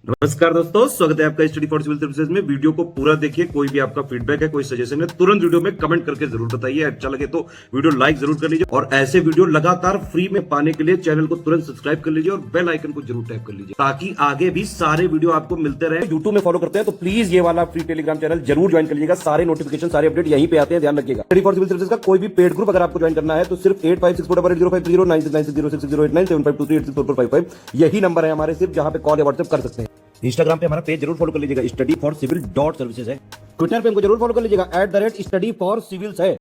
नमस्कार दोस्तों, स्वागत है आपका स्टडी फॉर सिविल सर्विसेज में। वीडियो को पूरा देखिए। कोई भी आपका फीडबैक है, कोई सजेशन है, तुरंत वीडियो में कमेंट करके जरूर बताइए। अच्छा लगे तो वीडियो लाइक जरूर कर लीजिए और ऐसे वीडियो लगातार फ्री में पाने के लिए चैनल को तुरंत सब्सक्राइब कर लीजिए और बेल आइकन को जरूर टैप कर लीजिए ताकि आगे भी सारे वीडियो आपको मिलते रहे। यूट्यूब में फॉलो करते हैं तो प्लीज ये वाला फ्री टेलीग्राम चैनल जरूर ज्वाइन कर लीजिएगा। सारे नोटिफिकेशन, सारे अपडेट यहीं पे आते हैं, ध्यान रखिएगा। स्टडी फॉर सिविल सर्विसेज का कोई भी पेड ग्रुप अगर आपको ज्वाइन करना है तो सिर्फ 856480560660897523864455 यही नंबर है हमारे, सिर्फ जहां पे कॉल या व्हाट्सएप कर सकते हैं। इंस्टाग्राम पे हमारा पेज जरूर फॉलो कर लीजिएगा, studyforcivil.services है। ट्विटर पे हमको जरूर फॉलो कर लीजिएगा, @studyforcivils है।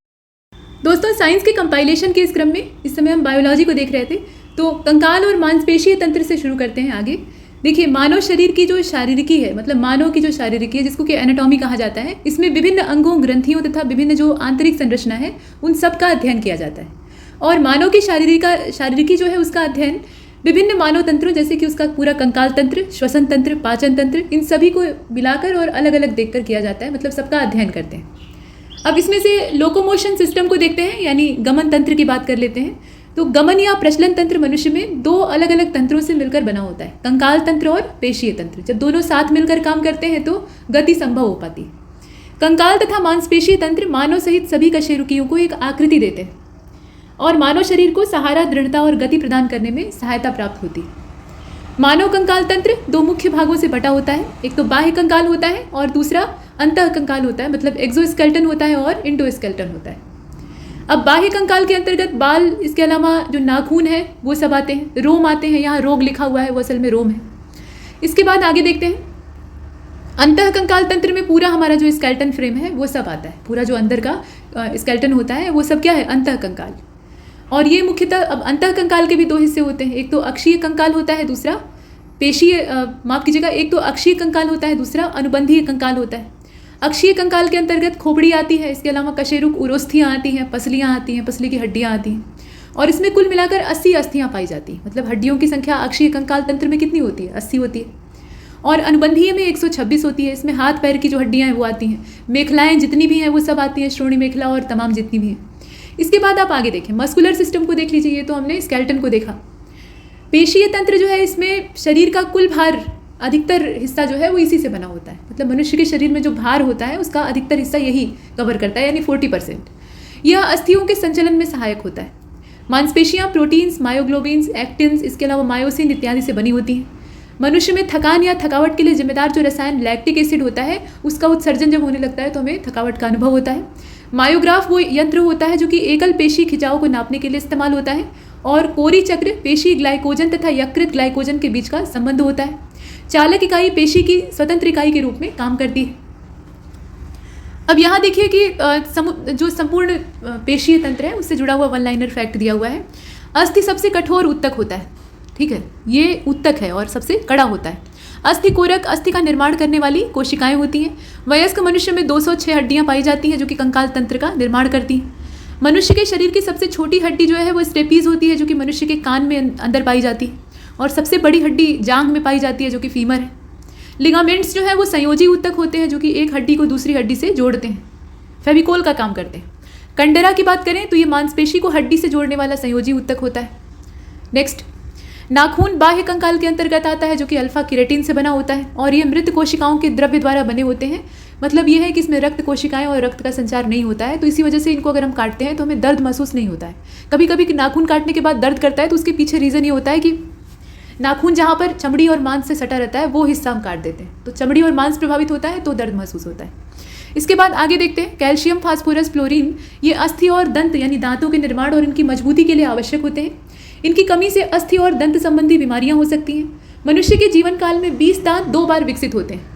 दोस्तों, साइंस के कंपाइलेशन के इस क्रम में इस समय हम बायोलॉजी को देख रहे थे, तो कंकाल और मांसपेशीय तंत्र से शुरू करते हैं आगे। देखिए, मानव शरीर की जो शारीरिकी है, मतलब मानव की जो शारीरिकी है जिसको कि एनाटॉमी कहा जाता है, इसमें विभिन्न अंगों, ग्रंथियों तथा विभिन्न जो आंतरिक संरचना है उन सब का अध्ययन किया जाता है। और मानव की शारीरिकी जो है उसका अध्ययन विभिन्न मानव तंत्रों जैसे कि उसका पूरा कंकाल तंत्र, श्वसन तंत्र, पाचन तंत्र, इन सभी को मिलाकर और अलग अलग देखकर किया जाता है, मतलब सबका अध्ययन करते हैं। अब इसमें से लोकोमोशन सिस्टम को देखते हैं, यानी गमन तंत्र की बात कर लेते हैं। तो गमन या प्रचलन तंत्र मनुष्य में दो अलग अलग तंत्रों से मिलकर बना होता है, कंकाल तंत्र और पेशीय तंत्र। जब दोनों साथ मिलकर काम करते हैं तो गति संभव हो पाती है। कंकाल तथा मांसपेशीय तंत्र मानव सहित सभी कशेरुकियों को एक आकृति देते हैं और मानव शरीर को सहारा, दृढ़ता और गति प्रदान करने में सहायता प्राप्त होती है। मानव कंकाल तंत्र दो मुख्य भागों से बटा होता है। एक तो बाह्य कंकाल होता है और दूसरा अंतः कंकाल होता है, मतलब एक्सोस्केलेटन होता है और इंडोस्केलेटन होता है। अब बाह्य कंकाल के अंतर्गत बाल, इसके अलावा जो नाखून है वो सब आते हैं, रोम आते हैं। यहाँ रोग लिखा हुआ है, वो असल में रोम है। इसके बाद आगे देखते हैं, अंतः कंकाल तंत्र में पूरा हमारा जो स्केलेटन फ्रेम है वो सब आता है। पूरा जो अंदर का स्केलेटन होता है वो सब क्या है, अंतः कंकाल। और ये मुख्यतः, अब अंतः कंकाल के भी दो हिस्से होते हैं, एक तो अक्षीय कंकाल होता है, दूसरा पेशीय, माफ कीजिएगा, एक तो अक्षीय कंकाल होता है, दूसरा अनुबंधीय कंकाल होता है। अक्षीय कंकाल के अंतर्गत खोपड़ी आती है, इसके अलावा कशेरुक, उरोस्थियाँ आती हैं, पसलियाँ आती हैं, पसली की हड्डियाँ आती हैं, और इसमें कुल मिलाकर 80 अस्थियाँ पाई जाती हैं। मतलब हड्डियों की संख्या अक्षीय कंकाल तंत्र में कितनी होती है, 80 होती है। और अनुबंधीय में 126 होती है। इसमें हाथ पैर की जो हड्डियाँ हैं वो आती हैं, मेखलाएँ जितनी भी हैं वो सब आती हैं, श्रोणी मेखला और तमाम जितनी भी हैं। इसके बाद आप आगे देखें, मस्कुलर सिस्टम को देख लीजिए। ये तो हमने स्केलेटन को देखा। पेशीय तंत्र जो है, इसमें शरीर का कुल भार, अधिकतर हिस्सा जो है वो इसी से बना होता है। मतलब मनुष्य के शरीर में जो भार होता है उसका अधिकतर हिस्सा यही कवर करता है, यानी 40%। यह अस्थियों के संचलन में सहायक होता है। मांसपेशियाँ प्रोटीन्स, मायोग्लोबिन्स, एक्टिन्स, इसके अलावा मायोसिन इत्यादि से बनी होती हैं। मनुष्य में थकान या थकावट के लिए जिम्मेदार जो रसायन लैक्टिक एसिड होता है उसका उत्सर्जन जब होने लगता है तो हमें थकावट का अनुभव होता है। मायोग्राफ वो यंत्र होता है जो कि एकल पेशी खिंचाव को नापने के लिए इस्तेमाल होता है। और कोरी चक्र पेशी ग्लाइकोजन तथा यकृत ग्लाइकोजन के बीच का संबंध होता है। चालक इकाई पेशी की स्वतंत्र इकाई के रूप में काम करती है। अब यहाँ देखिए कि जो संपूर्ण पेशीय तंत्र है उससे जुड़ा हुआ वन लाइनर फैक्ट दिया हुआ है। अस्थि सबसे कठोर उत्तक होता है, ठीक है, ये उत्तक है और सबसे कड़ा होता है। अस्थि कोरक अस्थि का निर्माण करने वाली कोशिकाएं होती हैं। वयस्क मनुष्य में 206 हड्डियां पाई जाती हैं जो कि कंकाल तंत्र का निर्माण करती हैं। मनुष्य के शरीर की सबसे छोटी हड्डी जो है वो स्टेपीज होती है जो कि मनुष्य के कान में अंदर पाई जाती है। और सबसे बड़ी हड्डी जांघ में पाई जाती है जो कि फीमर है। लिगामेंट्स जो है वो संयोजी उत्तक होते हैं जो कि एक हड्डी को दूसरी हड्डी से जोड़ते हैं, फेविकोल का काम करते हैं। कंडरा की बात करें तो ये मांसपेशी को हड्डी से जोड़ने वाला संयोजी उत्तक होता है। नेक्स्ट, नाखून बाह्य कंकाल के अंतर्गत आता है जो कि अल्फा केराटिन से बना होता है और ये मृत कोशिकाओं के द्रव्य द्वारा बने होते हैं। मतलब ये है कि इसमें रक्त कोशिकाएं और रक्त का संचार नहीं होता है, तो इसी वजह से इनको अगर हम काटते हैं तो हमें दर्द महसूस नहीं होता है। कभी कभी नाखून काटने के बाद दर्द करता है तो उसके पीछे रीज़न ये होता है कि नाखून जहाँ पर चमड़ी और मांस से सटा रहता है वो हिस्सा हम काट देते हैं, तो चमड़ी और मांस प्रभावित होता है तो दर्द महसूस होता है। इसके बाद आगे देखते हैं, कैल्शियम, फास्फोरस, फ्लोरीन, ये अस्थि और दंत यानी दांतों के निर्माण और इनकी मजबूती के लिए आवश्यक होते हैं। इनकी कमी से अस्थि और दंत संबंधी बीमारियां हो सकती हैं। मनुष्य के जीवन काल में 20 दांत 2 बार विकसित होते हैं।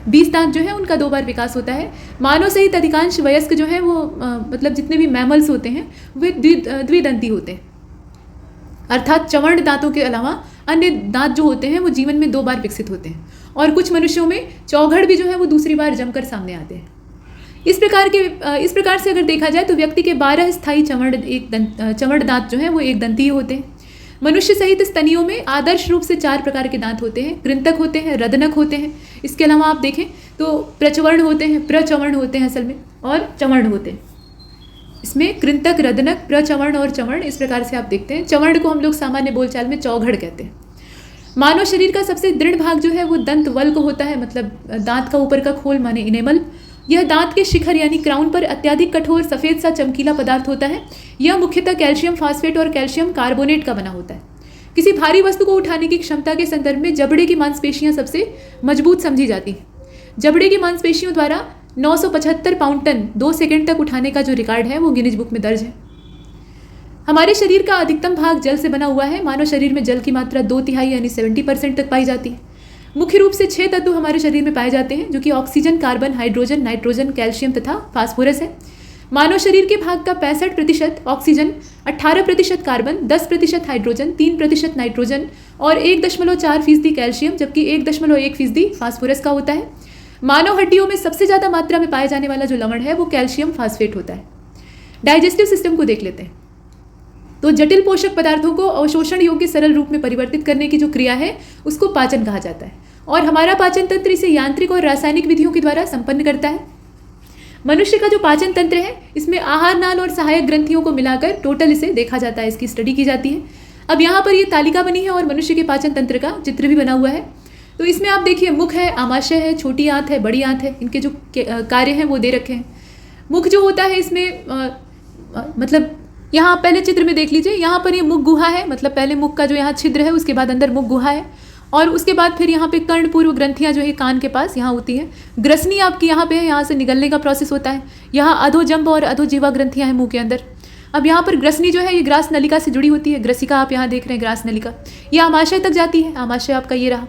20 दांत जो है उनका 2 बार विकास होता है। मानव सहित अधिकांश वयस्क जो है वो मतलब जितने भी मैमल्स होते हैं वे द्विदंती होते हैं, अर्थात चवर्ण दांतों के अलावा अन्य दांत जो होते हैं वो जीवन में 2 बार विकसित होते हैं। और कुछ मनुष्यों में चौघड़ भी जो है वो दूसरी बार जमकर सामने आते हैं। इस प्रकार से अगर देखा जाए तो व्यक्ति के 12 स्थायी चवर्ण दांत जो है वो एक दंतीय होते हैं। मनुष्य सहित स्तनियों में आदर्श रूप से 4 प्रकार के दांत होते हैं, कृंतक होते हैं, रदनक होते हैं। इसके अलावा आप देखें तो प्रचवर्ण होते हैं, प्रचवर्ण होते हैं असल में, और चवर्ण होते हैं। इसमें कृंतक, रदनक, प्रचवर्ण और चवर्ण, इस प्रकार से आप देखते हैं। चवर्ण को हम लोग सामान्य बोलचाल में चौघड़ कहते हैं। मानव शरीर का सबसे दृढ़ भाग जो है वो दंत वल्क होता है, मतलब दांत का ऊपर का खोल माने इनेमल। यह दांत के शिखर यानी क्राउन पर अत्यधिक कठोर सफ़ेद सा चमकीला पदार्थ होता है। यह मुख्यतः कैल्शियम फास्फेट और कैल्शियम कार्बोनेट का बना होता है। किसी भारी वस्तु को उठाने की क्षमता के संदर्भ में जबड़े की मांसपेशियां सबसे मजबूत समझी जाती हैं। जबड़े की मांसपेशियों द्वारा 975 पाउंड टन 2 सेकंड तक उठाने का जो रिकॉर्ड है वो गिनीज बुक में दर्ज है। हमारे शरीर का अधिकतम भाग जल से बना हुआ है। मानव शरीर में जल की मात्रा 2/3 यानी 70% तक पाई जाती है। मुख्य रूप से 6 तत्व हमारे शरीर में पाए जाते हैं, जो कि oxygen, carbon, hydrogen, nitrogen, calcium तथा फास्फोरस है। मानव शरीर के भाग का 65% ऑक्सीजन, 18% कार्बन, 10% हाइड्रोजन, 3% नाइट्रोजन और 1.4% कैल्शियम, जबकि 1.1% फास्फोरस का होता है। मानव हड्डियों में सबसे ज़्यादा मात्रा में पाया जाने वाला जो लवण है वो कैल्शियम फास्फेट होता है। डाइजेस्टिव सिस्टम को देख लेते हैं। तो जटिल पोषक पदार्थों को अवशोषण योग्य सरल रूप में परिवर्तित करने की जो क्रिया है उसको पाचन कहा जाता है, और हमारा पाचन तंत्र इसे यांत्रिक और रासायनिक विधियों के द्वारा संपन्न करता है। मनुष्य का जो पाचन तंत्र है इसमें आहार नाल और सहायक ग्रंथियों को मिलाकर टोटल इसे देखा जाता है, इसकी स्टडी की जाती है। अब यहाँ पर ये तालिका बनी है और मनुष्य के पाचन तंत्र का चित्र भी बना हुआ है। तो इसमें आप देखिए, मुख है, आमाशय है, छोटी आंत है, बड़ी आंत है, इनके जो कार्य हैं वो दे रखे हैं। मुख जो होता है इसमें मतलब यहाँ पहले चित्र में देख लीजिए, यहाँ पर ये मुख गुहा है, मतलब पहले मुख का जो यहाँ छिद्र है उसके बाद अंदर मुख गुहा है, और उसके बाद फिर यहाँ पे कर्णपूर्व ग्रंथियाँ जो है कान के पास यहाँ होती है। ग्रसनी आपकी यहाँ पे है, यहाँ से निगलने का प्रोसेस होता है। यहाँ अधोजंब और अधोजीवा ग्रंथियाँ हैं मुंह के अंदर। अब यहाँ पर ग्रसनी जो है ये ग्रास नलिका से जुड़ी होती है। ग्रसिका आप यहाँ देख रहे हैं, ग्रास नलिका, ये आमाशय तक जाती है। आमाशय आपका ये रहा,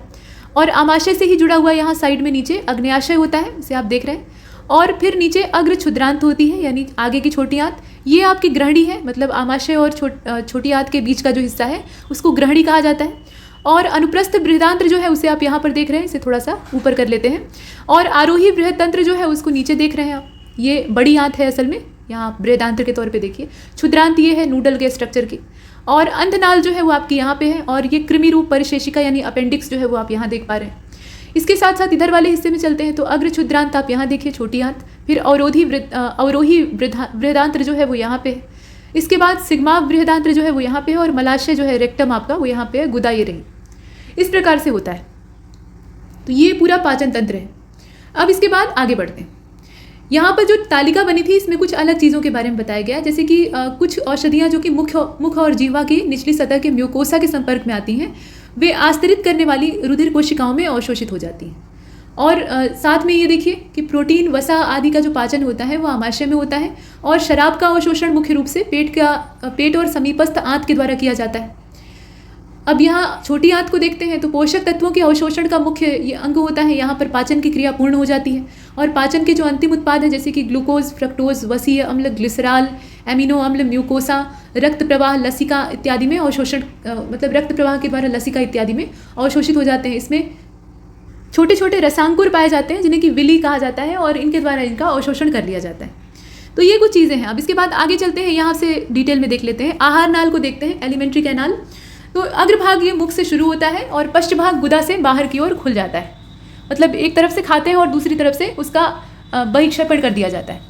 और आमाशय से ही जुड़ा हुआ यहाँ साइड में नीचे अग्न्याशय होता है, इसे आप देख रहे हैं, और फिर नीचे अग्र क्षुद्रांत होती है यानी आगे की छोटी आंत। ये आपकी ग्रहणी है, मतलब आमाशय और छोटी आंत के बीच का जो हिस्सा है उसको ग्रहणी कहा जाता है। और अनुप्रस्थ बृहदांत्र जो है उसे आप यहाँ पर देख रहे हैं, इसे थोड़ा सा ऊपर कर लेते हैं। और आरोही बृहतंत्र जो है उसको नीचे देख रहे हैं आप, ये बड़ी आंत है असल में, यहाँ बृहदांत्र के तौर पे देखिए। क्षुद्रांत ये है नूडल के स्ट्रक्चर की, और अंधनाल जो है वो आपकी यहाँ पे है, और ये कृमि रूप परिशेषिका यानी अपेंडिक्स जो है वो आप यहाँ देख पा रहे हैं। इसके साथ साथ इधर वाले हिस्से में चलते हैं तो अग्र क्षुद्रांत आप यहाँ देखिए, छोटी आंत, फिर अवरोही बृहदांत्र जो है वो यहाँ पे है। इसके बाद सिग्मा बृहदांत्र जो है वो यहाँ पे है, और मलाशय जो है रेक्टम आपका वो यहाँ पे है, गुदा ये रही। इस प्रकार से होता है। तो ये पूरा पाचन तंत्र है। अब इसके बाद आगे बढ़ते हैं। यहाँ पर जो तालिका बनी थी इसमें कुछ अलग चीज़ों के बारे में बताया गया, जैसे कि कुछ औषधियाँ जो कि मुख और जीवा की निचली सतह के म्यूकोसा के संपर्क में आती हैं, वे आस्तरित करने वाली रुधिर कोशिकाओं में अवशोषित हो जाती हैं। और साथ में ये देखिए कि प्रोटीन, वसा आदि का जो पाचन होता है वो आमाशय में होता है, और शराब का अवशोषण मुख्य रूप से पेट और समीपस्थ आंत के द्वारा किया जाता है। अब यहाँ छोटी आंत को देखते हैं तो पोषक तत्वों के अवशोषण का मुख्य ये अंग होता है। यहाँ पर पाचन की क्रिया पूर्ण हो जाती है, और पाचन के जो अंतिम उत्पाद हैं जैसे कि ग्लूकोज, फ्रक्टोज, वसीय अम्ल, ग्लिसरॉल, एमिनो अम्ल, म्यूकोसा, रक्त प्रवाह, लसिका इत्यादि में अवशोषण, मतलब रक्त प्रवाह के द्वारा लसिका इत्यादि में अवशोषित हो जाते हैं। इसमें छोटे छोटे रसांकुर पाए जाते हैं जिन्हें कि विली कहा जाता है, और इनके द्वारा इनका अवशोषण कर लिया जाता है। तो ये कुछ चीज़ें हैं। अब इसके बाद आगे चलते हैं, यहाँ से डिटेल में देख लेते हैं। आहार नाल को देखते हैं, एलिमेंट्री कैनाल। तो अग्रभाग ये मुख से शुरू होता है और पश्च भाग गुदा से बाहर की ओर खुल जाता है, मतलब एक तरफ से खाते हैं और दूसरी तरफ से उसका बहिक्षेपण कर दिया जाता है।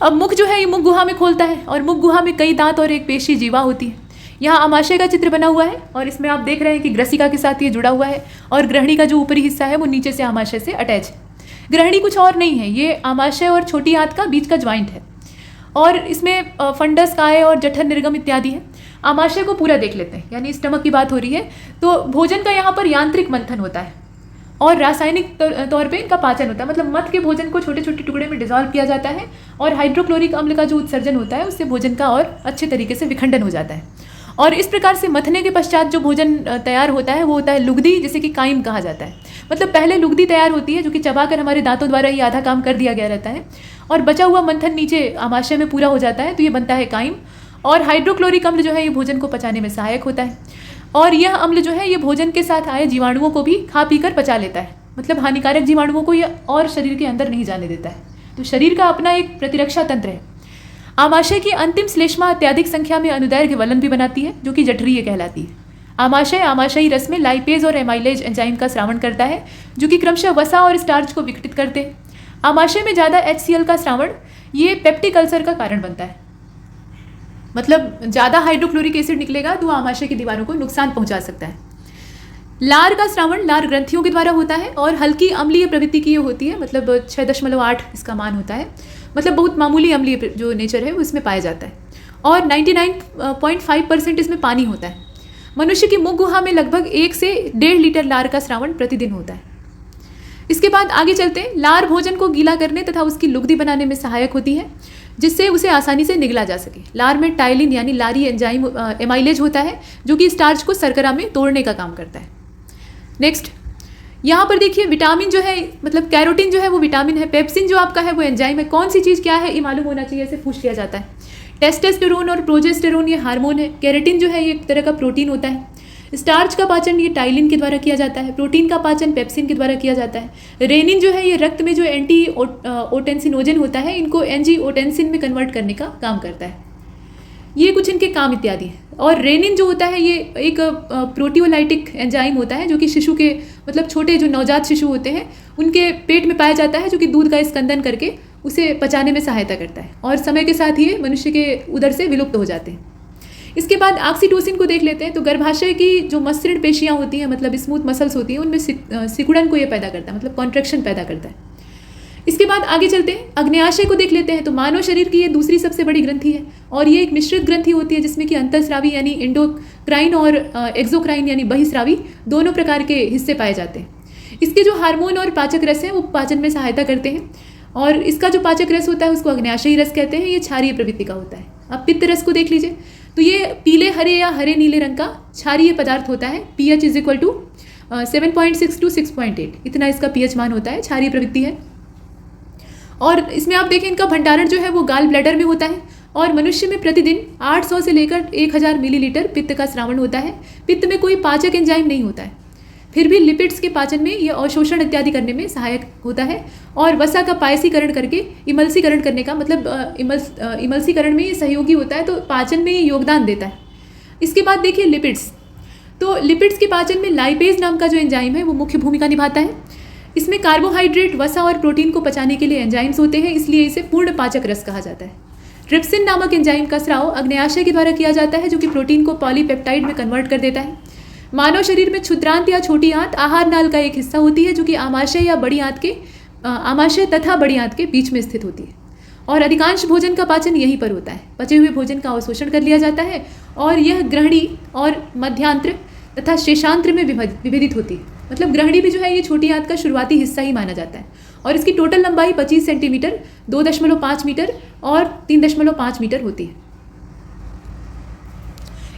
अब मुख जो है ये मुख गुहा में खोलता है, और मुख गुहा में कई दांत और एक पेशी जीवा होती है। यहाँ आमाशय का चित्र बना हुआ है, और इसमें आप देख रहे हैं कि ग्रसिका के साथ ये जुड़ा हुआ है, और ग्रहणी का जो ऊपरी हिस्सा है वो नीचे से आमाशय से अटैच है। ग्रहणी कुछ और नहीं है, ये आमाशय और छोटी आंत का बीच का ज्वाइंट है, और इसमें फंडस, काय और जठर निर्गम इत्यादि है। आमाशय को पूरा देख लेते हैं, यानी स्टमक की बात हो रही है। तो भोजन का यहाँ पर यांत्रिक मंथन होता है, और रासायनिक तौर पे इनका पाचन होता है, मतलब मथ के भोजन को छोटे छोटे टुकड़े में डिसॉल्व किया जाता है, और हाइड्रोक्लोरिक अम्ल का जो उत्सर्जन होता है उससे भोजन का और अच्छे तरीके से विखंडन हो जाता है। और इस प्रकार से मथने के पश्चात जो भोजन तैयार होता है वो होता है लुगदी, जिसे कि काइम कहा जाता है। मतलब पहले लुगदी तैयार होती है जो कि चबाकर हमारे दांतों द्वारा ही आधा काम कर दिया गया रहता है, और बचा हुआ मंथन नीचे आमाशय में पूरा हो जाता है, तो ये बनता है काइम। और हाइड्रोक्लोरिक अम्ल जो है ये भोजन को पचाने में सहायक होता है, और यह अम्ल जो है ये भोजन के साथ आए जीवाणुओं को भी खा पी कर पचा लेता है, मतलब हानिकारक जीवाणुओं को ये और शरीर के अंदर नहीं जाने देता है। तो शरीर का अपना एक प्रतिरक्षा तंत्र है। आमाशय की अंतिम श्लेष्मा अत्यधिक संख्या में अनुदैर्घ्य वलन भी बनाती है, जो कि जठरीय कहलाती है। आमाशय आमाशयी रस में लाइपेज और एमाइलेज एंजाइम का स्रावण करता है, जो कि क्रमशः वसा और स्टार्च को विघटित करते हैं। आमाशय में ज़्यादा HCl का स्रावण ये पेप्टिक अल्सर का कारण बनता है, मतलब ज़्यादा हाइड्रोक्लोरिक एसिड निकलेगा तो आमाशय की दीवारों को नुकसान पहुंचा सकता है। लार का स्रावण लार ग्रंथियों के द्वारा होता है और हल्की अम्लीय प्रवृत्ति की ये होती है, मतलब 6.8 इसका मान होता है, मतलब बहुत मामूली अम्लीय जो नेचर है वो इसमें पाया जाता है और 99.5% इसमें पानी होता है। मनुष्य की मुख गुहा में लगभग 1 से 1.5 लीटर लार का स्रावण प्रतिदिन होता है। इसके बाद आगे चलते हैं। लार भोजन को गीला करने तथा उसकी लुगदी बनाने में सहायक होती है, जिससे उसे आसानी से निगला जा सके। लार में टाइलिन यानी लारी एंजाइम एमाइलेज होता है, जो कि स्टार्च को शर्करा में तोड़ने का काम करता है। नेक्स्ट, यहाँ पर देखिए विटामिन जो है, मतलब कैरोटीन जो है वो विटामिन है, पेप्सिन जो आपका है वो एंजाइम है। कौन सी चीज़ क्या है ये मालूम होना चाहिए, ऐसे पूछ लिया जाता है। टेस्टोस्टेरोन और प्रोजेस्टेरोन ये हार्मोन है। केराटिन जो है ये एक तरह का प्रोटीन होता है। स्टार्च का पाचन ये टाइलिन के द्वारा किया जाता है। प्रोटीन का पाचन पेप्सिन के द्वारा किया जाता है। रेनिन जो है ये रक्त में जो एंटी ओटेंसिनोजन होता है, इनको एंजियोटेंसिन में कन्वर्ट करने का काम करता है। ये कुछ इनके काम इत्यादि हैं। और रेनिन जो होता है ये एक प्रोटियोलाइटिक एंजाइम होता है, जो कि शिशु के, मतलब छोटे जो नवजात शिशु होते हैं उनके पेट में पाया जाता है, जो कि दूध का स्कंदन करके उसे पचाने में सहायता करता है और समय के साथ ये मनुष्य के उदर से विलुप्त हो जाते हैं। इसके बाद ऑक्सीटोसिन को देख लेते हैं। तो गर्भाशय की जो मसृण पेशियाँ होती हैं, मतलब स्मूथ मसल्स होती हैं, उनमें सिकुड़न को ये पैदा करता है, मतलब कॉन्ट्रैक्शन पैदा करता है। इसके बाद आगे चलते हैं, अग्न्याशय को देख लेते हैं। तो मानव शरीर की ये दूसरी सबसे बड़ी ग्रंथि है और ये एक मिश्रित ग्रंथि होती है, जिसमें कि अंतःस्रावी यानी एंडोक्राइन और एक्सोक्राइन यानी बहिस्रावी दोनों प्रकार के हिस्से पाए जाते हैं। इसके जो हार्मोन और पाचक रस हैं वो पाचन में सहायता करते हैं और इसका जो पाचक रस होता है उसको अग्न्याशयी रस कहते हैं। ये क्षारीय प्रवृत्ति का होता है। अब पित्त रस को देख लीजिए। तो ये पीले हरे या हरे नीले रंग का क्षारीय पदार्थ होता है। pH = 7.6 to 6.8 इतना इसका pH मान होता है, क्षारीय प्रवृत्ति है। और इसमें आप देखें इनका भंडारण जो है वो गाल ब्लैडर में होता है और मनुष्य में प्रतिदिन 800 से लेकर 1000 मिलीलीटर पित्त का स्रावण होता है। पित्त में कोई पाचक एंजाइम नहीं होता है, फिर भी लिपिड्स के पाचन में यह अवशोषण इत्यादि करने में सहायक होता है और वसा का पायसीकरण करके इमल्सीकरण करने का, मतलब इमल्सीकरण में ये सहयोगी होता है, तो पाचन में ये योगदान देता है। इसके बाद देखिए लिपिड्स। तो लिपिड्स के पाचन में लाइपेज नाम का जो एंजाइम है वो मुख्य भूमिका निभाता है। इसमें कार्बोहाइड्रेट, वसा और प्रोटीन को पचाने के लिए एंजाइम्स होते हैं, इसलिए इसे पूर्ण पाचक रस कहा जाता है। ट्रिप्सिन नामक एंजाइम का स्राव अग्न्याशय के द्वारा किया जाता है, जो कि प्रोटीन को पॉलीपेप्टाइड में कन्वर्ट कर देता है। मानव शरीर में क्षुद्रांत या छोटी आंत आहार नाल का एक हिस्सा होती है, जो कि आमाशय या बड़ी आंत के आमाशय तथा बड़ी आंत के बीच में स्थित होती है और अधिकांश भोजन का पाचन यहीं पर होता है। पचे हुए भोजन का अवशोषण कर लिया जाता है और यह ग्रहणी और मध्यांत्र तथा शेषांत्र में विभेदित होती है। मतलब ग्रहणी भी जो है ये छोटी आंत का शुरुआती हिस्सा ही माना जाता है और इसकी टोटल लंबाई 25 सेंटीमीटर, 2.5 मीटर और 3.5 मीटर होती है।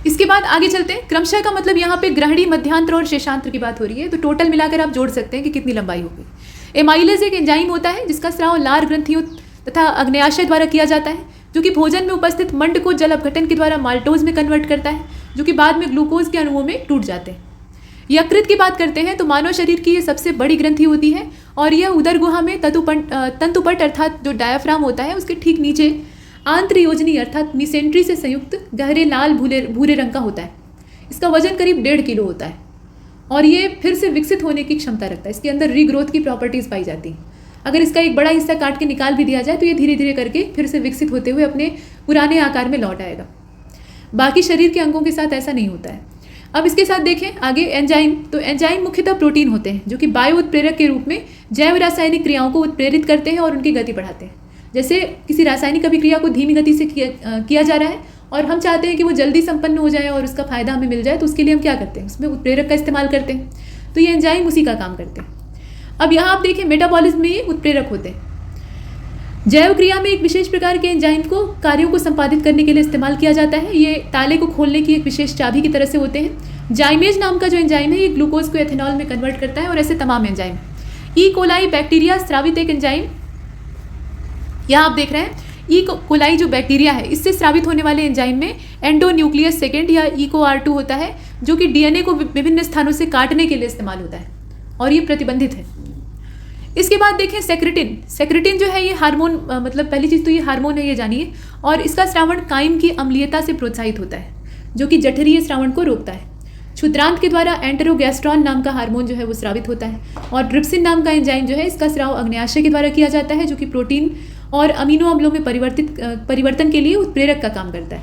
इसके बाद आगे चलते हैं। क्रमशः का मतलब यहाँ पे ग्रहणी, मध्यांत्र और शेषांत्र की बात हो रही है, तो टोटल मिलाकर आप जोड़ सकते हैं कि कितनी लंबाई होगी। एमाइलेज एक एंजाइम होता है जिसका स्राव लार ग्रंथियों तथा अग्न्याशय द्वारा किया जाता है, जो कि भोजन में उपस्थित मंड को जल अपघटन के द्वारा माल्टोज में कन्वर्ट करता है, जो कि बाद में ग्लूकोज के अणुओं में टूट जाते हैं। यकृत की बात करते हैं तो मानव शरीर की ये सबसे बड़ी ग्रंथि होती है और यह उदर गुहा में तंतुपट अर्थात जो डायाफ्राम होता है उसके ठीक नीचे आंत्रयोजनी अर्थात मिसेंट्री से संयुक्त गहरे लाल भूरे रंग का होता है। इसका वजन करीब 1.5 किलो होता है और ये फिर से विकसित होने की क्षमता रखता है। इसके अंदर रीग्रोथ की प्रॉपर्टीज़ पाई जाती हैं। अगर इसका एक बड़ा हिस्सा काट के निकाल भी दिया जाए तो ये धीरे धीरे करके फिर से विकसित होते हुए अपने पुराने आकार में लौट आएगा। बाकी शरीर के अंगों के साथ ऐसा नहीं होता है। अब इसके साथ देखें आगे एंजाइम। तो एंजाइम मुख्यतः प्रोटीन होते हैं जो कि बायो उत्प्रेरक के रूप में जैव रासायनिक क्रियाओं को उत्प्रेरित करते हैं और उनकी गति बढ़ाते हैं। जैसे किसी रासायनिक अभिक्रिया को धीमी गति से किया जा रहा है और हम चाहते हैं कि वो जल्दी संपन्न हो जाए और उसका फायदा हमें मिल जाए, तो उसके लिए हम क्या करते हैं, उसमें उत्प्रेरक का इस्तेमाल करते हैं। तो ये एंजाइम उसी का काम करते हैं। अब यहाँ आप देखें मेटाबॉलिज्म में ये उत्प्रेरक होते हैं। जैव क्रिया में एक विशेष प्रकार के एंजाइम को कार्यों को संपादित करने के लिए इस्तेमाल किया जाता है। ये ताले को खोलने की एक विशेष चाबी की तरह से होते हैं। जाइमेज नाम का जो एंजाइम है ये ग्लूकोज को एथेनॉल में कन्वर्ट करता है और ऐसे तमाम एंजाइम। ई कोलाई बैक्टीरिया स्रावित एक एंजाइम, यहाँ आप देख रहे हैं ई कोलाई जो बैक्टीरिया है इससे स्रावित होने वाले एंजाइम में एंडोन्यूक्लियस सेकेंड या EcoR2 होता है, जो कि DNA को विभिन्न स्थानों से काटने के लिए इस्तेमाल होता है और ये प्रतिबंधित है। इसके बाद देखें सेक्रेटिन। सेक्रेटिन जो है ये हार्मोन, मतलब पहली चीज़ तो ये हार्मोन है, ये जानिए। और इसका स्रावण कायम की अम्लीयता से प्रोत्साहित होता है, जो कि जठरीय स्रावण को रोकता है। क्षुद्रांत के द्वारा एंटेरोगैस्ट्रॉन नाम का हार्मोन जो है वो स्रावित होता है और ट्रिप्सिन नाम का एंजाइम जो है इसका स्राव अग्न्याशय के द्वारा किया जाता है, जो कि प्रोटीन और अमीनो अम्लों में परिवर्तन के लिए उत्प्रेरक का काम करता है।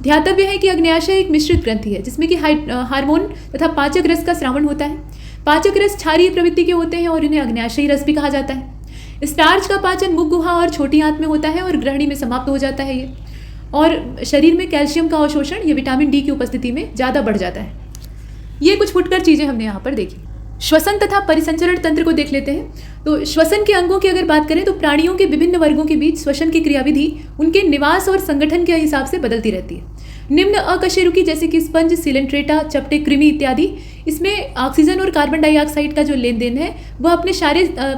ध्यातव्य है कि अग्न्याशय एक मिश्रित ग्रंथि है जिसमें कि हार्मोन तथा पाचक रस का स्रावण होता है। पाचक रस क्षारीय प्रवृत्ति के होते हैं और इन्हें अग्न्याशयी रस भी कहा जाता है। स्टार्च का पाचन मुख गुहा और छोटी आंत में होता है और ग्रहणी में समाप्त हो जाता है ये। और शरीर में कैल्शियम का अवशोषण या विटामिन डी की उपस्थिति में ज़्यादा बढ़ जाता है। ये कुछ फुटकर चीज़ें हमने यहाँ पर देखी। श्वसन तथा परिसंचरण तंत्र को देख लेते हैं। तो श्वसन के अंगों की अगर बात करें तो प्राणियों के विभिन्न वर्गों के बीच श्वसन की क्रियाविधि उनके निवास और संगठन के हिसाब से बदलती रहती है। निम्न अकशेरुकी जैसे कि स्पंज, सिलेंट्रेटा, चपटे, कृमि इत्यादि, इसमें ऑक्सीजन और कार्बन डाइऑक्साइड का जो लेन देन है वह अपने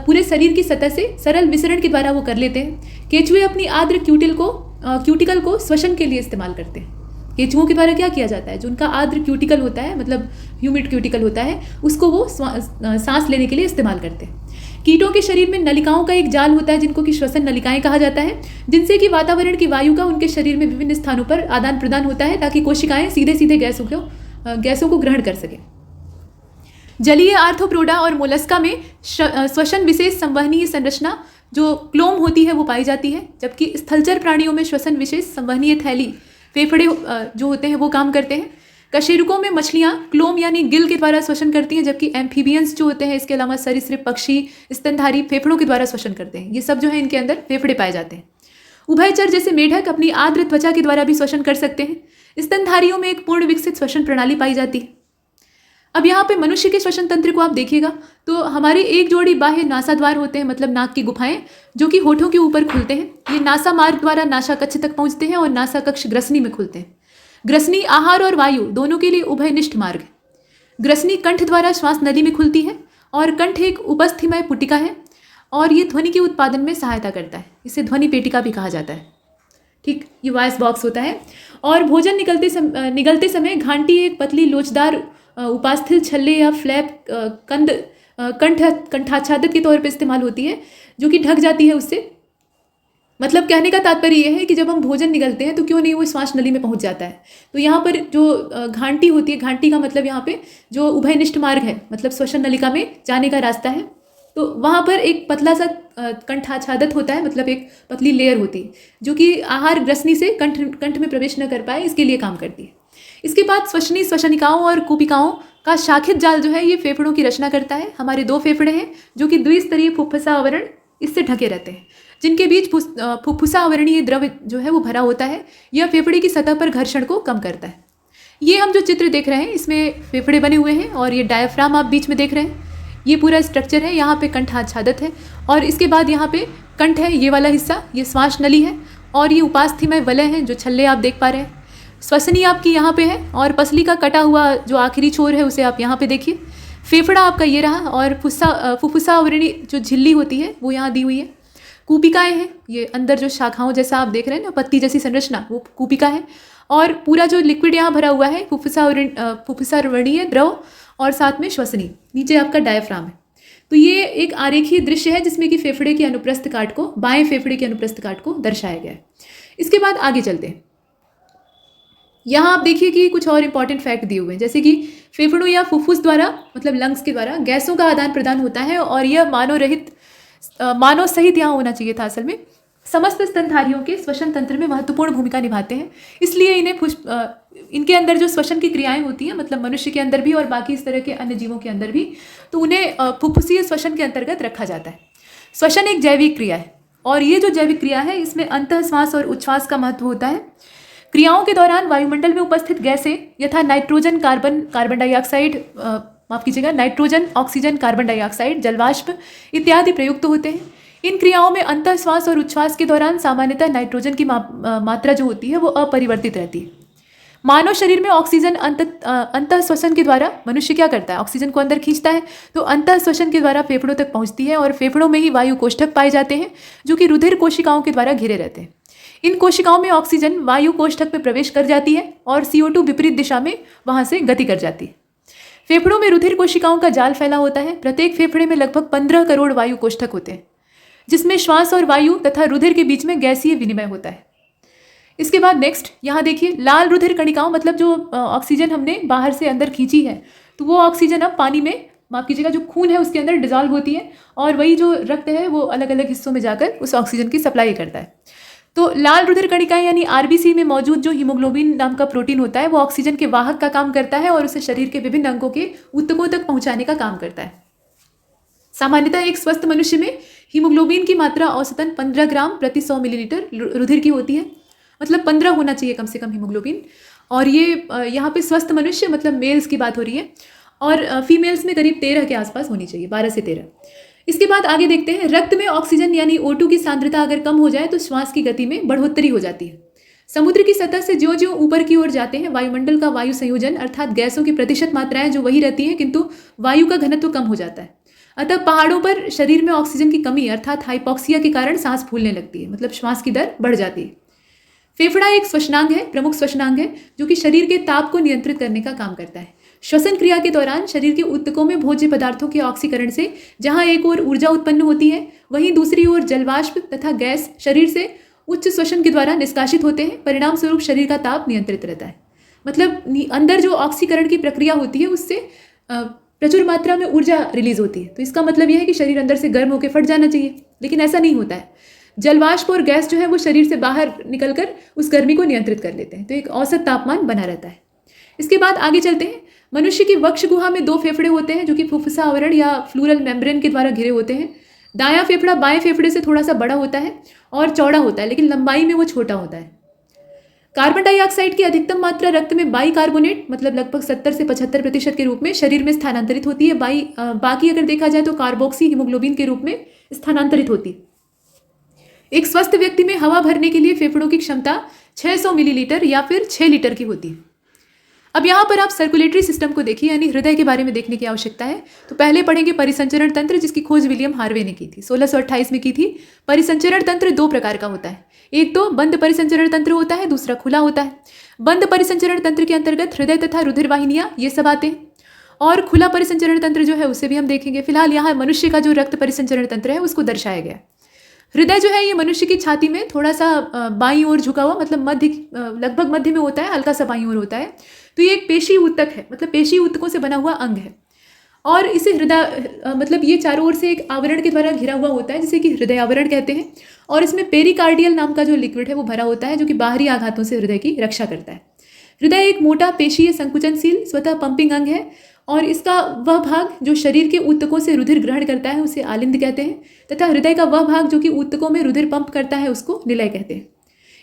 पूरे शरीर की सतह से सरल विसरण के द्वारा वो कर लेते हैं। केचुए अपनी आर्द्र क्यूटिकल को श्वसन के लिए इस्तेमाल करते हैं। केचुओं के द्वारा क्या किया जाता है, जो उनका आर्द्र क्यूटिकल होता है, मतलब ह्यूमिड क्यूटिकल होता है, उसको वो सांस लेने के लिए इस्तेमाल करते हैं। कीटों के शरीर में नलिकाओं का एक जाल होता है जिनको कि श्वसन नलिकाएं कहा जाता है, जिनसे कि वातावरण की वायु का उनके शरीर में विभिन्न स्थानों पर आदान प्रदान होता है ताकि कोशिकाएं सीधे सीधे गैसों को ग्रहण कर सकें। जलीय आर्थ्रोपोडा और मोलस्का में श्वसन विशेष संवहनीय संरचना जो क्लोम होती है वो पाई जाती है, जबकि स्थलचर प्राणियों में श्वसन विशेष संवहनीय थैली फेफड़े जो होते हैं वो काम करते हैं। कशेरुकों में मछलियाँ क्लोम यानी गिल के द्वारा श्वसन करती हैं, जबकि एम्फीबियंस जो होते हैं, इसके अलावा सरीसृप, पक्षी, स्तनधारी फेफड़ों के द्वारा श्वसन करते हैं। ये सब जो है इनके अंदर फेफड़े पाए जाते हैं। उभयचर जैसे मेढक अपनी आर्द्र त्वचा के द्वारा भी श्वसन कर सकते हैं। स्तनधारियों में एक पूर्ण विकसित श्वसन प्रणाली पाई जाती है। अब यहाँ पे मनुष्य के श्वसन तंत्र को आप देखिएगा तो हमारे एक जोड़ी बाह्य नासाद्वार होते हैं, मतलब नाक की गुफाएं, जो कि होठों के ऊपर खुलते हैं। ये नासा मार्ग द्वारा नासा कक्ष तक पहुँचते हैं और नासा कक्ष ग्रसनी में खुलते हैं। ग्रसनी आहार और वायु दोनों के लिए उभयनिष्ठ मार्ग है। ग्रसनी कंठ द्वारा श्वास नली में खुलती है और कंठ एक उपस्थिमय पुटिका है और ये ध्वनि के उत्पादन में सहायता करता है। इसे ध्वनि पेटिका भी कहा जाता है। ठीक, ये वॉइस बॉक्स होता है। और भोजन निगलते समय घांटी एक पतली लोचदार उपास्थल छल्ले या फ्लैप कंठाच्छादित के तौर पर इस्तेमाल होती है, जो कि ढक जाती है उससे। मतलब कहने का तात्पर्य यह है कि जब हम भोजन निगलते हैं तो क्यों नहीं वो श्वास नली में पहुंच जाता है। तो यहाँ पर जो घांटी होती है, घांटी का मतलब यहाँ पे जो उभयनिष्ठ मार्ग है, मतलब श्वसन नलिका में जाने का रास्ता है, तो वहाँ पर एक पतला सा कंठाच्छादित होता है, मतलब एक पतली लेयर होती है जो कि आहार ग्रसनी से कंठ में प्रवेश न कर पाए, इसके लिए काम करती है। इसके बाद श्वसनिकाओं और कूपिकाओं का शाखित जाल जो है ये फेफड़ों की रचना करता है। हमारे 2 फेफड़े हैं जो कि द्विस्तरीय फुफ्फुसा आवरण इससे ढके रहते हैं, जिनके बीच फुफ्फुसा आवरणीय द्रव जो है वो भरा होता है। यह फेफड़े की सतह पर घर्षण को कम करता है। ये हम जो चित्र देख रहे हैं इसमें फेफड़े बने हुए हैं और ये डायफ्राम आप बीच में देख रहे हैं। ये पूरा स्ट्रक्चर है। यहाँ पे कंठ आच्छादित है और इसके बाद यहाँ पे कंठ है, ये वाला हिस्सा, ये श्वास नली है और ये उपास्थि वलय है जो छल्ले आप देख पा रहे हैं। श्वसनी आपकी यहाँ पे है और पसली का कटा हुआ जो आखिरी छोर है उसे आप यहाँ पे देखिए। फेफड़ा आपका ये रहा और फुफ्फुसा आवरणी जो झिल्ली होती है वो यहाँ दी हुई है। कूपिकाएँ हैं, ये अंदर जो शाखाओं जैसा आप देख रहे हैं ना, पत्ती जैसी संरचना, वो कूपिका है। और पूरा जो लिक्विड यहाँ भरा हुआ है फुफ्फुसावरणीय द्रव और साथ में श्वसनी, नीचे आपका डायफ्राम है। तो ये एक आरेखीय दृश्य है जिसमें कि फेफड़े के अनुप्रस्थ काट को, बाएं फेफड़े के अनुप्रस्थ काट को दर्शाया गया है। इसके बाद आगे चलते हैं। यहाँ आप देखिए कि कुछ और इंपॉर्टेंट फैक्ट दिए हुए हैं, जैसे कि फेफड़ों या फुफ्फुस द्वारा, मतलब लंग्स के द्वारा गैसों का आदान प्रदान होता है और यह मानव सहित यहाँ होना चाहिए था असल में, समस्त स्तनधारियों के श्वसन तंत्र में महत्वपूर्ण भूमिका निभाते हैं। इसलिए इनके अंदर जो श्वसन की क्रियाएं होती हैं, मतलब मनुष्य के अंदर भी और बाकी इस तरह के अन्य जीवों के अंदर भी, तो उन्हें फुफ्फुसीय श्वसन के अंतर्गत रखा जाता है। श्वसन एक जैविक क्रिया है और ये जो जैविक क्रिया है इसमें अंतःश्वास और उच्छ्वास का महत्व होता है। क्रियाओं के दौरान वायुमंडल में उपस्थित गैसें यथा नाइट्रोजन, कार्बन डाइऑक्साइड, माफ कीजिएगा, नाइट्रोजन, ऑक्सीजन, कार्बन डाइऑक्साइड, जलवाष्प इत्यादि प्रयुक्त होते हैं। इन क्रियाओं में अंतःश्वास और उच्छ्वास के दौरान सामान्यतः नाइट्रोजन की मात्रा जो होती है वो अपरिवर्तित रहती है। मानव शरीर में ऑक्सीजन अंतःश्वसन के द्वारा मनुष्य क्या करता है, ऑक्सीजन को अंदर खींचता है, तो अंतःश्वसन के द्वारा फेफड़ों तक पहुंचती है और फेफड़ों में ही वायु कोष्ठक पाए जाते हैं जो कि रुधिर कोशिकाओं के द्वारा घिरे रहते हैं। इन कोशिकाओं में ऑक्सीजन वायु कोष्ठक में प्रवेश कर जाती है और CO2 विपरीत दिशा में वहां से गति कर जाती है। फेफड़ों में रुधिर कोशिकाओं का जाल फैला होता है। प्रत्येक फेफड़े में लगभग 15 करोड़ वायु कोष्ठक होते हैं, जिसमें श्वास और वायु तथा रुधिर के बीच में गैसीय विनिमय होता है। इसके बाद नेक्स्ट यहाँ देखिए, लाल रुधिर कणिकाओं, मतलब जो ऑक्सीजन हमने बाहर से अंदर खींची है, तो वो ऑक्सीजन अब पानी में, माफ कीजिएगा, जो खून है उसके अंदर डिजॉल्व होती है और वही जो रक्त है वो अलग अलग हिस्सों में जाकर उस ऑक्सीजन की सप्लाई करता है। तो लाल रुधिर कणिकाएं यानी आरबीसी में मौजूद जो हीमोग्लोबिन नाम का प्रोटीन होता है वो ऑक्सीजन के वाहक का काम करता है और उसे शरीर के विभिन्न अंगों के ऊतकों तक पहुंचाने का काम करता है। सामान्यतः एक स्वस्थ मनुष्य में हीमोग्लोबिन की मात्रा औसतन 15 ग्राम प्रति 100 मिलीलीटर रुधिर की होती है, मतलब 15 होना चाहिए कम से कम हीमोग्लोबिन। और ये यहाँ पे स्वस्थ मनुष्य मतलब मेल्स की बात हो रही है, और फीमेल्स में करीब 13 के आसपास होनी चाहिए, 12 से 13। इसके बाद आगे देखते हैं, रक्त में ऑक्सीजन यानी O2 की सांद्रता अगर कम हो जाए तो श्वास की गति में बढ़ोतरी हो जाती है। समुद्र की सतह से ज्यों ज्यों ऊपर की ओर जाते हैं वायुमंडल का वायु संयोजन अर्थात गैसों की प्रतिशत मात्राएं जो वही रहती हैं, किंतु वायु का घनत्व कम हो जाता है। अतः पहाड़ों पर शरीर में ऑक्सीजन की कमी अर्थात हाइपोक्सिया के कारण सांस फूलने लगती है, मतलब श्वास की दर बढ़ जाती है। फेफड़ा एक श्वसनांग है, प्रमुख श्वसनांग है, जो कि शरीर के ताप को नियंत्रित करने का काम करता है। श्वसन क्रिया के दौरान शरीर के ऊतकों में भोज्य पदार्थों के ऑक्सीकरण से जहां एक ओर ऊर्जा उत्पन्न होती है, वहीं दूसरी ओर जलवाष्प तथा गैस शरीर से उच्च श्वसन के द्वारा निष्कासित होते हैं। परिणाम स्वरूप शरीर का ताप नियंत्रित रहता है। मतलब अंदर जो ऑक्सीकरण की प्रक्रिया होती है उससे प्रचुर मात्रा में ऊर्जा रिलीज होती है। तो इसका मतलब यह है कि शरीर अंदर से गर्म होकर फट जाना चाहिए, लेकिन ऐसा नहीं होता है। जलवाष्प और गैस जो है वो शरीर से बाहर निकलकर उस गर्मी को नियंत्रित कर लेते हैं, तो एक औसत तापमान बना रहता है। इसके बाद आगे चलते हैं। मनुष्य की वक्ष गुहा में 2 फेफड़े होते हैं जो कि फुफ्फुसा आवरण या फ्लूरल मेम्ब्रेन के द्वारा घिरे होते हैं। दायां फेफड़ा बाएं फेफड़े से थोड़ा सा बड़ा होता है और चौड़ा होता है, लेकिन लंबाई में वो छोटा होता है। कार्बन डाइऑक्साइड की अधिकतम मात्रा रक्त में बाइकार्बोनेट मतलब लगभग 70 से 75% के रूप में शरीर में स्थानांतरित होती है। बाकी अगर देखा जाए तो कार्बोक्सी हीमोग्लोबिन के रूप में स्थानांतरित होती है। एक स्वस्थ व्यक्ति में हवा भरने के लिए फेफड़ों की क्षमता 600 मिलीलीटर या फिर 6 लीटर की होती है। अब यहाँ पर आप सर्कुलेटरी सिस्टम को देखिए, यानी हृदय के बारे में देखने की आवश्यकता है। तो पहले पढ़ेंगे परिसंचरण तंत्र, जिसकी खोज विलियम हार्वे ने की थी, 1628 में की थी। परिसंचरण तंत्र 2 प्रकार का होता है, एक तो बंद परिसंचरण तंत्र होता है, दूसरा खुला होता है। बंद परिसंचरण तंत्र के अंतर्गत हृदय तथा रुधिर वाहिनियाँ ये सब आते हैं, और खुला परिसंचरण तंत्र जो है उसे भी हम देखेंगे। फिलहाल यहाँ मनुष्य का जो रक्त परिसंचरण तंत्र है उसको दर्शाया गया। हृदय जो है ये मनुष्य की छाती में थोड़ा सा बाईं ओर झुका हुआ, मतलब लगभग मध्य में होता है, हल्का सा बाईं ओर होता है। तो ये एक पेशी ऊतक है, मतलब पेशी ऊतकों से बना हुआ अंग है, और इसे हृदय मतलब ये चारों ओर से एक आवरण के द्वारा घिरा हुआ होता है जिसे कि हृदय आवरण कहते हैं। और इसमें पेरिकार्डियल नाम का जो लिक्विड है वो भरा होता है, जो कि बाहरी आघातों से हृदय की रक्षा करता है। हृदय एक मोटा पेशीय संकुचनशील स्वतः पंपिंग अंग है, और इसका वह भाग जो शरीर के ऊतकों से रुधिर ग्रहण करता है उसे आलिंद कहते हैं, तथा हृदय का वह भाग जो कि ऊतकों में रुधिर पंप करता है उसको निलय कहते हैं।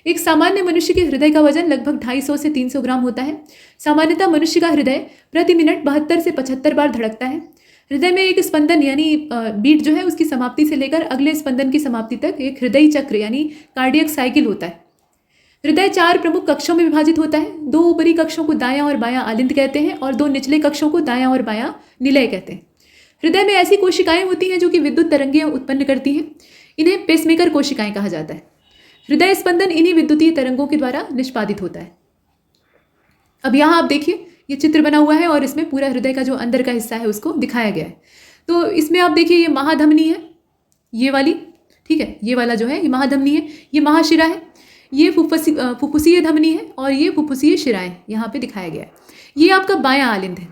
एक सामान्य मनुष्य के हृदय का वजन लगभग 250 से 300 ग्राम होता है। सामान्यतः मनुष्य का हृदय प्रति मिनट 72 से 75 बार धड़कता है। हृदय में एक स्पंदन यानी बीट जो है उसकी समाप्ति से लेकर अगले स्पंदन की समाप्ति तक एक हृदयी चक्र यानी कार्डियक साइकिल होता है। हृदय 4 प्रमुख कक्षों में विभाजित होता है। 2 ऊपरी कक्षों को दायां और बायां आलिंद कहते हैं, और 2 निचले कक्षों को दायां और बायां निलय कहते हैं। हृदय में ऐसी कोशिकाएं होती हैं जो कि विद्युत तरंगें उत्पन्न करती हैं, इन्हें पेसमेकर कोशिकाएं कहा जाता है। हृदय स्पंदन इन्हीं विद्युतीय तरंगों के द्वारा निष्पादित होता है। अब यहाँ आप देखिए, ये चित्र बना हुआ है और इसमें पूरा हृदय का जो अंदर का हिस्सा है उसको दिखाया गया है। तो इसमें आप देखिए ये महाधमनी है, ये वाली, ठीक है, ये वाला जो है ये महाधमनी है, ये महाशिरा है, ये फुफ्फुसीय धमनी है, और ये फुफ्फुसीय शिराएं यहाँ पे दिखाया गया है। ये आपका बायां आलिंद है,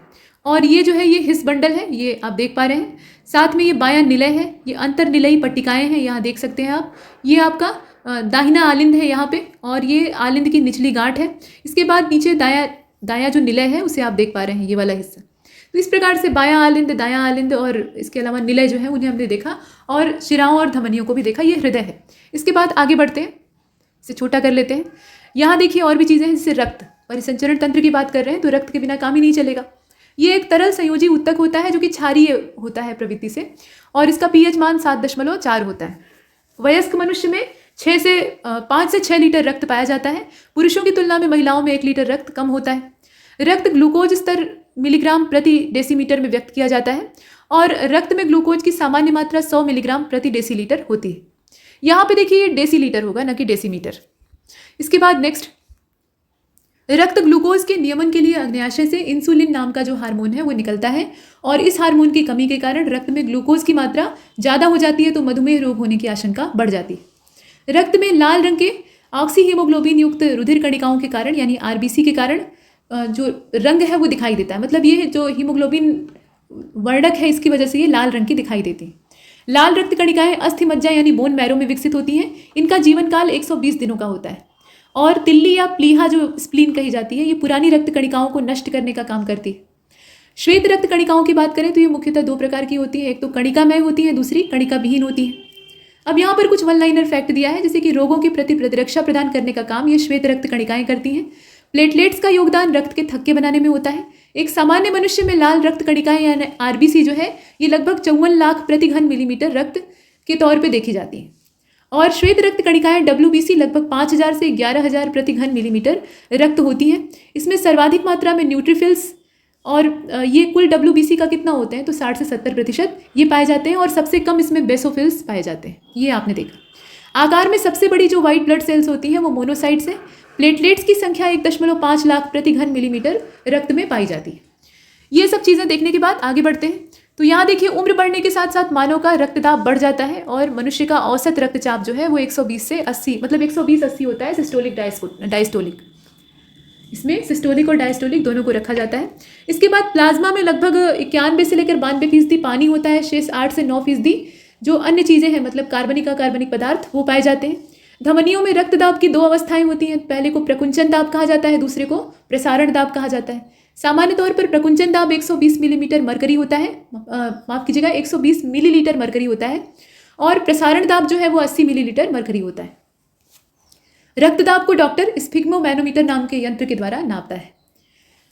और ये जो है ये हिस बंडल है, ये आप देख पा रहे हैं। साथ में ये बायां निलय है, ये अंतर निलयी पट्टिकाएं हैं, यहाँ देख सकते हैं आप। ये आपका दाहिना आलिंद है यहाँ पे, और ये आलिंद की निचली गांठ है। इसके बाद नीचे दायां जो निलय है उसे आप देख पा रहे हैं, ये वाला हिस्सा। तो इस प्रकार से बायां आलिंद, दायां आलिंद और इसके अलावा निलय जो है उन्हें हमने देखा, और शिराओं और धमनियों को भी देखा। ये हृदय है। इसके बाद आगे बढ़ते हैं, इसे छोटा कर लेते हैं। यहाँ देखिए और भी चीज़ें हैं, जैसे रक्त परिसंचरण तंत्र की बात कर रहे हैं तो रक्त के बिना काम ही नहीं चलेगा। ये एक तरल संयोजी ऊतक होता है जो कि क्षारीय होता है प्रवृत्ति से, और इसका pH मान 7.4 होता है। वयस्क मनुष्य में 5 से 6 लीटर रक्त पाया जाता है। पुरुषों की तुलना में महिलाओं में 1 लीटर रक्त कम होता है। रक्त ग्लूकोज स्तर मिलीग्राम प्रति डेसीमीटर में व्यक्त किया जाता है, और रक्त में ग्लूकोज की सामान्य मात्रा 100 मिलीग्राम प्रति डेसीलीटर होती है। यहाँ पे देखिए ये डेसीलीटर होगा, न कि डेसीमीटर। इसके बाद नेक्स्ट, रक्त ग्लूकोज के नियमन के लिए अग्न्याशय से इंसुलिन नाम का जो हार्मोन है वो निकलता है, और इस हार्मोन की कमी के कारण रक्त में ग्लूकोज की मात्रा ज़्यादा हो जाती है, तो मधुमेह रोग होने की आशंका बढ़ जाती है। रक्त में लाल रंग के ऑक्सी हीमोग्लोबिन युक्त रुधिर कणिकाओं के कारण यानी आरबीसी के कारण जो रंग है वो दिखाई देता है। मतलब ये जो हीमोग्लोबिन वर्णक है इसकी वजह से ये लाल रंग की दिखाई देती है। लाल रक्त कणिकाएं अस्थि मज्जा यानी बोन मैरो में विकसित होती हैं। इनका जीवन काल 120 दिनों का होता है। और तिल्ली या प्लीहा जो स्प्लीन कही जाती है, ये पुरानी रक्त कणिकाओं को नष्ट करने का काम करती है। श्वेत रक्त कणिकाओं की बात करें तो ये मुख्यतः दो प्रकार की होती है, एक तो कणिकामय होती है, दूसरी कणिका विहीन होती है। अब यहाँ पर कुछ वन लाइनर फैक्ट दिया है, जैसे कि रोगों के प्रति प्रतिरक्षा प्रदान करने का काम ये श्वेत रक्त कणिकाएं करती हैं। प्लेटलेट्स का योगदान रक्त के थक्के बनाने में होता है। एक सामान्य मनुष्य में लाल रक्त कणिकाएं यानी आरबीसी जो है ये लगभग 54 लाख प्रति घन मिलीमीटर रक्त के तौर पे देखी जाती है। और श्वेत रक्त कणिकाएं डब्ल्यूबीसी लगभग 5000 से 11000 प्रति घन मिलीमीटर रक्त होती हैं। इसमें सर्वाधिक मात्रा में न्यूट्रोफिल्स और ये कुल डब्ल्यूबीसी का कितना होते हैं तो 60 से 70% ये पाए जाते हैं, और सबसे कम इसमें बेसोफिल्स पाए जाते हैं। ये आपने देखा। आकार में सबसे बड़ी जो वाइट ब्लड सेल्स होती हैं वो मोनोसाइट्स हैं। प्लेटलेट्स की संख्या 1.5 लाख प्रति घन मिलीमीटर रक्त में पाई जाती है। ये सब चीज़ें देखने के बाद आगे बढ़ते हैं। तो यहाँ देखिए, उम्र बढ़ने के साथ साथ मानव का रक्तदाब बढ़ जाता है और मनुष्य का औसत रक्तचाप जो है वो 120 से 80 मतलब 120-80 होता है, सिस्टोलिक डायस्टोलिक। इसमें सिस्टोलिक और डायस्टोलिक दोनों को रखा जाता है। इसके बाद प्लाज्मा में लगभग 91 से लेकर 92% पानी होता है। शेष 8 से 9% जो अन्य चीज़ें हैं मतलब कार्बनिक पदार्थ वो पाए जाते हैं। धमनियों में रक्त दाब की दो अवस्थाएं होती हैं। पहले को प्रकुंचन दाब कहा जाता है, दूसरे को प्रसारण दाब कहा जाता है। सामान्य तौर पर प्रकुंचन दाब 120 मिलीमीटर मरकरी होता है, माफ़ कीजिएगा 120 मिलीलीटर मरकरी होता है, और प्रसारण दाब जो है वो 80 मिलीलीटर मरकरी होता है। रक्तदाब को डॉक्टर स्फिग्मोमैनोमीटर नाम के यंत्र के द्वारा नापता है।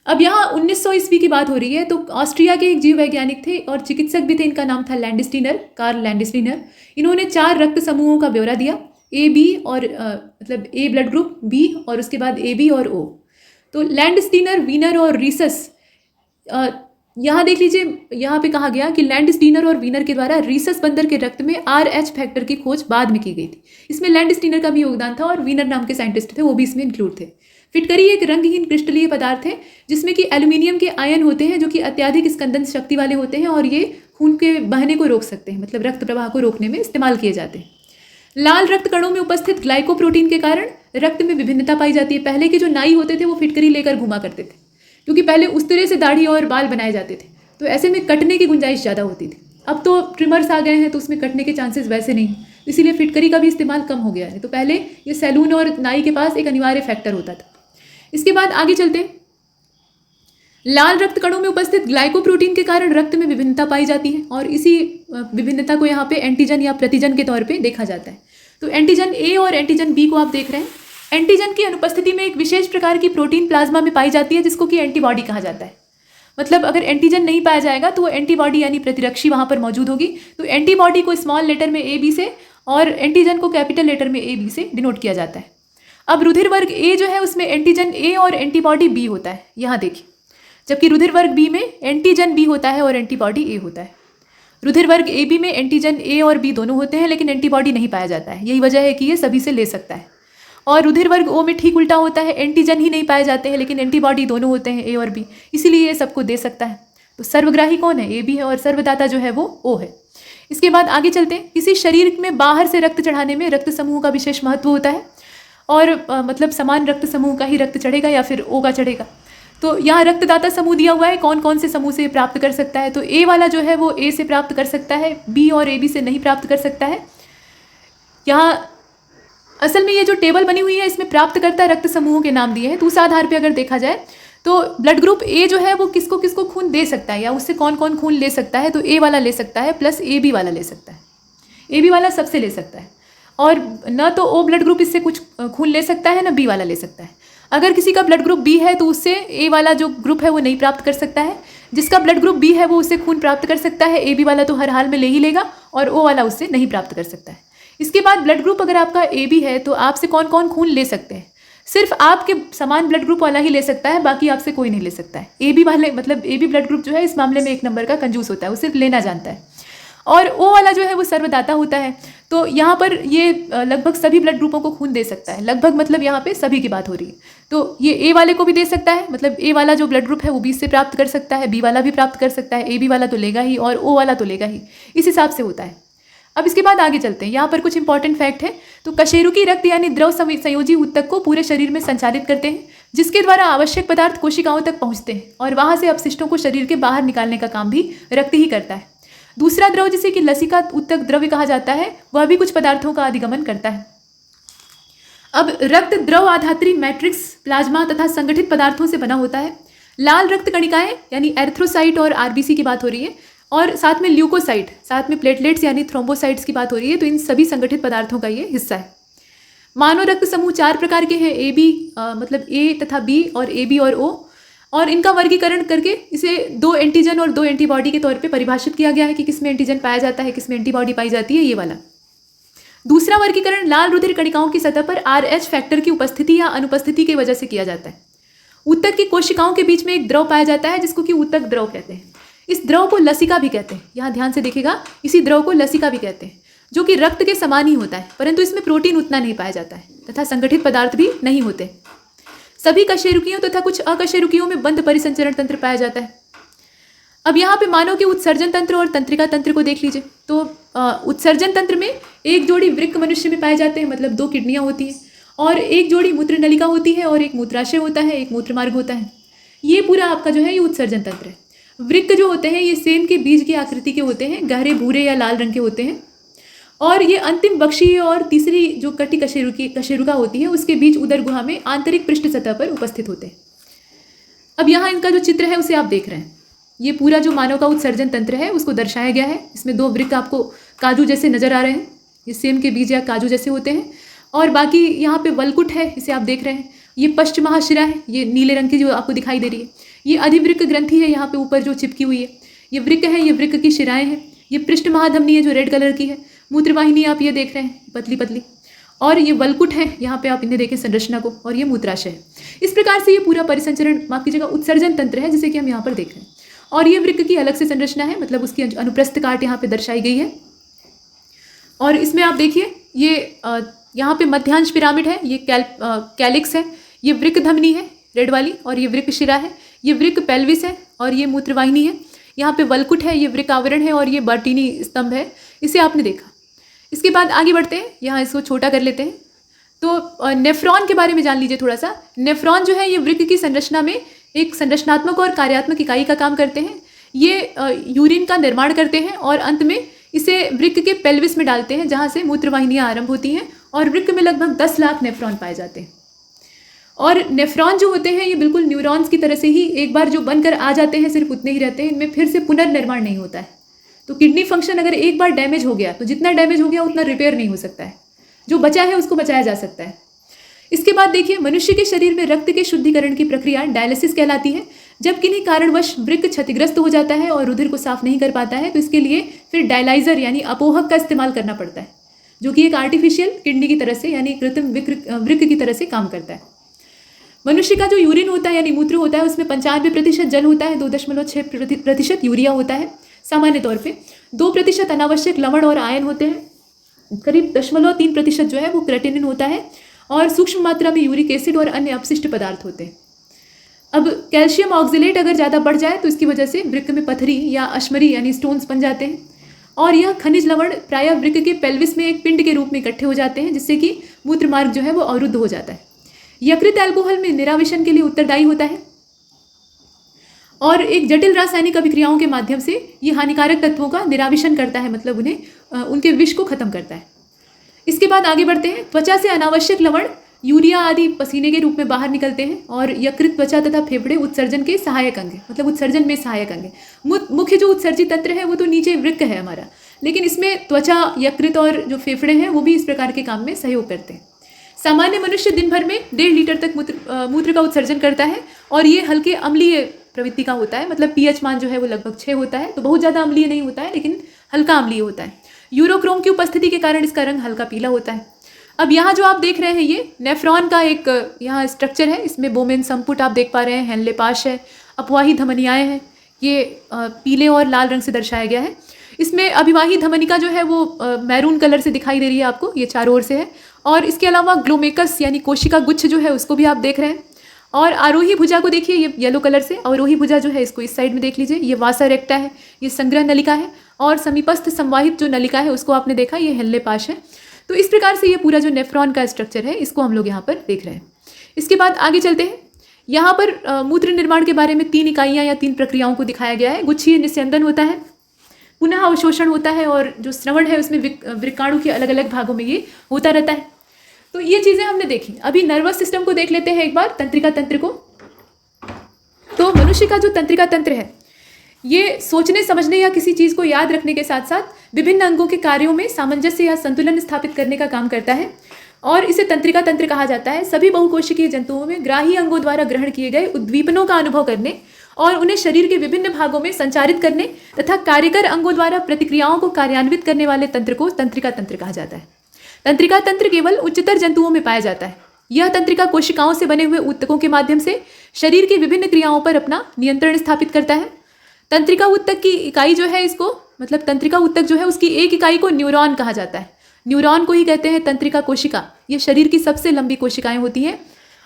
अब यहाँ 1900 ईस्वी की बात हो रही है, तो ऑस्ट्रिया के एक जीव वैज्ञानिक थे और चिकित्सक भी थे। इनका नाम था लैंडस्टीनर, कार्ल लैंडस्टीनर। इन्होंने 4 रक्त समूहों का ब्यौरा दिया, ए बी और मतलब ए ब्लड ग्रुप, बी और उसके बाद ए बी और ओ। तो लैंडस्टीनर, वीनर और रीसस, यहाँ देख लीजिए, यहाँ पे कहा गया कि लैंडस्टीनर और वीनर के द्वारा रीसस बंदर के रक्त में RH फैक्टर की खोज बाद में की गई थी। इसमें लैंडस्टीनर का भी योगदान था और वीनर नाम के साइंटिस्ट थे, वो भी इसमें इंक्लूड थे। फिटकरी एक रंगहीन क्रिस्टलीय पदार्थ है जिसमें कि एल्यूमिनियम के आयन होते हैं जो कि अत्यधिक स्कंदन शक्ति वाले होते हैं और ये खून के बहने को रोक सकते हैं, मतलब रक्त प्रवाह को रोकने में इस्तेमाल किए जाते हैं। लाल रक्त कणों में उपस्थित ग्लाइकोप्रोटीन के कारण रक्त में विभिन्नता पाई जाती है। पहले के जो नाई होते थे वो फिटकरी लेकर घुमा करते थे, क्योंकि पहले उस तरह से दाढ़ी और बाल बनाए जाते थे, तो ऐसे में कटने की गुंजाइश ज़्यादा होती थी। अब तो ट्रिमर्स आ गए हैं तो उसमें कटने के चांसेस वैसे नहीं, इसीलिए फिटकरी का भी इस्तेमाल कम हो गया है। तो पहले ये सैलून और नाई के पास एक अनिवार्य फैक्टर होता था। इसके बाद आगे चलते हैं। लाल रक्त कणों में उपस्थित ग्लाइकोप्रोटीन के कारण रक्त में विभिन्नता पाई जाती है और इसी विभिन्नता को यहाँ पे एंटीजन या प्रतिजन के तौर पे देखा जाता है। तो एंटीजन ए और एंटीजन बी को आप देख रहे हैं। एंटीजन की अनुपस्थिति में एक विशेष प्रकार की प्रोटीन प्लाज्मा में पाई जाती है जिसको कि एंटीबॉडी कहा जाता है। मतलब अगर एंटीजन नहीं पाया जाएगा तो वो एंटीबॉडी यानी प्रतिरक्षी वहाँ पर मौजूद होगी। तो एंटीबॉडी को स्मॉल लेटर में ए बी से और एंटीजन को कैपिटल लेटर में ए बी से डिनोट किया जाता है। अब रुधिर वर्ग ए जो है उसमें एंटीजन ए और एंटीबॉडी बी होता है, यहाँ देखिए। जबकि रुधिर वर्ग बी में एंटीजन बी होता है और एंटीबॉडी ए होता है। रुधिर वर्ग ए बी में एंटीजन ए और बी दोनों होते हैं लेकिन एंटीबॉडी नहीं पाया जाता है। यही वजह है कि ये सभी से ले सकता है। और रुधिर वर्ग ओ में ठीक उल्टा होता है, एंटीजन ही नहीं पाए जाते हैं लेकिन एंटीबॉडी दोनों होते हैं, ए और बी, इसीलिए ये सबको दे सकता है। तो सर्वग्राही कौन है? ए बी है और सर्वदाता जो है वो ओ है। इसके बाद आगे चलते हैं। किसी शरीर में बाहर से रक्त चढ़ाने में रक्त समूह का विशेष महत्व होता है और मतलब समान रक्त समूह का ही रक्त चढ़ेगा या फिर ओ का चढ़ेगा। तो यहाँ रक्तदाता समूह दिया हुआ है, कौन कौन से समूह से प्राप्त कर सकता है। तो ए वाला जो है वो ए से प्राप्त कर सकता है, बी और ए बी से नहीं प्राप्त कर सकता है। यहाँ असल में ये जो टेबल बनी हुई है इसमें प्राप्तकर्ता रक्त समूहों के नाम दिए हैं। तो उस आधार पे अगर देखा जाए तो ब्लड ग्रुप ए जो है वो किसको किसको खून दे सकता है या उससे कौन कौन खून ले सकता है। तो ए वाला ले सकता है प्लस ए बी वाला ले सकता है। ए बी वाला सबसे ले सकता है और न तो ओ ब्लड ग्रुप इससे कुछ खून ले सकता है न बी वाला ले सकता है। अगर किसी का ब्लड ग्रुप बी है तो उससे ए वाला जो ग्रुप है वो नहीं प्राप्त कर सकता है। जिसका ब्लड ग्रुप बी है वो उससे खून प्राप्त कर सकता है, ए बी वाला तो हर हाल में ले ही लेगा और ओ वाला उससे नहीं प्राप्त कर सकता है। इसके बाद ब्लड ग्रुप अगर आपका ए बी है तो आपसे कौन कौन खून ले सकते हैं? सिर्फ आपके समान ब्लड ग्रुप वाला ही ले सकता है, बाकी आपसे कोई नहीं ले सकता है। ए बी वाले मतलब ए बी ब्लड ग्रुप जो है इस मामले में एक नंबर का कंजूस होता है, वो सिर्फ लेना जानता है। और ओ वाला जो है वो सर्वदाता होता है। तो यहाँ पर ये लगभग सभी ब्लड ग्रुपों को खून दे सकता है। लगभग मतलब यहाँ पे सभी की बात हो रही है। तो ये ए वाले को भी दे सकता है, मतलब ए वाला जो ब्लड ग्रुप है वो बी से प्राप्त कर सकता है, बी वाला भी प्राप्त कर सकता है, ए बी वाला तो लेगा ही और ओ वाला तो लेगा ही, इस हिसाब से होता है। अब इसके बाद आगे चलते हैं। यहाँ पर कुछ इंपॉर्टेंट फैक्ट है। तो कशेरुकी रक्त यानी द्रव संयोजी ऊतक को पूरे शरीर में संचालित करते हैं, जिसके द्वारा आवश्यक पदार्थ कोशिकाओं तक पहुँचते हैं और वहाँ से अपशिष्टों को शरीर के बाहर निकालने का काम भी रक्त ही करता है। दूसरा द्रव जिसे कि लसिका उत्तक द्रव्य कहा जाता है, वह भी कुछ पदार्थों का अधिगमन करता है। अब रक्त द्रव आधात्री मैट्रिक्स प्लाज्मा तथा संगठित पदार्थों से बना होता है। लाल रक्त कणिकाएं यानी एर्थ्रोसाइट और आरबीसी की बात हो रही है, और साथ में ल्यूकोसाइट, साथ में प्लेटलेट्स यानी थ्रोम्बोसाइट्स की बात हो रही है। तो इन सभी संगठित पदार्थों का ये हिस्सा है। मानव रक्त समूह 4 प्रकार के हैं, ए बी मतलब ए तथा बी और ए बी और ओ, और इनका वर्गीकरण करके इसे 2 एंटीजन और 2 एंटीबॉडी के तौर पे परिभाषित किया गया है कि किसमें एंटीजन पाया जाता है, किसमें एंटीबॉडी पाई जाती है, ये वाला। दूसरा वर्गीकरण लाल रुधिर कणिकाओं की सतह पर RH फैक्टर की उपस्थिति या अनुपस्थिति की वजह से किया जाता है। ऊतक की कोशिकाओं के बीच में एक द्रव पाया जाता है जिसको कि ऊतक द्रव कहते हैं। इस द्रव को लसिका भी कहते हैं। यहाँ ध्यान से देखिएगा, इसी द्रव को लसिका भी कहते हैं, जो कि रक्त के समान ही होता है, परंतु इसमें प्रोटीन उतना नहीं पाया जाता है तथा संगठित पदार्थ भी नहीं होते। सभी कशेरुकियों तथा कुछ अकशेरुकियों में बंद परिसंचरण तंत्र पाया जाता है। अब यहाँ पे मानव के उत्सर्जन तंत्र और तंत्रिका तंत्र को देख लीजिए। तो उत्सर्जन तंत्र में एक जोड़ी वृक्क मनुष्य में पाए जाते हैं, मतलब 2 किडनियाँ होती हैं, और एक जोड़ी मूत्र नलिका होती है, और एक मूत्राशय होता है, एक मूत्रमार्ग होता है। ये पूरा आपका जो है ये उत्सर्जन तंत्र है। वृक्क जो होते हैं ये सेम के बीज की आकृति के होते हैं, गहरे भूरे या लाल रंग के होते हैं, और ये अंतिम बक्षीय और तीसरी जो कटी कशेरुका होती है उसके बीच उदर गुहा में आंतरिक पृष्ठ सतह पर उपस्थित होते हैं। अब यहाँ इनका जो चित्र है उसे आप देख रहे हैं। ये पूरा जो मानव का उत्सर्जन तंत्र है उसको दर्शाया गया है। इसमें 2 वृक्क आपको काजू जैसे नजर आ रहे हैं, ये सेम के बीज या काजू जैसे होते हैं, और बाकी यहाँ पे वलकुट है, इसे आप देख रहे हैं। ये पश्च महाशिरा है, ये नीले रंग की जो आपको दिखाई दे रही है। ये अधिवृक्क ग्रंथि है, यहाँ पे ऊपर जो चिपकी हुई है, ये वृक्क है, ये वृक्क की शिराएं हैं। ये पृष्ठ महाधमनी है जो रेड कलर की है। मूत्रवाहिनी आप ये देख रहे हैं, पतली पतली, और ये वलकुट है, यहाँ पे आप इन्हें देखें संरचना को, और ये मूत्राशय है। इस प्रकार से ये पूरा परिसंचरण, माफ कीजिएगा, उत्सर्जन तंत्र है जिसे कि हम यहाँ पर देख रहे हैं। और ये वृक्क की अलग से संरचना है, मतलब उसकी अनुप्रस्थ काट यहाँ पे दर्शाई गई है। और इसमें आप देखिए ये यहाँ पे मध्यांश पिरामिड है, ये कैलिक्स है, ये वृक्क धमनी है रेड वाली, और ये वृक्क शिरा है, ये वृक्क पेल्विस है, और ये मूत्रवाहिनी है। यहाँ पे वलकुट है, ये वृक्क आवरण है, और ये बार्टीनी स्तंभ है, इसे आपने देखा। इसके बाद आगे बढ़ते हैं, यहाँ इसको छोटा कर लेते हैं। तो नेफ्रॉन के बारे में जान लीजिए थोड़ा सा। नेफ्रॉन जो है ये वृक्क की संरचना में एक संरचनात्मक और कार्यात्मक इकाई का काम करते हैं। ये यूरिन का निर्माण करते हैं और अंत में इसे वृक्क के पेल्विस में डालते हैं, जहाँ से मूत्रवाहिनियाँ आरंभ होती हैं, और वृक्क में लगभग 10 लाख नेफ्रॉन पाए जाते हैं। और नेफ्रॉन जो होते हैं ये बिल्कुल न्यूरॉन्स की तरह से ही एक बार जो बनकर आ जाते हैं सिर्फ उतने ही रहते हैं, इनमें फिर से पुनर्निर्माण नहीं होता है। तो किडनी फंक्शन अगर एक बार डैमेज हो गया तो जितना डैमेज हो गया उतना रिपेयर नहीं हो सकता है, जो बचा है उसको बचाया जा सकता है। इसके बाद देखिए, मनुष्य के शरीर में रक्त के शुद्धिकरण की प्रक्रिया डायलिसिस कहलाती है। जब किन्हीं कारणवश वृक्क क्षतिग्रस्त हो जाता है और रुधिर को साफ नहीं कर पाता है तो इसके लिए फिर डायलाइजर यानी अपोहक का इस्तेमाल करना पड़ता है, जो कि एक आर्टिफिशियल किडनी की तरह से यानी कृत्रिम वृक्क की तरह से काम करता है। मनुष्य का जो यूरिन होता है यानी मूत्र होता है उसमें 95% जल होता है, 2.6% यूरिया होता है सामान्य तौर पे, 2% अनावश्यक लवण और आयन होते हैं, करीब 0.3% जो है वो क्रेटिनिन होता है, और सूक्ष्म मात्रा में यूरिक एसिड और अन्य अपशिष्ट पदार्थ होते हैं। अब कैल्शियम ऑक्जेलेट अगर ज़्यादा बढ़ जाए तो इसकी वजह से वृक्क में पथरी या अश्मरी यानी स्टोन्स बन जाते हैं, और यह खनिज लवण प्रायः वृक्क के पेल्विस में एक पिंड के रूप में इकट्ठे हो जाते हैं, जिससे कि मूत्रमार्ग जो है वो अवरुद्ध हो जाता है। यकृत अल्कोहल में निराविशन के लिए उत्तरदायी होता है, और एक जटिल रासायनिक अभिक्रियाओं के माध्यम से ये हानिकारक तत्वों का निराविशन करता है, मतलब उन्हें उनके विष को खत्म करता है। इसके बाद आगे बढ़ते हैं। त्वचा से अनावश्यक लवण यूरिया आदि पसीने के रूप में बाहर निकलते हैं, और यकृत, त्वचा तथा फेफड़े उत्सर्जन के सहायक अंग हैं, मतलब उत्सर्जन में सहायक अंग हैं। मुख्य जो उत्सर्जित तंत्र है वो तो नीचे वृक्क है हमारा, लेकिन इसमें त्वचा, यकृत और जो फेफड़े हैं वो भी इस प्रकार के काम में सहयोग करते हैं। सामान्य मनुष्य दिन भर में 1.5 लीटर तक मूत्र का उत्सर्जन करता है, और ये हल्के अम्लीय प्रवृत्ति का होता है, मतलब pH मान जो है वो लगभग 6 होता है, तो बहुत ज़्यादा अम्लीय नहीं होता है लेकिन हल्का अम्लीय होता है। यूरोक्रोम की उपस्थिति के कारण इसका रंग हल्का पीला होता है। अब यहाँ जो आप देख रहे हैं ये नेफ्रॉन का एक यहाँ स्ट्रक्चर है, इसमें बोमेन संपुट आप देख पा रहे हैं, हेनले पाश है, अपवाही धमनियाएँ हैं, ये पीले और लाल रंग से दर्शाया गया है। इसमें अभिवाही धमनिका जो है वो मैरून कलर से दिखाई दे रही है आपको, ये चारों ओर से है, और इसके अलावा ग्लोमेकस यानी कोशिका गुच्छ जो है उसको भी आप देख रहे हैं। और आरोही भुजा को देखिए, ये येलो कलर से, अवरोही भुजा जो है इसको इस साइड में देख लीजिए, ये वासा रेक्टा है, ये संग्रह नलिका है, और समीपस्थ संवाहित जो नलिका है उसको आपने देखा, ये हेनले पाश है। तो इस प्रकार से ये पूरा जो नेफ्रॉन का स्ट्रक्चर है इसको हम लोग यहाँ पर देख रहे हैं। इसके बाद आगे चलते हैं। यहाँ पर मूत्र निर्माण के बारे में 3 इकाइयाँ या 3 प्रक्रियाओं को दिखाया गया है। गुच्छीय निस्यंदन होता है, पुनः अवशोषण होता है और जो श्रवण है उसमें वृक्काणु के अलग अलग भागों में ये होता रहता है। तो ये चीज़ें हमने देखी। अभी नर्वस सिस्टम को देख लेते हैं एक बार, तंत्रिका तंत्र को। तो मनुष्य का जो तंत्रिका तंत्र है ये सोचने समझने या किसी चीज़ को याद रखने के साथ साथ विभिन्न अंगों के कार्यों में सामंजस्य या संतुलन स्थापित करने का काम करता है और इसे तंत्रिका तंत्र कहा जाता है। सभी बहुकोशिकीय जंतुओं में ग्राही अंगों द्वारा ग्रहण किए गए उद्दीपनों का अनुभव करने और उन्हें शरीर के विभिन्न भागों में संचारित करने तथा कार्यकर अंगों द्वारा प्रतिक्रियाओं को कार्यान्वित करने वाले तंत्र को तंत्रिका तंत्र कहा जाता है। तंत्रिका तंत्र केवल उच्चतर जंतुओं में पाया जाता है। यह तंत्रिका कोशिकाओं से बने हुए ऊतकों के माध्यम से शरीर की विभिन्न क्रियाओं पर अपना नियंत्रण स्थापित करता है। तंत्रिका ऊतक की इकाई जो है इसको मतलब तंत्रिका ऊतक जो है उसकी एक इकाई को न्यूरॉन कहा जाता है। न्यूरॉन को ही कहते हैं तंत्रिका कोशिका। ये शरीर की सबसे लंबी कोशिकाएं होती हैं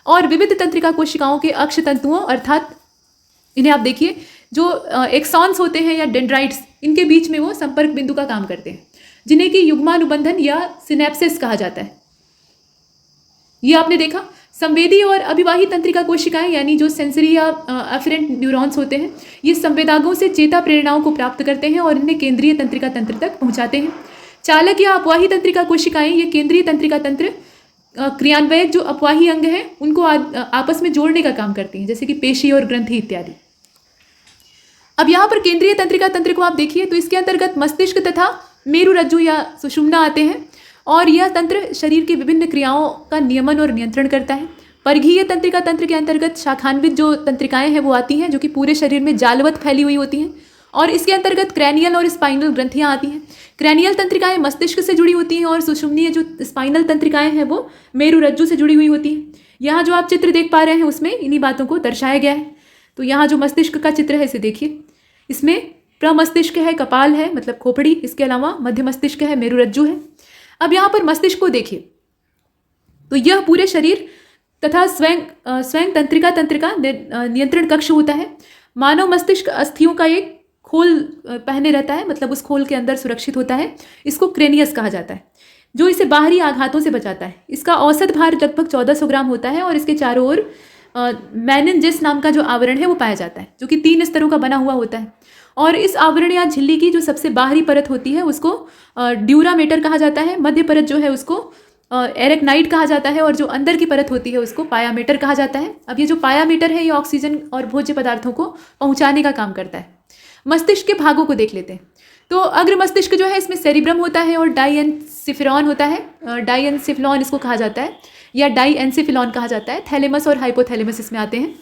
और विविध तंत्रिका कोशिकाओं के अक्ष तंतुओं अर्थात इन्हें आप देखिए जो एक्सॉन्स होते हैं या डेंड्राइट्स, इनके बीच में वो संपर्क बिंदु का काम करते हैं जिन्हें कि युग्मानुबंधन या सिनेप्सिस कहा जाता है। ये आपने देखा। संवेदी और अभिवाही तंत्रिका कोशिकाएं यानी जो सेंसरी या अफरेंट न्यूरॉन्स होते हैं ये संवेदागों से चेता प्रेरणाओं को प्राप्त करते हैं और इन्हें केंद्रीय तंत्रिका तंत्र तक पहुंचाते हैं। चालक या अपवाही तंत्रिका कोशिकाएं ये केंद्रीय तंत्रिका तंत्र क्रियान्वयक जो अपवाही अंग हैं उनको आपस में जोड़ने का काम करती हैं, जैसे कि पेशी और ग्रंथि इत्यादि। अब यहाँ पर केंद्रीय तंत्रिका तंत्र को आप देखिए तो इसके अंतर्गत मस्तिष्क तथा मेरुरज्जु या सुषुम्ना आते हैं और यह तंत्र शरीर की विभिन्न क्रियाओं का नियमन और नियंत्रण करता है। परिघीय तंत्रिका तंत्र के अंतर्गत शाखान्वित जो तंत्रिकाएं हैं वो आती हैं जो कि पूरे शरीर में जालवत फैली हुई होती हैं और इसके अंतर्गत क्रैनियल और स्पाइनल ग्रंथियां आती हैं। क्रैनियल तंत्रिकाएं मस्तिष्क से जुड़ी होती हैं और सुषुम्नीय जो स्पाइनल तंत्रिकाएं हैं वो मेरुरज्जु से जुड़ी हुई होती हैं। यहाँ जो आप चित्र देख पा रहे हैं उसमें इन्हीं बातों को दर्शाया गया है। तो यहाँ जो मस्तिष्क का चित्र है इसे देखिए। इसमें प्रमस्तिष्क है, कपाल है मतलब खोपड़ी, इसके अलावा मध्य मस्तिष्क है, मेरुरज्जु है। अब यहाँ पर मस्तिष्क को देखिए तो यह पूरे शरीर तथा स्वयं तंत्रिका तंत्र का नियंत्रण कक्ष होता है। मानव मस्तिष्क अस्थियों का एक खोल पहने रहता है, मतलब उस खोल के अंदर सुरक्षित होता है। इसको क्रेनियस कहा जाता है जो इसे बाहरी आघातों से बचाता है। इसका औसत भार लगभग 1400 ग्राम होता है और इसके चारों ओर मेनिन्जेस नाम का जो आवरण है वो पाया जाता है जो कि 3 स्तरों का बना हुआ होता है। और इस आवरण या झिल्ली की जो सबसे बाहरी परत होती है उसको ड्यूरामेटर कहा जाता है। मध्य परत जो है उसको एरेक्नाइड कहा जाता है और जो अंदर की परत होती है उसको पायामेटर कहा जाता है। अब ये जो पायामेटर है ये ऑक्सीजन और भोज्य पदार्थों को पहुंचाने का काम करता है। मस्तिष्क के भागों को देख लेते हैं। तो अग्र मस्तिष्क जो है इसमें सेरिब्रम होता है और डाइएनसिफेरॉन होता है। डाइएनसिफेलॉन इसको कहा जाता है या डाइएनसिफेलॉन कहा जाता है। थैलेमस और हाइपोथैलेमस इसमें आते हैं।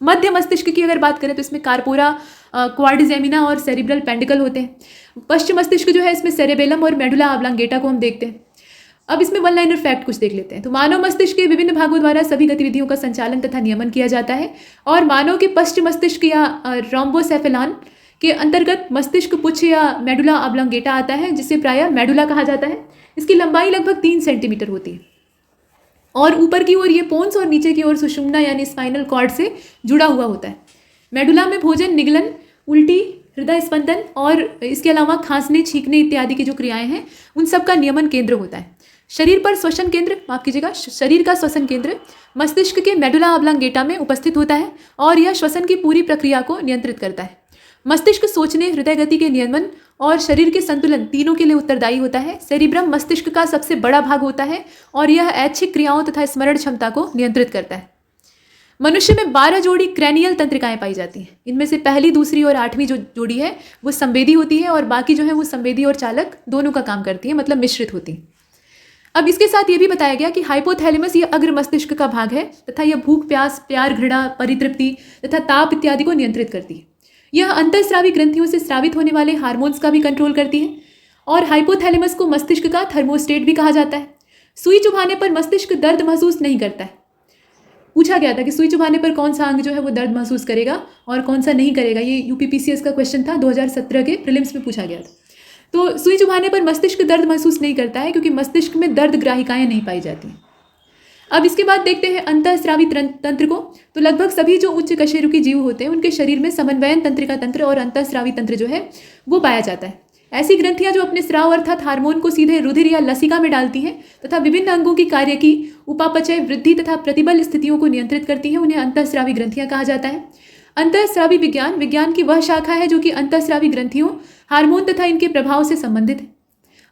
मध्य मस्तिष्क की अगर बात करें तो इसमें कार्पोरा, क्वाड्रिजेमिना और सेरिब्रल पेंडिकल होते हैं। पश्चिम मस्तिष्क जो है इसमें सेरेबेलम और मेडुला ऑब्लांगेटा को हम देखते हैं। अब इसमें वन लाइनर फैक्ट कुछ देख लेते हैं। तो मानव मस्तिष्क के विभिन्न भागों द्वारा सभी गतिविधियों का संचालन तथा नियमन किया जाता है और मानव के पश्चिम मस्तिष्क या रोम्बोसेफेलॉन के अंतर्गत मस्तिष्क पुच्छ या मेडुला ऑब्लांगेटा आता है जिसे प्रायः मेडुला कहा जाता है। इसकी लंबाई लगभग 3 सेंटीमीटर होती है और ऊपर की ओर ये पोन्स और नीचे की ओर सुषुम्ना यानी स्पाइनल कॉर्ड से जुड़ा हुआ होता है। मेडुला में भोजन, निगलन, उल्टी, हृदय स्पंदन और इसके अलावा खांसने, छींकने इत्यादि की जो क्रियाएं हैं उन सब का नियमन केंद्र होता है। शरीर पर श्वसन केंद्र, माफ कीजिएगा, शरीर का श्वसन केंद्र मस्तिष्क के मेडुला ऑब्लांगेटा में उपस्थित होता है और यह श्वसन की पूरी प्रक्रिया को नियंत्रित करता है। मस्तिष्क सोचने, हृदय गति के नियमन और शरीर के संतुलन तीनों के लिए उत्तरदायी होता है। सेरिब्रम मस्तिष्क का सबसे बड़ा भाग होता है और यह ऐच्छिक क्रियाओं तथा स्मरण क्षमता को नियंत्रित करता है। मनुष्य में 12 जोड़ी क्रैनियल तंत्रिकाएं पाई जाती हैं। इनमें से पहली, दूसरी और 8वीं जो जोड़ी है वो संवेदी होती है और बाकी जो है वो संवेदी और चालक दोनों का काम करती है, मतलब मिश्रित होती है। अब इसके साथ ये भी बताया गया कि हाइपोथैलेमस ये अग्र मस्तिष्क का भाग है तथा यह भूख, प्यास, प्यार, घृणा, परितृप्ति तथा ताप इत्यादि को नियंत्रित करती है। यह अंतःस्रावी ग्रंथियों से स्रावित होने वाले हार्मोन्स का भी कंट्रोल करती है और हाइपोथैलेमस को मस्तिष्क का थर्मोस्टेट भी कहा जाता है। सुई चुभाने पर मस्तिष्क दर्द महसूस नहीं करता है। पूछा गया था कि सुई चुभाने पर कौन सा अंग जो है वो दर्द महसूस करेगा और कौन सा नहीं करेगा। ये यूपीपीसीएस का क्वेश्चन था, 2017 के प्रीलिम्स में पूछा गया था। तो सुई चुभाने पर मस्तिष्क दर्द महसूस नहीं करता है क्योंकि मस्तिष्क में दर्द ग्राहिकाएं नहीं पाई जाती। अब इसके बाद देखते हैं अंतःस्रावी तंत्र को। तो लगभग सभी जो उच्च कशेरुकी जीव होते हैं उनके शरीर में समन्वयन तंत्रिका तंत्र और अंतःस्रावी तंत्र जो है वो पाया जाता है। ऐसी ग्रंथियां जो अपने स्राव अर्थात हार्मोन को सीधे रुधिर या लसिका में डालती हैं तथा विभिन्न अंगों की कार्य की उपापचय, वृद्धि तथा प्रतिबल स्थितियों को नियंत्रित करती हैं, उन्हें अंतःस्रावी ग्रंथियां कहा जाता है। अंतःस्रावी विज्ञान विज्ञान की वह शाखा है जो कि अंतःस्रावी ग्रंथियों, हार्मोन तथा इनके प्रभाव से संबंधित है।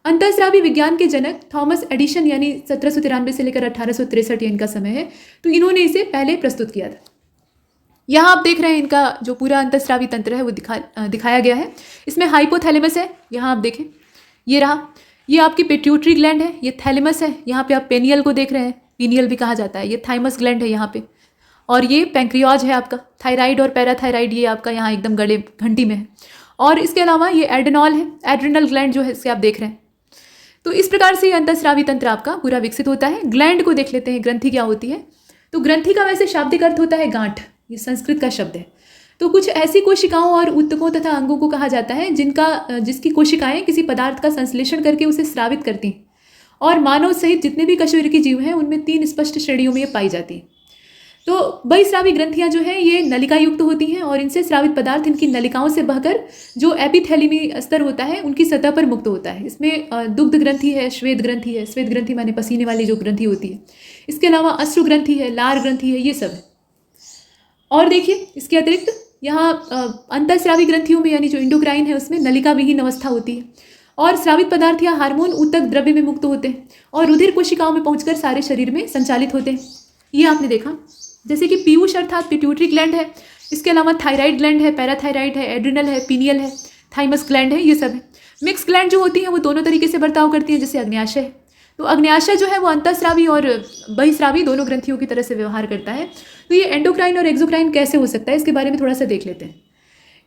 अंतःस्रावी विज्ञान के जनक थॉमस एडिशन यानी 1793 से लेकर 1863 ये इनका समय है, तो इन्होंने इसे पहले प्रस्तुत किया था। यहाँ आप देख रहे हैं इनका जो पूरा अंतःस्रावी तंत्र है वो दिखाया गया है। इसमें हाइपोथैलेमस है, यहाँ आप देखें, ये रहा, ये आपकी पिट्यूटरी ग्लैंड है, ये थैलेमस है, यहाँ पे आप पेनियल को देख रहे हैं, पीनियल भी कहा जाता है, ये थाइमस ग्लैंड है यहाँ पे, और ये पैंक्रियाज है आपका, थायराइड और पैराथायराइड ये आपका यहाँ एकदम गले घंटी में है, और इसके अलावा ये एडेनॉल है, एड्रिनल ग्लैंड जो है इससे आप देख रहे हैं। तो इस प्रकार से ये अंतःस्रावी तंत्र आपका पूरा विकसित होता है। ग्लैंड को देख लेते हैं, ग्रंथि क्या होती है। तो ग्रंथि का वैसे शाब्दिक अर्थ होता है गांठ, ये संस्कृत का शब्द है। तो कुछ ऐसी कोशिकाओं और ऊतकों तथा अंगों को कहा जाता है जिसकी कोशिकाएं किसी पदार्थ का संश्लेषण करके उसे स्रावित करती हैं, और मानव सहित जितने भी कशेरुकी जीव हैं उनमें 3 स्पष्ट श्रेणियों में ये पाई जाती हैं। तो बहिस्रावी ग्रंथियां जो हैं ये नलिका युक्त होती हैं, और इनसे स्रावित पदार्थ इनकी नलिकाओं से बहकर जो एपिथेलिमी स्तर होता है उनकी सतह पर मुक्त होता है। इसमें दुग्ध ग्रंथि है, श्वेत ग्रंथि है, श्वेत ग्रंथि माने पसीने वाली जो ग्रंथि होती है, इसके अलावा अश्रु ग्रंथि है, लार ग्रंथि है, ये सब है। और देखिए इसके अतिरिक्त यहाँ अंतःस्रावी ग्रंथियों में यानी जो इंडोक्राइन है उसमें नलिका विहीन अवस्था होती है, और स्रावित पदार्थ या हार्मोन ऊतक द्रव्य में मुक्त होते हैं और रुधिर कोशिकाओं में पहुंचकर सारे शरीर में संचालित होते हैं। ये आपने देखा, जैसे कि पीयूष अर्थात पिट्यूटरी ग्लैंड है, इसके अलावा थायराइड ग्लैंड है, पैराथायराइड है, एड्रिनल है, पीनियल है, थाइमस ग्लैंड है, ये सब है। मिक्स ग्लैंड जो होती हैं वो दोनों तरीके से बर्ताव करती हैं, जैसे अग्न्याशय है। तो अग्न्याशय जो है वो अंतःस्रावी और बहिस्रावी दोनों ग्रंथियों की तरह से व्यवहार करता है। तो ये एंडोक्राइन और एक्सोक्राइन कैसे हो सकता है इसके बारे में थोड़ा सा देख लेते हैं।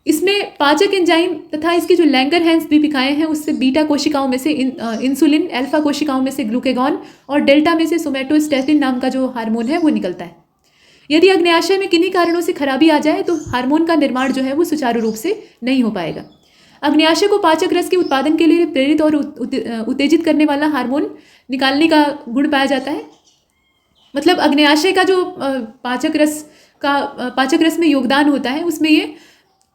इसमें पाचक एंजाइम तथा इसकी जो लैंगरहैंस दीपिकाएं हैं उससे बीटा कोशिकाओं में से इंसुलिन, अल्फा कोशिकाओं में से ग्लूकेगॉन और डेल्टा में से सोमेटोस्टेटिन नाम का जो हार्मोन है वो निकलता है। यदि अग्न्याशय में किन्हीं कारणों से खराबी आ जाए तो हार्मोन का निर्माण जो है वो सुचारू रूप से नहीं हो पाएगा। अग्न्याशय को पाचक रस के उत्पादन के लिए प्रेरित और उत्तेजित करने वाला हार्मोन निकालने का गुण पाया जाता है। मतलब अग्न्याशय का जो पाचक रस में योगदान होता है उसमें ये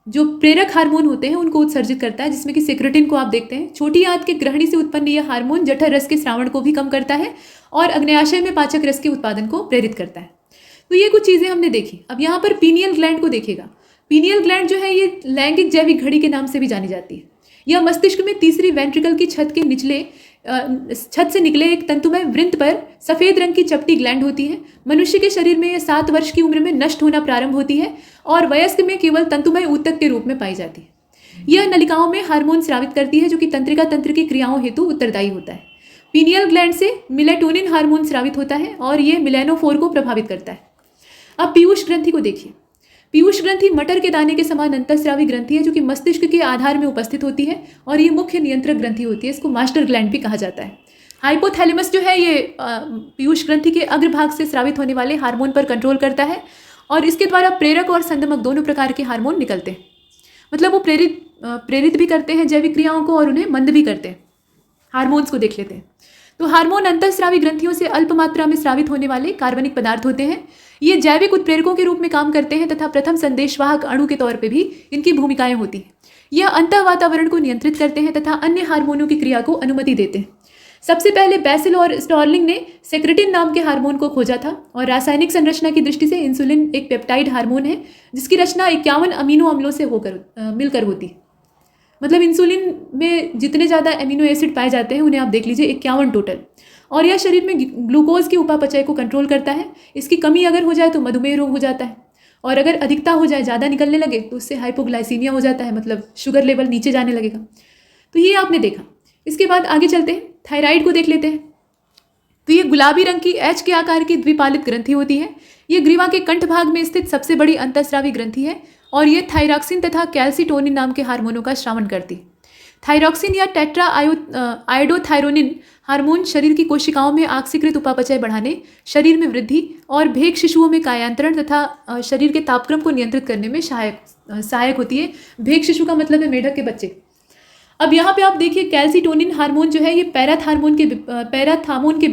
जो प्रेरक हार्मोन होते हैं उनको उत्सर्जित करता है, जिसमें कि सेक्रेटिन को आप देखते हैं। छोटी आंत के ग्रहणी से उत्पन्न यह हार्मोन जठर रस के स्रावण को भी कम करता है और अग्न्याशय में पाचक रस के उत्पादन को प्रेरित करता है। तो ये कुछ चीज़ें हमने देखी। अब यहाँ पर पीनियल ग्लैंड को देखेगा। पीनियल ग्लैंड जो है ये लैंगिक जैविक घड़ी के नाम से भी जानी जाती है। यह मस्तिष्क में तीसरी वेंट्रिकल की छत से निकले एक तंतुमय वृंत पर सफ़ेद रंग की चपटी ग्लैंड होती है। मनुष्य के शरीर में यह 7 वर्ष की उम्र में नष्ट होना प्रारंभ होती है और वयस्क में केवल तंतुमय ऊतक के रूप में पाई जाती है। यह नलिकाओं में हार्मोन स्रावित करती है जो कि तंत्रिका तंत्र की क्रियाओं हेतु उत्तरदायी होता है। पीनियल ग्लैंड से मेलेटोनिन हार्मोन स्रावित होता है और यह मिलेनोफोर को प्रभावित करता है। अब पीयूष ग्रंथि को देखिए। पीयूष ग्रंथि मटर के दाने के समान अंतःस्रावी ग्रंथि है जो कि मस्तिष्क के आधार में उपस्थित होती है और ये मुख्य नियंत्रक ग्रंथि होती है। इसको मास्टर ग्लैंड भी कहा जाता है। हाइपोथैलेमस जो है ये पीयूष ग्रंथि के अग्रभाग से स्रावित होने वाले हार्मोन पर कंट्रोल करता है और इसके द्वारा प्रेरक और संदमक दोनों प्रकार के हार्मोन निकलते हैं। मतलब वो प्रेरित भी करते हैं जैविक क्रियाओं को और उन्हें मंद भी करते हैं। हार्मोन्स को देख लेते हैं। तो हार्मोन अंतःस्रावी ग्रंथियों से अल्प मात्रा में स्रावित होने वाले कार्बनिक पदार्थ होते हैं। ये जैविक उत्प्रेरकों के रूप में काम करते हैं तथा प्रथम संदेशवाहक अणु के तौर पे भी इनकी भूमिकाएं होती हैं। यह अंतः वातावरण को नियंत्रित करते हैं तथा अन्य हार्मोनों की क्रिया को अनुमति देते हैं। सबसे पहले बेसिल और स्टॉर्लिंग ने सेक्रेटिन नाम के हार्मोन को खोजा था और रासायनिक संरचना की दृष्टि से इंसुलिन एक पेप्टाइड हार्मोन है जिसकी रचना 51 अमीनो अम्लों से मिलकर होती है। मतलब इंसुलिन में जितने ज़्यादा एमिनो एसिड पाए जाते हैं उन्हें आप देख लीजिए 51 टोटल। और यह शरीर में ग्लूकोज की उपापचय को कंट्रोल करता है। इसकी कमी अगर हो जाए तो मधुमेह रोग हो जाता है और अगर अधिकता हो जाए, ज़्यादा निकलने लगे तो उससे हाइपोग्लाइसीमिया हो जाता है, मतलब शुगर लेवल नीचे जाने लगेगा। तो ये आपने देखा। इसके बाद आगे चलते हैं, थायराइड को देख लेते हैं। तो ये गुलाबी रंग की एच के आकार की द्विपालित ग्रंथि होती है। ये ग्रीवा के कंठ भाग में स्थित सबसे बड़ी अंतःस्रावी ग्रंथि है और ये थायरॉक्सिन तथा कैल्सिटोनिन नाम के हार्मोनों का स्रावण करती है। थायरॉक्सिन या टेट्रा आयोडोथायरोनिन हार्मोन शरीर की कोशिकाओं में आक्सीकृत उपापचय बढ़ाने, शरीर में वृद्धि और भेक शिशुओं में कायांतरण तथा शरीर के तापक्रम को नियंत्रित करने में सहायक होती है। भेक शिशु का मतलब है मेढक के बच्चे। अब यहाँ पे आप देखिए कैल्सिटोनिन हार्मोन जो है ये पैराथार्मोन के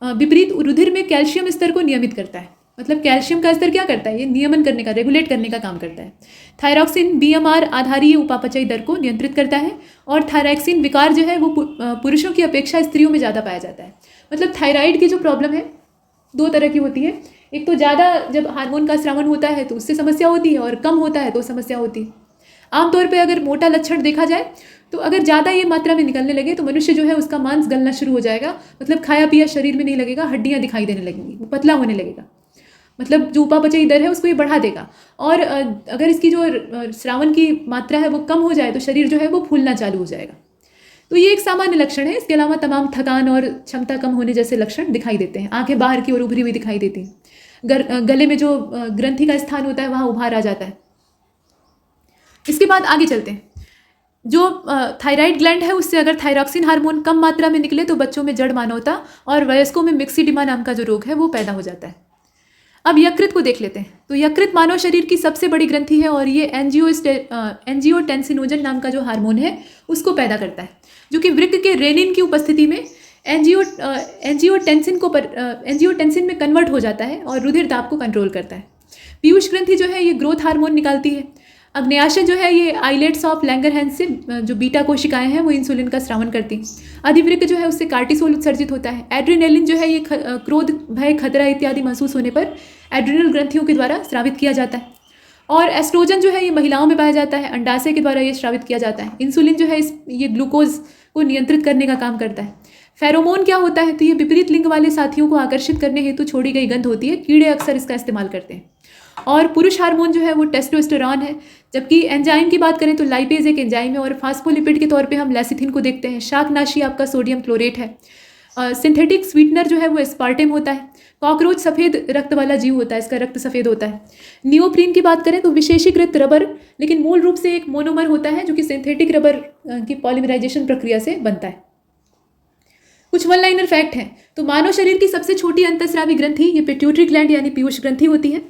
विपरीत रुधिर में कैल्शियम स्तर को नियमित करता है। मतलब कैल्शियम का स्तर क्या करता है, ये नियमन करने का, रेगुलेट करने का काम करता है। थायरॉक्सिन बीएमआर आधारीय उपापचयी दर को नियंत्रित करता है और थायरॉक्सिन विकार जो है वो पुरुषों की अपेक्षा स्त्रियों में ज़्यादा पाया जाता है। मतलब थायराइड की जो प्रॉब्लम है 2 तरह की होती है। एक तो ज़्यादा जब हार्मोन का स्रावन होता है तो उससे समस्या होती है, और कम होता है तो समस्या होती है। आमतौर पे अगर मोटा लक्षण देखा जाए तो अगर ज़्यादा ये मात्रा में निकलने लगे तो मनुष्य जो है उसका मांस गलना शुरू हो जाएगा, मतलब खाया पिया शरीर में नहीं लगेगा, हड्डियाँ दिखाई देने लगेंगी, वो पतला होने लगेगा, मतलब जो उपापचयी दर है उसको ये बढ़ा देगा। और अगर इसकी जो श्रावण की मात्रा है वो कम हो जाए तो शरीर जो है वो फूलना चालू हो जाएगा। तो ये एक सामान्य लक्षण है। इसके अलावा तमाम थकान और क्षमता कम होने जैसे लक्षण दिखाई देते हैं। आंखें बाहर की ओर उभरी हुई दिखाई देती हैं। गले में जो ग्रंथि का स्थान होता है वहाँ उभार आ जाता है। इसके बाद आगे चलते हैं। जो थायराइड ग्लैंड है उससे अगर थायरॉक्सिन हार्मोन कम मात्रा में निकले तो बच्चों में जड़ मानवता और वयस्कों में मिक्सिडिमा नाम का जो रोग है वो पैदा हो जाता है। अब यकृत को देख लेते हैं। तो यकृत मानव शरीर की सबसे बड़ी ग्रंथि है और ये एंजियोटेंसिनोजन नाम का जो हार्मोन है उसको पैदा करता है, जो कि वृक्क के रेनिन की उपस्थिति में एंजियोटेंसिन में कन्वर्ट हो जाता है और रुधिर दाब को कंट्रोल करता है। पीयूष ग्रंथि जो है ये ग्रोथ हार्मोन निकालती है। अग्न्याशय जो है ये आइलेट्स ऑफ लैंगरहैंस से जो बीटा कोशिकाएं हैं वो इंसुलिन का स्रावन करती हैं। अधिवृक्क जो है उससे कार्टिसोल उत्सर्जित होता है। एड्रेनालिन जो है ये क्रोध, भय, खतरा इत्यादि महसूस होने पर एड्रिनल ग्रंथियों के द्वारा स्रावित किया जाता है। और एस्ट्रोजन जो है ये महिलाओं में पाया जाता है, अंडाशय के द्वारा ये स्रावित किया जाता है। इंसुलिन जो है ये ग्लूकोज को नियंत्रित करने का काम करता है। फेरोमोन क्या होता है? तो ये विपरीत लिंग वाले साथियों को आकर्षित करने हेतु छोड़ी गई गंध होती है। कीड़े अक्सर इसका इस्तेमाल करते हैं। और पुरुष हार्मोन जो है वो टेस्टोस्टेरॉन है। जबकि एंजाइम की बात करें तो लाइपेज एक एंजाइम है और फास्फोलिपिड के तौर पे हम लेसिथिन को देखते हैं। शाकनाशी आपका सोडियम क्लोरेट है। सिंथेटिक स्वीटनर जो है वो एस्पार्टेम होता है। कॉकरोच सफ़ेद रक्त वाला जीव होता है, इसका रक्त सफ़ेद होता है। नियोप्रीन की बात करें तो विशेषीकृत रबर, लेकिन मूल रूप से एक मोनोमर होता है जो कि सिंथेटिक रबर की पॉलीमराइजेशन प्रक्रिया से बनता है। कुछ वन लाइनर फैक्ट हैं। तो मानव शरीर की सबसे छोटी अंतःस्रावी ग्रंथि ये पिट्यूटरी ग्लैंड यानी पीयूष ग्रंथि होती है,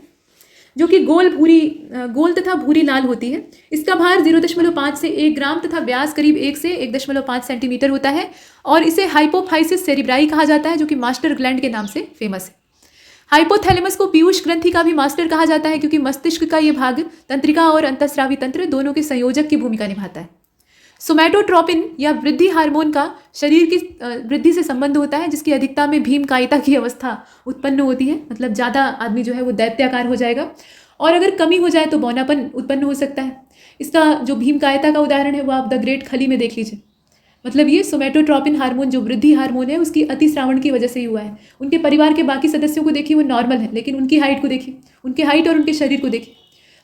जो कि गोल तथा भूरी लाल होती है। इसका भार 0.5 से 1 ग्राम तथा व्यास करीब 1 से 1.5 सेंटीमीटर होता है और इसे हाइपोफाइसिस सेरिब्राई कहा जाता है, जो कि मास्टर ग्लैंड के नाम से फेमस है। हाइपोथैलेमस को पीयूष ग्रंथि का भी मास्टर कहा जाता है, क्योंकि मस्तिष्क का ये भाग तंत्रिका और अंतःस्रावी तंत्र दोनों के संयोजक की भूमिका निभाता है। सोमैटोट्रोपिन या वृद्धि हार्मोन का शरीर की वृद्धि से संबंध होता है, जिसकी अधिकता में भीमकायिता की अवस्था उत्पन्न होती है, मतलब ज़्यादा आदमी जो है वो दैत्याकार हो जाएगा, और अगर कमी हो जाए तो बौनापन उत्पन्न हो सकता है। इसका जो भीमकायिता का उदाहरण है वो आप द ग्रेट खली में देख लीजिए। मतलब ये सोमैटोट्रोपिन हार्मोन जो वृद्धि हार्मोन है उसकी अतिश्रावण की वजह से ही हुआ है। उनके परिवार के बाकी सदस्यों को देखिए वो नॉर्मल है, लेकिन उनकी हाइट को देखिए, उनके हाइट और उनके शरीर को देखिए।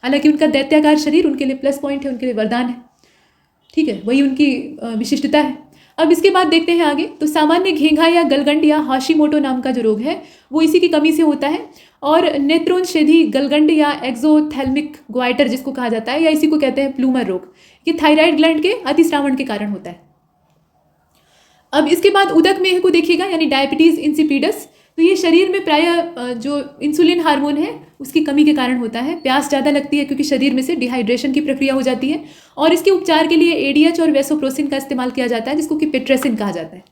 हालांकि उनका दैत्याकार शरीर उनके लिए प्लस पॉइंट है, उनके लिए वरदान है, ठीक है, वही उनकी विशिष्टता है। अब इसके बाद देखते हैं आगे। तो सामान्य घेंघा या गलगंड या हाशिमोटो नाम का जो रोग है वो इसी की कमी से होता है, और नेत्रोंशेधी गलगंड या एक्सोथैल्मिक ग्वाइटर जिसको कहा जाता है, या इसी को कहते हैं प्लूमर रोग, ये थायराइड ग्लैंड के अतिश्रावण के कारण होता है। अब इसके बाद उदक मेह को देखिएगा, यानी डायबिटीज़ इंसिपिडस। तो ये शरीर में प्रायः जो इंसुलिन हार्मोन है उसकी कमी के कारण होता है। प्यास ज़्यादा लगती है क्योंकि शरीर में से डिहाइड्रेशन की प्रक्रिया हो जाती है, और इसके उपचार के लिए एडीएच और वेसोप्रोसिन का इस्तेमाल किया जाता है, जिसको कि पिट्रेसिन कहा जाता है।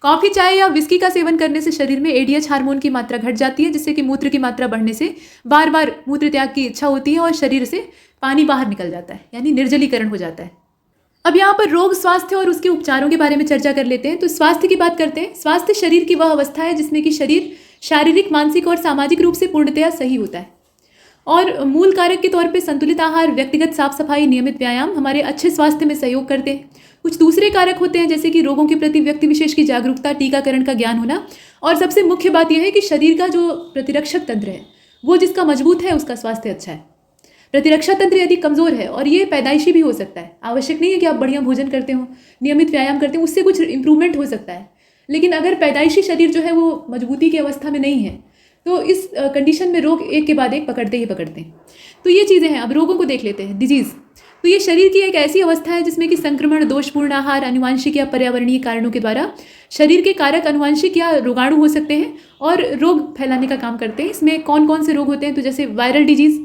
कॉफ़ी, चाय या विस्की का सेवन करने से शरीर में एडीएच हार्मोन की मात्रा घट जाती है, जिससे कि मूत्र की मात्रा बढ़ने से बार बार मूत्र त्याग की इच्छा होती है और शरीर से पानी बाहर निकल जाता है, यानी निर्जलीकरण हो जाता है। अब यहाँ पर रोग, स्वास्थ्य और उसके उपचारों के बारे में चर्चा कर लेते हैं। तो स्वास्थ्य की बात करते हैं। स्वास्थ्य शरीर की वह अवस्था है जिसमें कि शरीर शारीरिक, मानसिक और सामाजिक रूप से पूर्णतया सही होता है, और मूल कारक के तौर पे संतुलित आहार, व्यक्तिगत साफ सफाई, नियमित व्यायाम हमारे अच्छे स्वास्थ्य में सहयोग करते हैं। कुछ दूसरे कारक होते हैं जैसे कि रोगों के प्रति व्यक्ति विशेष की जागरूकता, टीकाकरण का ज्ञान होना, और सबसे मुख्य बात यह है कि शरीर का जो प्रतिरक्षक तंत्र है वो जिसका मजबूत है उसका स्वास्थ्य अच्छा है। प्रतिरक्षा तंत्र यदि कमज़ोर है, और ये पैदाइशी भी हो सकता है, आवश्यक नहीं है कि आप बढ़िया भोजन करते हो, नियमित व्यायाम करते हो, उससे कुछ इंप्रूवमेंट हो सकता है, लेकिन अगर पैदाइशी शरीर जो है वो मजबूती की अवस्था में नहीं है तो इस कंडीशन में रोग एक के बाद एक पकड़ते ही पकड़ते हैं। तो ये चीज़ें हैं। अब रोगों को देख लेते हैं। डिजीज़, तो ये शरीर की एक ऐसी अवस्था है जिसमें कि संक्रमण, दोषपूर्ण आहार, आनुवांशिक या पर्यावरणीय कारणों के द्वारा शरीर के कारक अनुवांशिक या रोगाणु हो सकते हैं और रोग फैलाने का काम करते हैं। इसमें कौन कौन से रोग होते हैं? तो जैसे वायरल डिजीज़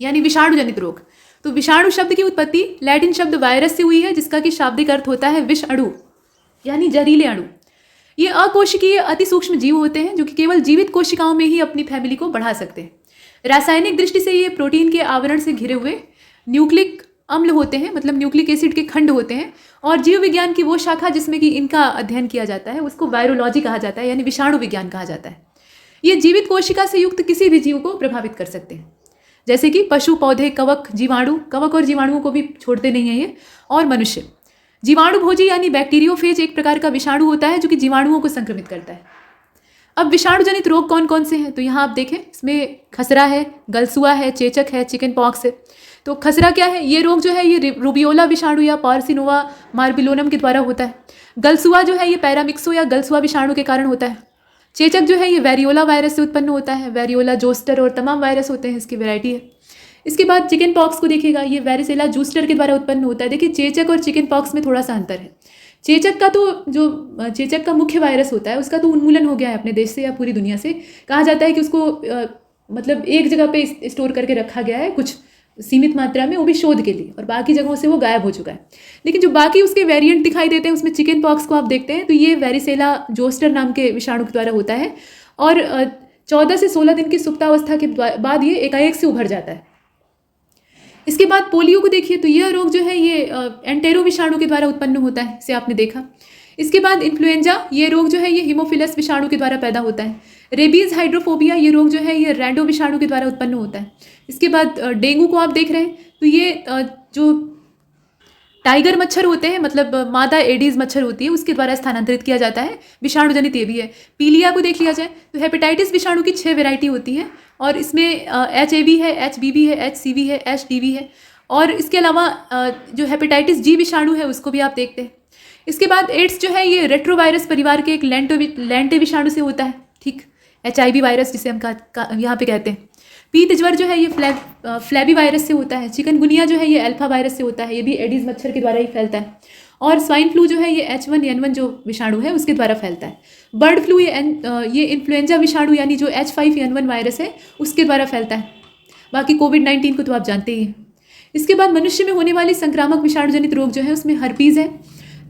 यानी विषाणु जनित रोग। तो विषाणु शब्द की उत्पत्ति लैटिन शब्द वायरस से हुई है, जिसका कि शाब्दिक अर्थ होता है विष अणु, यानी जहरीले अणु। ये अकोशिकीय अति सूक्ष्म जीव होते हैं जो कि केवल जीवित कोशिकाओं में ही अपनी फैमिली को बढ़ा सकते हैं। रासायनिक दृष्टि से ये प्रोटीन के आवरण से घिरे हुए न्यूक्लिक अम्ल होते हैं, मतलब न्यूक्लिक एसिड के खंड होते हैं, और जीव विज्ञान की वो शाखा जिसमें कि इनका अध्ययन किया जाता है उसको वायरोलॉजी कहा जाता है, यानी विषाणु विज्ञान कहा जाता है। ये जीवित कोशिका से युक्त किसी भी जीव को प्रभावित कर सकते हैं, जैसे कि पशु, पौधे, कवक, जीवाणु, कवक और जीवाणुओं को भी छोड़ते नहीं हैं ये, और मनुष्य। जीवाणु भोजी यानी बैक्टीरियोफेज एक प्रकार का विषाणु होता है जो कि जीवाणुओं को संक्रमित करता है। अब विषाणु जनित रोग कौन कौन से हैं, तो यहाँ आप देखें, इसमें खसरा है, गलसुआ है, चेचक है, चिकन पॉक्स है। तो खसरा क्या है? ये रोग जो है ये रूबियोला विषाणु या पार्सिनोवा मार्बिलोनम के द्वारा होता है। गलसुआ जो है ये पैरामिक्सो या गलसुआ विषाणु के कारण होता है। चेचक जो है ये वेरियोला वायरस से उत्पन्न होता है, वेरियोला जोस्टर और तमाम वायरस होते हैं, इसकी वैरायटी है। इसके बाद चिकन पॉक्स को देखिएगा, ये वेरिसेला जूस्टर के द्वारा उत्पन्न होता है। देखिए चेचक और चिकन पॉक्स में थोड़ा सा अंतर है। चेचक का तो जो चेचक का मुख्य वायरस होता है उसका तो उन्मूलन हो गया है अपने देश से या पूरी दुनिया से। कहा जाता है कि उसको मतलब एक जगह पे स्टोर करके रखा गया है कुछ सीमित मात्रा में, वो भी शोध के लिए, और बाकी जगहों से वो गायब हो चुका है। लेकिन जो बाकी उसके वेरिएंट दिखाई देते हैं उसमें चिकन पॉक्स को आप देखते हैं तो ये वेरिसेला जोस्टर नाम के विषाणु के द्वारा होता है, और 14 से 16 दिन की सुप्तावस्था के बाद ये एकाएक से उभर जाता है। इसके बाद पोलियो को देखिए, तो यह रोग जो है ये एंटेरो विषाणु के द्वारा उत्पन्न होता है, इसे आपने देखा। इसके बाद इन्फ्लुएंजा, ये रोग जो है ये हिमोफिलस विषाणु के द्वारा पैदा होता है। रेबीज हाइड्रोफोबिया, ये रोग जो है ये रैंडो विषाणु के द्वारा उत्पन्न होता है। इसके बाद डेंगू को आप देख रहे हैं, तो ये जो टाइगर मच्छर होते हैं, मतलब मादा एडीज मच्छर होती है, उसके द्वारा स्थानांतरित किया जाता है, विषाणु जनित ये भी है। पीलिया को देख लिया जाए तो हेपेटाइटिस विषाणु की 6 वैरायटी होती है, और इसमें HAV है, HBV है, HCV है, HDV है, और इसके अलावा जो हेपेटाइटिस जी विषाणु है उसको भी आप देखते हैं। इसके बाद एड्स जो है ये रेट्रोवायरस परिवार के एक लैंटे विषाणु से होता है, ठीक, HIV वायरस जिसे हम यहाँ पे कहते हैं। पीत ज्वर जो है ये फ्लैबी वायरस से होता है। चिकनगुनिया जो है ये अल्फा वायरस से होता है, ये भी एडीज मच्छर के द्वारा ही फैलता है। और स्वाइन फ्लू जो है ये H1N1 जो विषाणु है उसके द्वारा फैलता है। बर्ड फ्लू ये इन्फ्लुएंजा विषाणु यानी जो H5N1 वायरस है उसके द्वारा फैलता है। बाकी कोविड-19 को तो आप जानते ही हैं। इसके बाद मनुष्य में होने वाली संक्रामक विषाणु जनित रोग जो है उसमें हर्पीज़ है,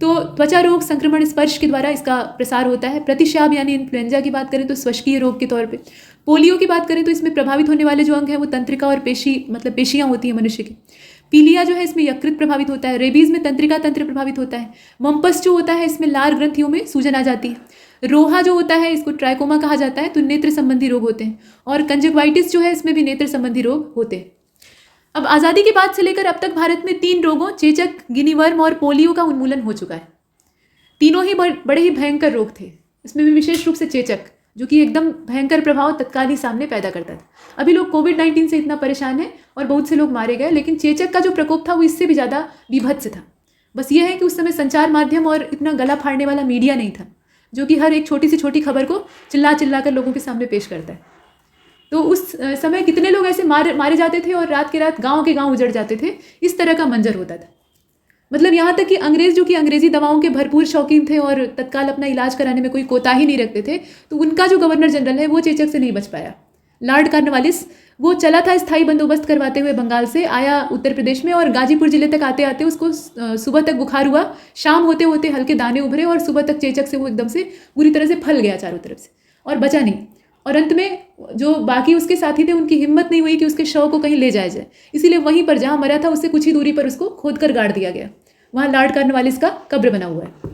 तो त्वचा रोग संक्रमण स्पर्श के द्वारा इसका प्रसार होता है। प्रतिशाभ यानी इन्फ्लुएंजा की बात करें तो स्वशकीय रोग के तौर पे। पोलियो की बात करें तो इसमें प्रभावित होने वाले जो अंग हैं वो तंत्रिका और पेशियाँ होती हैं मनुष्य की। पीलिया जो है इसमें यकृत प्रभावित होता है। रेबीज़ में तंत्रिका तंत्र प्रभावित होता है। मम्पस जो होता है इसमें लार ग्रंथियों में सूजन आ जाती है। रोहा जो होता है इसको ट्राइकोमा कहा जाता है, तो नेत्र संबंधी रोग होते हैं। और कंजक्टिवाइटिस जो है इसमें भी नेत्र संबंधी रोग होते हैं। अब आज़ादी के बाद से लेकर अब तक भारत में 3 रोगों चेचक, गिनी वर्म और पोलियो का उन्मूलन हो चुका है। तीनों ही बड़े ही भयंकर रोग थे। इसमें भी विशेष रूप से चेचक, जो कि एकदम भयंकर प्रभाव तत्काल ही सामने पैदा करता था। अभी लोग कोविड-19 से इतना परेशान हैं और बहुत से लोग मारे गए, लेकिन चेचक का जो प्रकोप था वो इससे भी ज़्यादा बीभत्स था। बस ये है कि उस समय संचार माध्यम और इतना गला फाड़ने वाला मीडिया नहीं था, जो कि हर एक छोटी से छोटी खबर को चिल्ला कर लोगों के सामने पेश करता है। तो उस समय कितने लोग ऐसे मारे जाते थे और रात के रात गाँव के गाँव उजड़ जाते थे, इस तरह का मंजर होता था। मतलब यहाँ तक कि अंग्रेज़ जो कि अंग्रेज़ी दवाओं के भरपूर शौकीन थे और तत्काल अपना इलाज कराने में कोई कोताही नहीं रखते थे, तो उनका जो गवर्नर जनरल है वो चेचक से नहीं बच पाया। लॉर्ड कॉर्नवालिस वो चला था स्थायी बंदोबस्त करवाते हुए, बंगाल से आया उत्तर प्रदेश में, और गाजीपुर जिले तक आते आते उसको सुबह तक बुखार हुआ, शाम होते होते हल्के दाने उभरे और सुबह तक चेचक से वो एकदम से पूरी तरह से फैल गया चारों तरफ से और बचा नहीं। और अंत में जो बाकी उसके साथी थे उनकी हिम्मत नहीं हुई कि उसके शव को कहीं ले जाया जाए, इसीलिए वहीं पर जहाँ मरा था उससे कुछ ही दूरी पर उसको खोद कर गाड़ दिया गया। वहाँ लॉर्ड कॉर्नवालिस का कब्र बना हुआ है।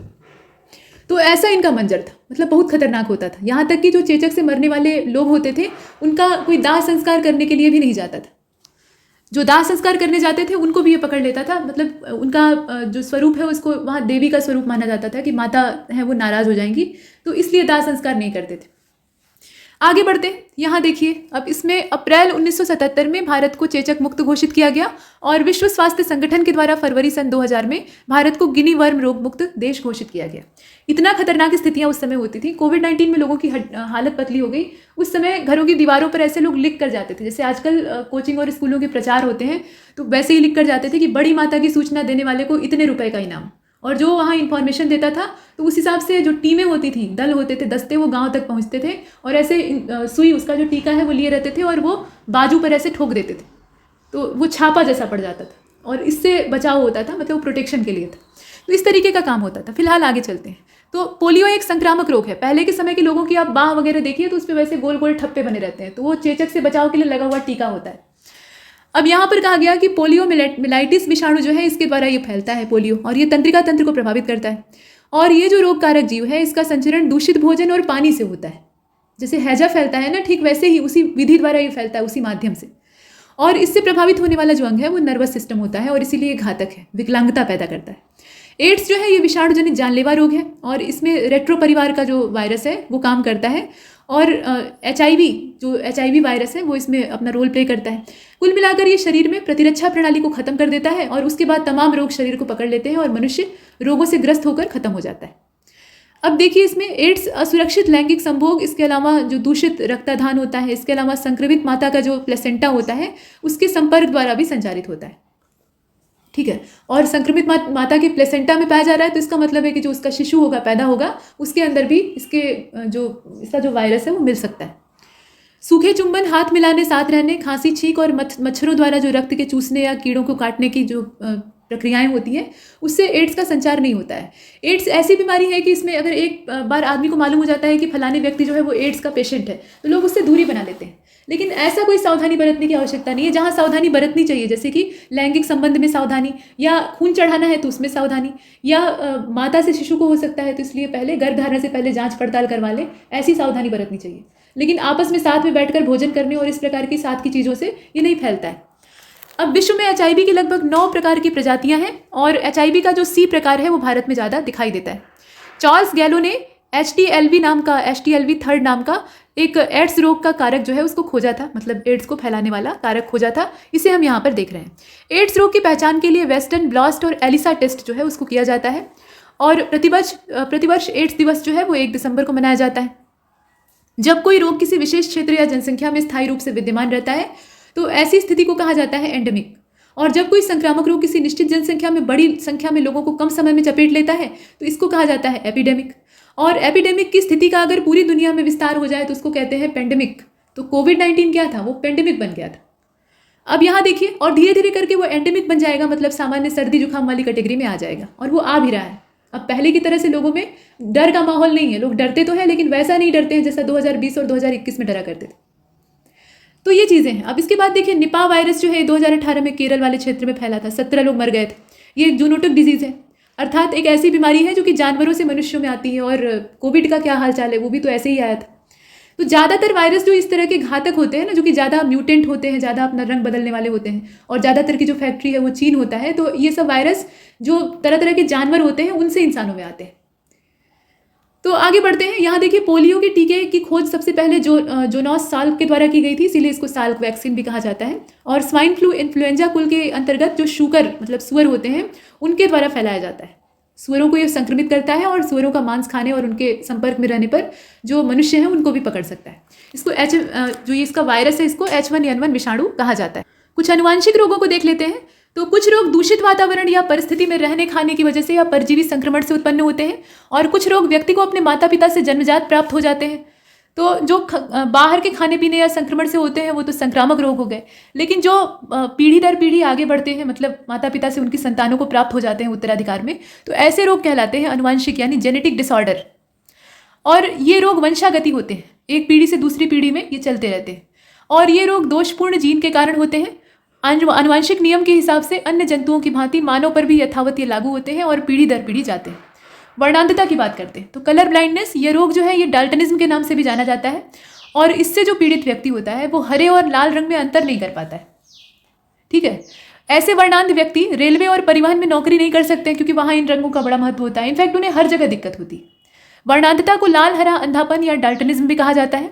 तो ऐसा इनका मंजर था, मतलब बहुत खतरनाक होता था। यहाँ तक कि जो चेचक से मरने वाले लोग होते थे उनका कोई दाह संस्कार करने के लिए भी नहीं जाता था। जो दाह संस्कार करने जाते थे उनको भी ये पकड़ लेता था। मतलब उनका जो स्वरूप है उसको वहाँ देवी का स्वरूप माना जाता था कि माता है वो नाराज़ हो जाएंगी, तो इसलिए दाह संस्कार नहीं करते थे। आगे बढ़ते हैं, यहाँ देखिए, अब इसमें अप्रैल 1977 में भारत को चेचक मुक्त घोषित किया गया और विश्व स्वास्थ्य संगठन के द्वारा फरवरी सन 2000 में भारत को गिनी वर्म रोग मुक्त देश घोषित किया गया। इतना खतरनाक स्थितियाँ उस समय होती थी। कोविड-19 में लोगों की हालत पतली हो गई। उस समय घरों की दीवारों पर ऐसे लोग लिख कर जाते थे, जैसे आजकल कोचिंग और स्कूलों के प्रचार होते हैं, तो वैसे ही लिख कर जाते थे कि बड़ी माता की सूचना देने वाले को इतने रुपए का इनाम। और जो वहाँ इन्फॉर्मेशन देता था तो उस हिसाब से जो टीमें होती थी, दल होते थे, दस्ते, वो गांव तक पहुँचते थे और ऐसे सुई, उसका जो टीका है वो लिए रहते थे और वो बाजू पर ऐसे ठोक देते थे, तो वो छापा जैसा पड़ जाता था और इससे बचाव होता था, मतलब वो प्रोटेक्शन के लिए था। तो इस तरीके का काम होता था। फिलहाल आगे चलते हैं। तो पोलियो एक संक्रामक रोग है। पहले के समय के लोगों की आप बाँह वगैरह देखिए तो उस पर वैसे गोल गोल ठप्पे बने रहते हैं, तो वो चेचक से बचाव के लिए लगा हुआ टीका होता है। अब यहाँ पर कहा गया कि पोलियो मिलाइटिस विषाणु जो है इसके द्वारा ये फैलता है पोलियो, और ये तंत्रिका तंत्र को प्रभावित करता है। और ये जो रोग कारक जीव है इसका संचरण दूषित भोजन और पानी से होता है। जैसे हैजा फैलता है ना, ठीक वैसे ही उसी विधि द्वारा ये फैलता है, उसी माध्यम से। और इससे प्रभावित होने वाला जो अंग है वो नर्वस सिस्टम होता है और इसीलिए घातक है, विकलांगता पैदा करता है। एड्स जो है ये विषाणु जनित जानलेवा रोग है और इसमें रेट्रो परिवार का जो वायरस है वो काम करता है और HIV वायरस है वो इसमें अपना रोल प्ले करता है। कुल मिलाकर ये शरीर में प्रतिरक्षा प्रणाली को खत्म कर देता है और उसके बाद तमाम रोग शरीर को पकड़ लेते हैं और मनुष्य रोगों से ग्रस्त होकर खत्म हो जाता है। अब देखिए इसमें एड्स असुरक्षित लैंगिक संभोग, इसके अलावा जो दूषित रक्ताधान होता है, इसके अलावा संक्रमित माता का जो प्लेसेंटा होता है उसके संपर्क द्वारा भी संचारित होता है। ठीक है, और संक्रमित माता के प्लेसेंटा में पाया जा रहा है तो इसका मतलब है कि जो उसका शिशु होगा, पैदा होगा, उसके अंदर भी इसका जो वायरस है वो मिल सकता है। सूखे चुंबन, हाथ मिलाने, साथ रहने, खांसी, छींक और मच्छरों द्वारा जो रक्त के चूसने या कीड़ों को काटने की जो प्रक्रियाएं होती हैं उससे एड्स का संचार नहीं होता है। एड्स ऐसी बीमारी है कि इसमें अगर एक बार आदमी को मालूम हो जाता है कि फलाने व्यक्ति जो है वो एड्स का पेशेंट है तो लोग उससे दूरी बना लेते हैं, लेकिन ऐसा कोई सावधानी बरतने की आवश्यकता नहीं है। जहाँ सावधानी बरतनी चाहिए, जैसे कि लैंगिक संबंध में सावधानी, या खून चढ़ाना है तो उसमें सावधानी, या माता से शिशु को हो सकता है तो इसलिए पहले गर्भधारण से पहले जांच पड़ताल करवा ले, ऐसी सावधानी बरतनी चाहिए। लेकिन आपस में साथ में बैठकर भोजन करने और इस प्रकार की साथ की चीज़ों से ये नहीं फैलता है। अब विश्व में HIV की लगभग 9 प्रकार की प्रजातियां हैं और HIV का जो C प्रकार है वो भारत में ज़्यादा दिखाई देता है। चार्ल्स गैलो ने HTLV थर्ड नाम का एक एड्स रोग का कारक जो है उसको खोजा था, मतलब एड्स को फैलाने वाला कारक खोजा था। इसे हम यहाँ पर देख रहे हैं। एड्स रोग की पहचान के लिए वेस्टर्न ब्लॉस्ट और एलिसा टेस्ट जो है उसको किया जाता है और प्रतिवर्ष एड्स दिवस जो है वो 1 दिसंबर को मनाया जाता है। जब कोई रोग किसी विशेष क्षेत्र या जनसंख्या में स्थायी रूप से विद्यमान रहता है तो ऐसी स्थिति को कहा जाता है एंडेमिक, और जब कोई संक्रामक रोग किसी निश्चित जनसंख्या में बड़ी संख्या में लोगों को कम समय में चपेट लेता है तो इसको कहा जाता है एपिडेमिक। और एपिडेमिक की स्थिति का अगर पूरी दुनिया में विस्तार हो जाए तो उसको कहते हैं पेंडेमिक। तो कोविड-19 क्या था, वो पेंडेमिक बन गया था। अब यहाँ देखिए, और धीरे धीरे करके वो एंडेमिक बन जाएगा, मतलब सामान्य सर्दी जुकाम वाली कैटेगरी में आ जाएगा, और वो आ भी रहा है। अब पहले की तरह से लोगों में डर का माहौल नहीं है, लोग डरते तो हैं लेकिन वैसा नहीं डरते हैं जैसा 2020 और 2021 में डरा करते थे। तो ये चीज़ें हैं। अब इसके बाद देखिए, निपा वायरस जो है 2018 में केरल वाले क्षेत्र में फैला था, 17 लोग मर गए थे। ये एक जूनोटिक डिजीज़ है, अर्थात एक ऐसी बीमारी है जो कि जानवरों से मनुष्यों में आती है। और कोविड का क्या हाल चाल है, वो भी तो ऐसे ही आया था। तो ज़्यादातर वायरस जो इस तरह के घातक होते हैं ना, जो कि ज़्यादा म्यूटेंट होते हैं, ज़्यादा अपना रंग बदलने वाले होते हैं, और ज़्यादातर की जो फैक्ट्री है वो चीन होता है, तो ये सब वायरस जो तरह तरह के जानवर होते हैं उनसे इंसानों में आते हैं। तो आगे बढ़ते हैं। यहाँ देखिए, पोलियो के टीके की खोज सबसे पहले जोनास साल्क के द्वारा की गई थी, इसीलिए इसको साल्क वैक्सीन भी कहा जाता है। और स्वाइन फ्लू इन्फ्लुएंजा कुल के अंतर्गत जो शूकर मतलब सुअर होते हैं उनके द्वारा फैलाया जाता है। सुअरों को ये संक्रमित करता है और सुअरों का मांस खाने और उनके संपर्क में रहने पर जो मनुष्य हैं उनको भी पकड़ सकता है। इसको जो ये इसका वायरस है इसको H1N1 विषाणु कहा जाता है। कुछ आनुवांशिक रोगों को देख लेते हैं। तो कुछ रोग दूषित वातावरण या परिस्थिति में रहने खाने की वजह से या परजीवी संक्रमण से उत्पन्न होते हैं, और कुछ रोग व्यक्ति को अपने माता पिता से जन्मजात प्राप्त हो जाते हैं। तो जो बाहर के खाने पीने या संक्रमण से होते हैं वो तो संक्रामक रोग हो गए, लेकिन जो पीढ़ी दर पीढ़ी आगे बढ़ते हैं, मतलब माता पिता से उनकी संतानों को प्राप्त हो जाते हैं उत्तराधिकार में, तो ऐसे रोग कहलाते हैं अनुवांशिक यानी जेनेटिक डिसऑर्डर। और ये रोग वंशागति होते हैं, एक पीढ़ी से दूसरी पीढ़ी में ये चलते रहते हैं। और ये रोग दोषपूर्ण जीन के कारण होते हैं। आनुवांशिक नियम के हिसाब से अन्य जंतुओं की भांति मानव पर भी यथावत ये लागू होते हैं और पीढ़ी दर पीढ़ी जाते हैं। वर्णांधता की बात करते हैं तो कलर ब्लाइंडनेस, ये रोग जो है ये डाल्टनिज्म के नाम से भी जाना जाता है, और इससे जो पीड़ित व्यक्ति होता है वो हरे और लाल रंग में अंतर नहीं कर पाता है। ठीक है, ऐसे वर्णांध व्यक्ति रेलवे और परिवहन में नौकरी नहीं कर सकते क्योंकि वहाँ इन रंगों का बड़ा महत्व होता है। इनफैक्ट उन्हें हर जगह दिक्कत होती है। वर्णांधता को लाल हरा अंधापन या डाल्टनिज्म भी कहा जाता है,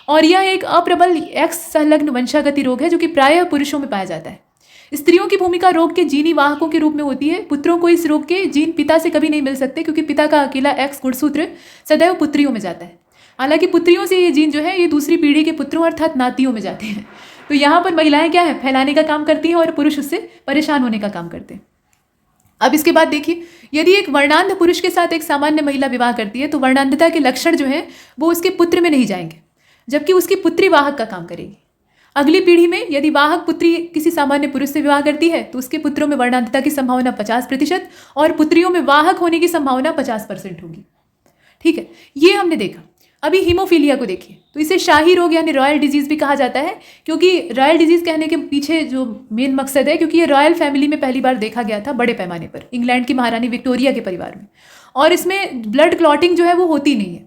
और यह एक अप्रबल एक्स संलग्न वंशागति रोग है जो कि प्रायः पुरुषों में पाया जाता है। स्त्रियों की भूमिका रोग के जीनी वाहकों के रूप में होती है। पुत्रों को इस रोग के जीन पिता से कभी नहीं मिल सकते क्योंकि पिता का अकेला एक्स गुणसूत्र सदैव पुत्रियों में जाता है। हालांकि पुत्रियों से ये जीन जो है ये दूसरी पीढ़ी के पुत्रों अर्थात नातियों में जाते हैं। तो यहाँ पर महिलाएं क्या है, फैलाने का काम करती हैं और पुरुष उससे परेशान होने का काम करते हैं। अब इसके बाद देखिए, यदि एक वर्णांध पुरुष के साथ एक सामान्य महिला विवाह करती है तो वर्णांधता के लक्षण जो है वो उसके पुत्र में नहीं जाएंगे, जबकि उसकी पुत्री वाहक का काम करेगी। अगली पीढ़ी में यदि वाहक पुत्री किसी सामान्य पुरुष से विवाह करती है तो उसके पुत्रों में वर्णांधता की संभावना 50% और पुत्रियों में वाहक होने की संभावना 50% होगी। ठीक है, ये हमने देखा। अभी हीमोफीलिया को देखिए, तो इसे शाही रोग यानी रॉयल डिजीज़ भी कहा जाता है, क्योंकि रॉयल डिजीज़ कहने के पीछे जो मेन मकसद है, क्योंकि ये रॉयल फैमिली में पहली बार देखा गया था बड़े पैमाने पर, इंग्लैंड की महारानी विक्टोरिया के परिवार में, और इसमें ब्लड क्लॉटिंग जो है वो होती नहीं है।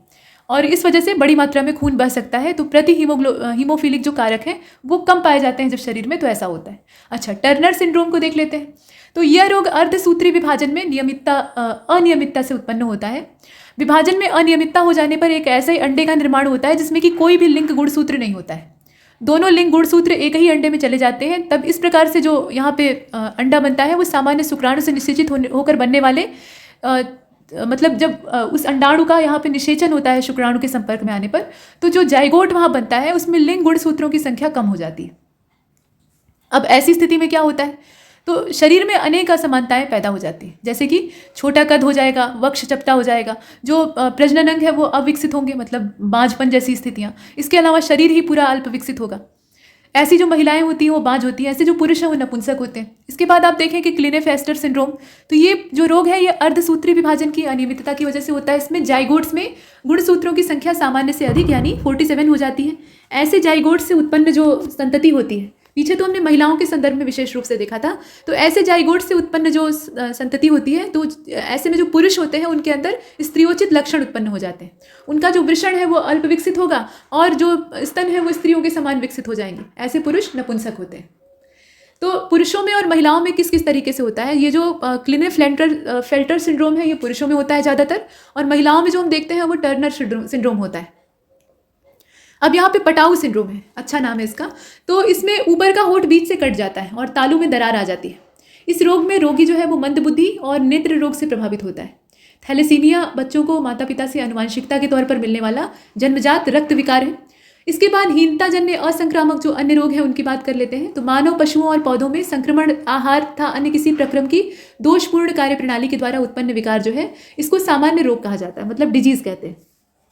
और इस वजह से बड़ी मात्रा में खून बह सकता है। तो हीमोफिलिक जो कारक हैं वो कम पाए जाते हैं जब शरीर में, तो ऐसा होता है। अच्छा, टर्नर सिंड्रोम को देख लेते हैं। तो यह रोग अर्धसूत्री विभाजन में अनियमितता से उत्पन्न होता है। विभाजन में अनियमितता हो जाने पर एक ऐसे अंडे का निर्माण होता है जिसमें कि कोई भी लिंग गुणसूत्र नहीं होता है। दोनों लिंग गुणसूत्र एक ही अंडे में चले जाते हैं। तब इस प्रकार से जो यहाँ पे अंडा बनता है वो सामान्य शुक्राणु से निषेचित होकर बनने वाले मतलब जब उस अंडाणु का यहाँ पे निषेचन होता है शुक्राणु के संपर्क में आने पर, तो जो जाइगोट वहाँ बनता है उसमें लिंग गुणसूत्रों की संख्या कम हो जाती है। अब ऐसी स्थिति में क्या होता है, तो शरीर में अनेक असमानताएं पैदा हो जाती हैं, जैसे कि छोटा कद हो जाएगा, वक्ष चपटा हो जाएगा, जो प्रजनन अंग है वो अविकसित होंगे, मतलब बांझपन जैसी स्थितियां। इसके अलावा शरीर ही पूरा अल्प विकसित होगा। ऐसी जो महिलाएं होती हैं वो बांझ होती हैं, ऐसे जो पुरुष हैं वो नपुंसक होते हैं। इसके बाद आप देखें कि क्लिनेफेस्टर सिंड्रोम, तो ये जो रोग है ये अर्धसूत्री विभाजन की अनियमितता की वजह से होता है। इसमें जाइगोट्स में गुणसूत्रों की संख्या सामान्य से अधिक यानी 47 हो जाती है। ऐसे जाइगोट से उत्पन्न जो संतति होती है, पीछे तो हमने महिलाओं के संदर्भ में विशेष रूप से देखा था, तो ऐसे जाइगोट से उत्पन्न जो संतति होती है, तो ऐसे में जो पुरुष होते हैं उनके अंदर स्त्रियोचित लक्षण उत्पन्न हो जाते हैं। उनका जो वृषण है वो अल्प विकसित होगा और जो स्तन है वो स्त्रियों के समान विकसित हो जाएंगे। ऐसे पुरुष नपुंसक होते हैं। तो पुरुषों में और महिलाओं में किस किस तरीके से होता है, ये जो क्लिनेफेल्टर सिंड्रोम है ये पुरुषों में होता है ज़्यादातर, और महिलाओं में जो हम देखते हैं वो टर्नर सिंड्रोम होता है। अब यहाँ पे पटाऊ सिंड्रोम है, अच्छा नाम है इसका। तो इसमें ऊपर का होंठ बीच से कट जाता है और तालू में दरार आ जाती है। इस रोग में रोगी जो है वो मंदबुद्धि और नेत्र रोग से प्रभावित होता है। थैलेसीमिया बच्चों को माता पिता से आनुवंशिकता के तौर पर मिलने वाला जन्मजात रक्त विकार है। इसके बाद हीनता जन्य असंक्रामक जो अन्य रोग हैं उनकी बात कर लेते हैं। तो मानव, पशुओं और पौधों में संक्रमण, आहार तथा अन्य किसी प्रक्रम की दोषपूर्ण कार्यप्रणाली के द्वारा उत्पन्न विकार जो है इसको सामान्य रोग कहा जाता है, मतलब डिजीज कहते हैं।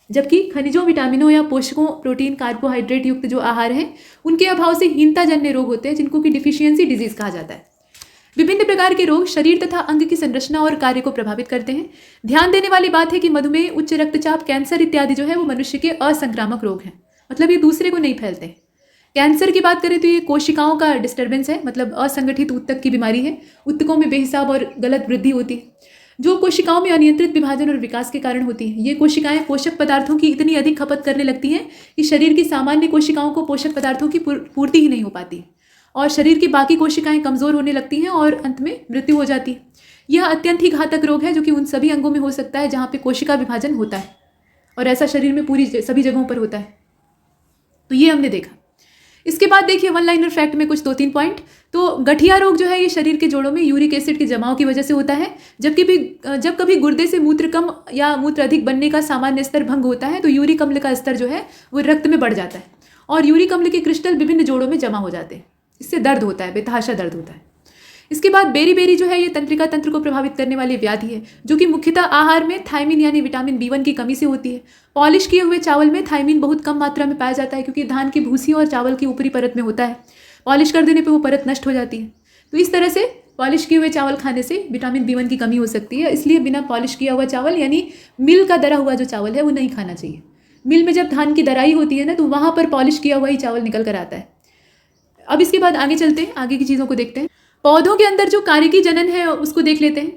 जबकि खनिजों, विटामिनों या पोषकों, प्रोटीन, कार्बोहाइड्रेट युक्त जो आहार हैं उनके अभाव से हीनता जन्य रोग होते हैं, जिनको कि डिफिशियंसी डिजीज कहा जाता है। विभिन्न प्रकार के रोग शरीर तथा अंग की संरचना और कार्य को प्रभावित करते हैं। ध्यान देने वाली बात है कि मधुमेह, उच्च रक्तचाप, कैंसर इत्यादि जो है वो मनुष्य के असंक्रामक रोग हैं, मतलब ये दूसरे को नहीं फैलते। कैंसर की बात करें तो ये कोशिकाओं का डिस्टर्बेंस है, मतलब असंगठित ऊतक की बीमारी है। ऊतकों में बेहिसाब और गलत वृद्धि होती है जो कोशिकाओं में अनियंत्रित विभाजन और विकास के कारण होती है। ये कोशिकाएं पोषक पदार्थों की इतनी अधिक खपत करने लगती हैं कि शरीर की सामान्य कोशिकाओं को पोषक पदार्थों की पूर्ति ही नहीं हो पाती और शरीर की बाकी कोशिकाएं कमजोर होने लगती हैं और अंत में मृत्यु हो जाती है। यह अत्यंत ही घातक रोग है जो कि उन सभी अंगों में हो सकता है जहाँ पे कोशिका विभाजन होता है, और ऐसा शरीर में पूरी सभी जगहों पर होता है। तो ये हमने देखा। इसके बाद देखिए वन लाइनर फैक्ट में कुछ 2-3 पॉइंट। तो गठिया रोग जो है ये शरीर के जोड़ों में यूरिक एसिड के जमाव की वजह से होता है। जब कभी गुर्दे से मूत्र कम या मूत्र अधिक बनने का सामान्य स्तर भंग होता है तो यूरिक अम्ल का स्तर जो है वो रक्त में बढ़ जाता है और यूरिक अम्ल के क्रिस्टल विभिन्न जोड़ों में जमा हो जाते हैं। इससे दर्द होता है, बेतहाशा दर्द होता है। इसके बाद बेरी जो है ये तंत्रिका तंत्र को प्रभावित करने वाली व्याधि है जो कि मुख्यतः आहार में थायमिन यानी विटामिन B1 की कमी से होती है। पॉलिश किए हुए चावल में थायमिन बहुत कम मात्रा में पाया जाता है क्योंकि धान की भूसी और चावल की ऊपरी परत में होता है। पॉलिश कर देने पर वो परत नष्ट हो जाती है। तो इस तरह से पॉलिश किए हुए चावल खाने से विटामिन B1 की कमी हो सकती है। इसलिए बिना पॉलिश किया हुआ चावल यानी मिल का दरा हुआ जो चावल है वो नहीं खाना चाहिए। मिल में जब धान की दराई होती है ना तो वहाँ पर पॉलिश किया हुआ ही चावल निकल कर आता है। अब इसके बाद आगे चलते हैं, आगे की चीज़ों को देखते हैं। पौधों के अंदर जो कारिकी जनन है उसको देख लेते हैं।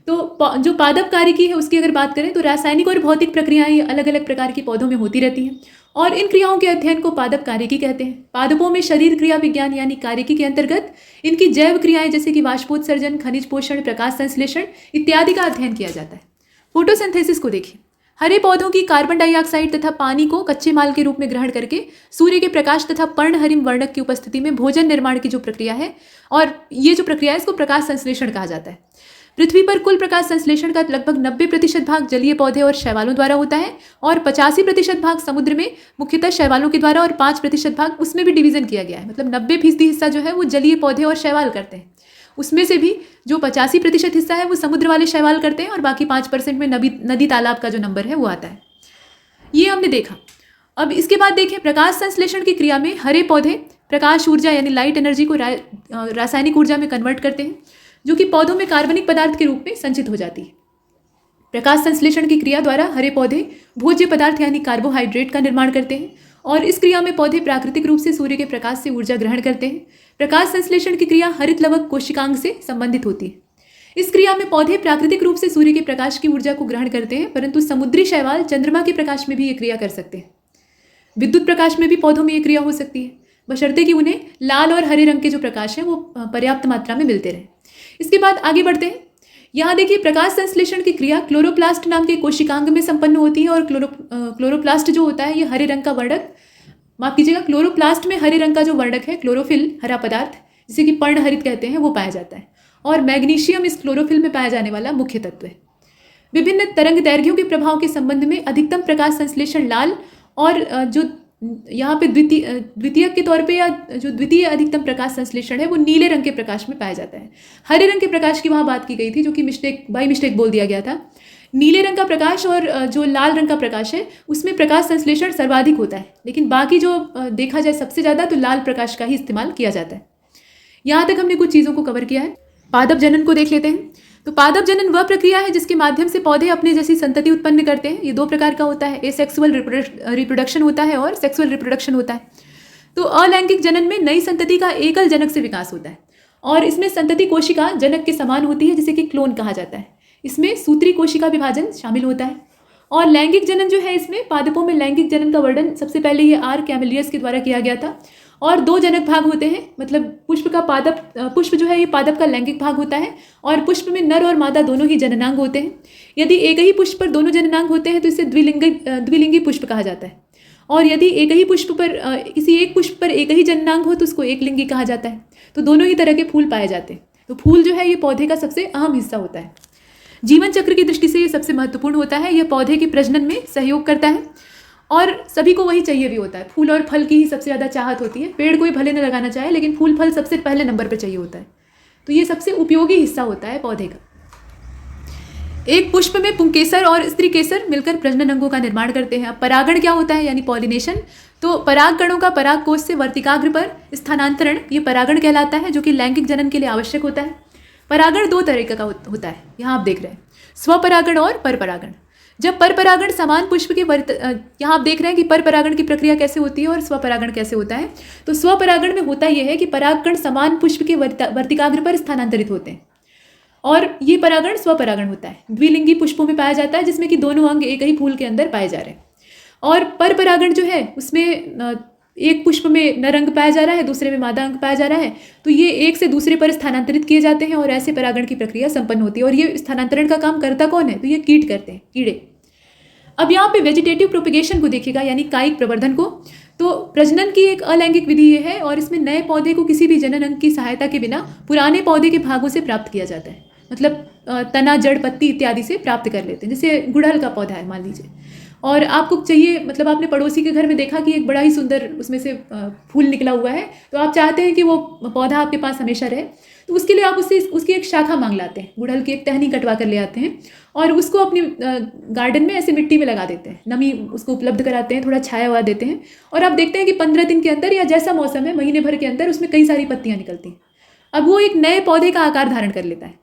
तो जो पादप कारिकी है उसकी अगर बात करें तो रासायनिक और भौतिक प्रक्रियाएं अलग अलग प्रकार की पौधों में होती रहती हैं और इन क्रियाओं के अध्ययन को पादप कारिकी कहते हैं। पादपों में शरीर क्रिया विज्ञान यानी कारिकी के अंतर्गत इनकी जैव क्रियाएं जैसे कि वाष्पोत्सर्जन, खनिज पोषण, प्रकाश संश्लेषण इत्यादि का अध्ययन किया जाता है। फोटोसिंथेसिस को देखिए। हरे पौधों की कार्बन डाइऑक्साइड तथा पानी को कच्चे माल के रूप में ग्रहण करके सूर्य के प्रकाश तथा पर्णहरिम वर्णक की उपस्थिति में भोजन निर्माण की जो प्रक्रिया है, और ये जो प्रक्रिया है इसको प्रकाश संश्लेषण कहा जाता है। पृथ्वी पर कुल प्रकाश संश्लेषण का लगभग 90% भाग जलीय पौधे और शैवालों द्वारा होता है और 85% भाग समुद्र में मुख्यतः शैवालों के द्वारा और 5% भाग उसमें भी डिवीजन किया गया है। मतलब 90% हिस्सा जो है वो जलीय पौधे और शैवाल करते हैं। उसमें से भी जो 85% हिस्सा है वो समुद्र वाले शैवाल करते हैं और बाकी 5% में नदी तालाब का जो नंबर है वो आता है। ये हमने देखा। अब इसके बाद देखें प्रकाश संश्लेषण की क्रिया में हरे पौधे प्रकाश ऊर्जा यानी लाइट एनर्जी को रासायनिक ऊर्जा में कन्वर्ट करते हैं जो कि पौधों में कार्बनिक पदार्थ के रूप में संचित हो जाती है। प्रकाश संश्लेषण की क्रिया द्वारा हरे पौधे भोज्य पदार्थ यानी कार्बोहाइड्रेट का निर्माण करते हैं और इस क्रिया में पौधे प्राकृतिक रूप से सूर्य के प्रकाश से ऊर्जा ग्रहण करते हैं। प्रकाश संश्लेषण की क्रिया हरित लवक कोशिकांग से संबंधित होती है। इस क्रिया में पौधे प्राकृतिक रूप से सूर्य के प्रकाश की ऊर्जा को ग्रहण करते हैं, परंतु समुद्री शैवाल चंद्रमा के प्रकाश में भी ये क्रिया कर सकते हैं। विद्युत प्रकाश में भी पौधों में ये क्रिया हो सकती है, बशर्ते कि उन्हें लाल और हरे रंग के जो प्रकाश है वो पर्याप्त मात्रा में मिलते रहे। इसके बाद आगे बढ़ते हैं। यहाँ देखिए, प्रकाश संश्लेषण की क्रिया क्लोरोप्लास्ट नाम के कोशिकांग में संपन्न होती है और क्लोरोप्लास्ट जो होता है ये हरे रंग का वर्णक, माफ कीजिएगा, क्लोरोप्लास्ट में हरे रंग का जो वर्णक है क्लोरोफिल, हरा पदार्थ जिसे कि पर्णहरित कहते हैं, वो पाया जाता है और मैग्नीशियम इस क्लोरोफिल में पाया जाने वाला मुख्य तत्व है। विभिन्न तरंग दैर्घ्यों के प्रभाव के संबंध में अधिकतम प्रकाश संश्लेषण लाल और जो यहाँ पे द्वितीय के तौर पे या जो द्वितीय अधिकतम प्रकाश संश्लेषण है वो नीले रंग के प्रकाश में पाया जाता है। हरे रंग के प्रकाश की वहाँ बात की गई थी, जो कि बाई मिस्टेक बोल दिया गया था। नीले रंग का प्रकाश और जो लाल रंग का प्रकाश है उसमें प्रकाश संश्लेषण सर्वाधिक होता है, लेकिन बाकी जो देखा जाए सबसे ज़्यादा तो लाल प्रकाश का ही इस्तेमाल किया जाता है। यहाँ तक हमने कुछ चीज़ों को कवर किया है। पादप जनन को देख लेते हैं। तो पादप जनन वह प्रक्रिया है जिसके माध्यम से पौधे अपने जैसी संतति उत्पन्न करते हैं। ये दो प्रकार का होता है, एसेक्सुअल रिप्रोडक्शन होता है और सेक्सुअल रिप्रोडक्शन होता है। तो अलैंगिक जनन में नई संतति का एकल जनक से विकास होता है और इसमें संतति कोशिका जनक के समान होती है, जिसे कि क्लोन कहा जाता है। इसमें सूत्री कोशिका विभाजन शामिल होता है। और लैंगिक जनन जो है, इसमें पादपों में लैंगिक जनन का वर्णन सबसे पहले ये आर कैमेलियस के द्वारा किया गया था। और दो जनक भाग होते हैं, मतलब पुष्प जो है ये पादप का लैंगिक भाग होता है और पुष्प में नर और मादा दोनों ही जननांग होते हैं। यदि एक ही पुष्प पर दोनों जननांग होते हैं तो इसे द्विलिंगी पुष्प कहा जाता है। और यदि एक ही पुष्प पर किसी एक पुष्प पर एक ही जननांग हो तो उसको एक लिंगी कहा जाता है। तो दोनों ही तरह के फूल पाए जाते हैं। तो फूल जो है ये पौधे का सबसे अहम हिस्सा होता है। जीवन चक्र की दृष्टि से ये सबसे महत्वपूर्ण होता है। यह पौधे के प्रजनन में सहयोग करता है और सभी को वही चाहिए भी होता है। फूल और फल की ही सबसे ज़्यादा चाहत होती है। पेड़ कोई भले न लगाना चाहे, लेकिन फूल फल सबसे पहले नंबर पर चाहिए होता है। तो ये सबसे उपयोगी हिस्सा होता है पौधे का। एक पुष्प में पुंकेसर और स्त्री केसर मिलकर प्रजनन अंगों का निर्माण करते हैं। अब परागण क्या होता है, यानी पॉलिनेशन। तो पराग कणों का पराग कोश से वर्तिकाग्र पर स्थानांतरण ये परागण कहलाता है, जो कि लैंगिक जनन के लिए आवश्यक होता है। परागण दो तरह का होता है, यहाँ आप देख रहे हैं, स्वपरागण और परपरागण। जब परपरागण समान पुष्प के यहाँ आप देख रहे हैं कि परपरागण की प्रक्रिया कैसे होती है और स्वपरागण कैसे होता है। तो स्वपरागण में होता यह है कि परागकण समान पुष्प के वर्तिकाग्र पर स्थानांतरित होते हैं और ये परागण स्वपरागण होता है। द्विलिंगी पुष्पों में पाया जाता है, जिसमें कि दोनों अंग एक ही फूल के अंदर पाए जा रहे हैं। और परपरागण जो है उसमें एक पुष्प में नर अंग पाया जा रहा है, दूसरे में मादा अंग पाया जा रहा है। तो ये एक से दूसरे पर स्थानांतरित किए जाते हैं और ऐसे परागण की प्रक्रिया संपन्न होती है। और ये स्थानांतरण का काम करता कौन है, तो ये कीट करते हैं, कीड़े। अब यहाँ पे वेजिटेटिव प्रोपिगेशन को देखिएगा, यानी कायिक प्रवर्धन को। तो प्रजनन की एक अलैंगिक विधि ये है और इसमें नए पौधे को किसी भी जनन अंग की सहायता के बिना पुराने पौधे के भागों से प्राप्त किया जाता है। मतलब तना, जड़, पत्ती इत्यादि से प्राप्त कर लेते हैं। जैसे गुड़हल का पौधा है मान लीजिए, और आपको चाहिए, मतलब आपने पड़ोसी के घर में देखा कि एक बड़ा ही सुंदर उसमें से फूल निकला हुआ है, तो आप चाहते हैं कि वो पौधा आपके पास हमेशा रहे। तो उसके लिए आप उसकी एक शाखा मांग लाते हैं, गुड़हल की एक टहनी कटवा कर ले आते हैं और उसको अपनी गार्डन में ऐसे मिट्टी में लगा देते हैं। नमी उसको उपलब्ध कराते हैं, थोड़ा छाया हुआ देते हैं और आप देखते हैं कि 15 दिन के अंदर या जैसा मौसम है महीने भर के अंदर उसमें कई सारी पत्तियाँ निकलती हैं। अब वो एक नए पौधे का आकार धारण कर लेता है,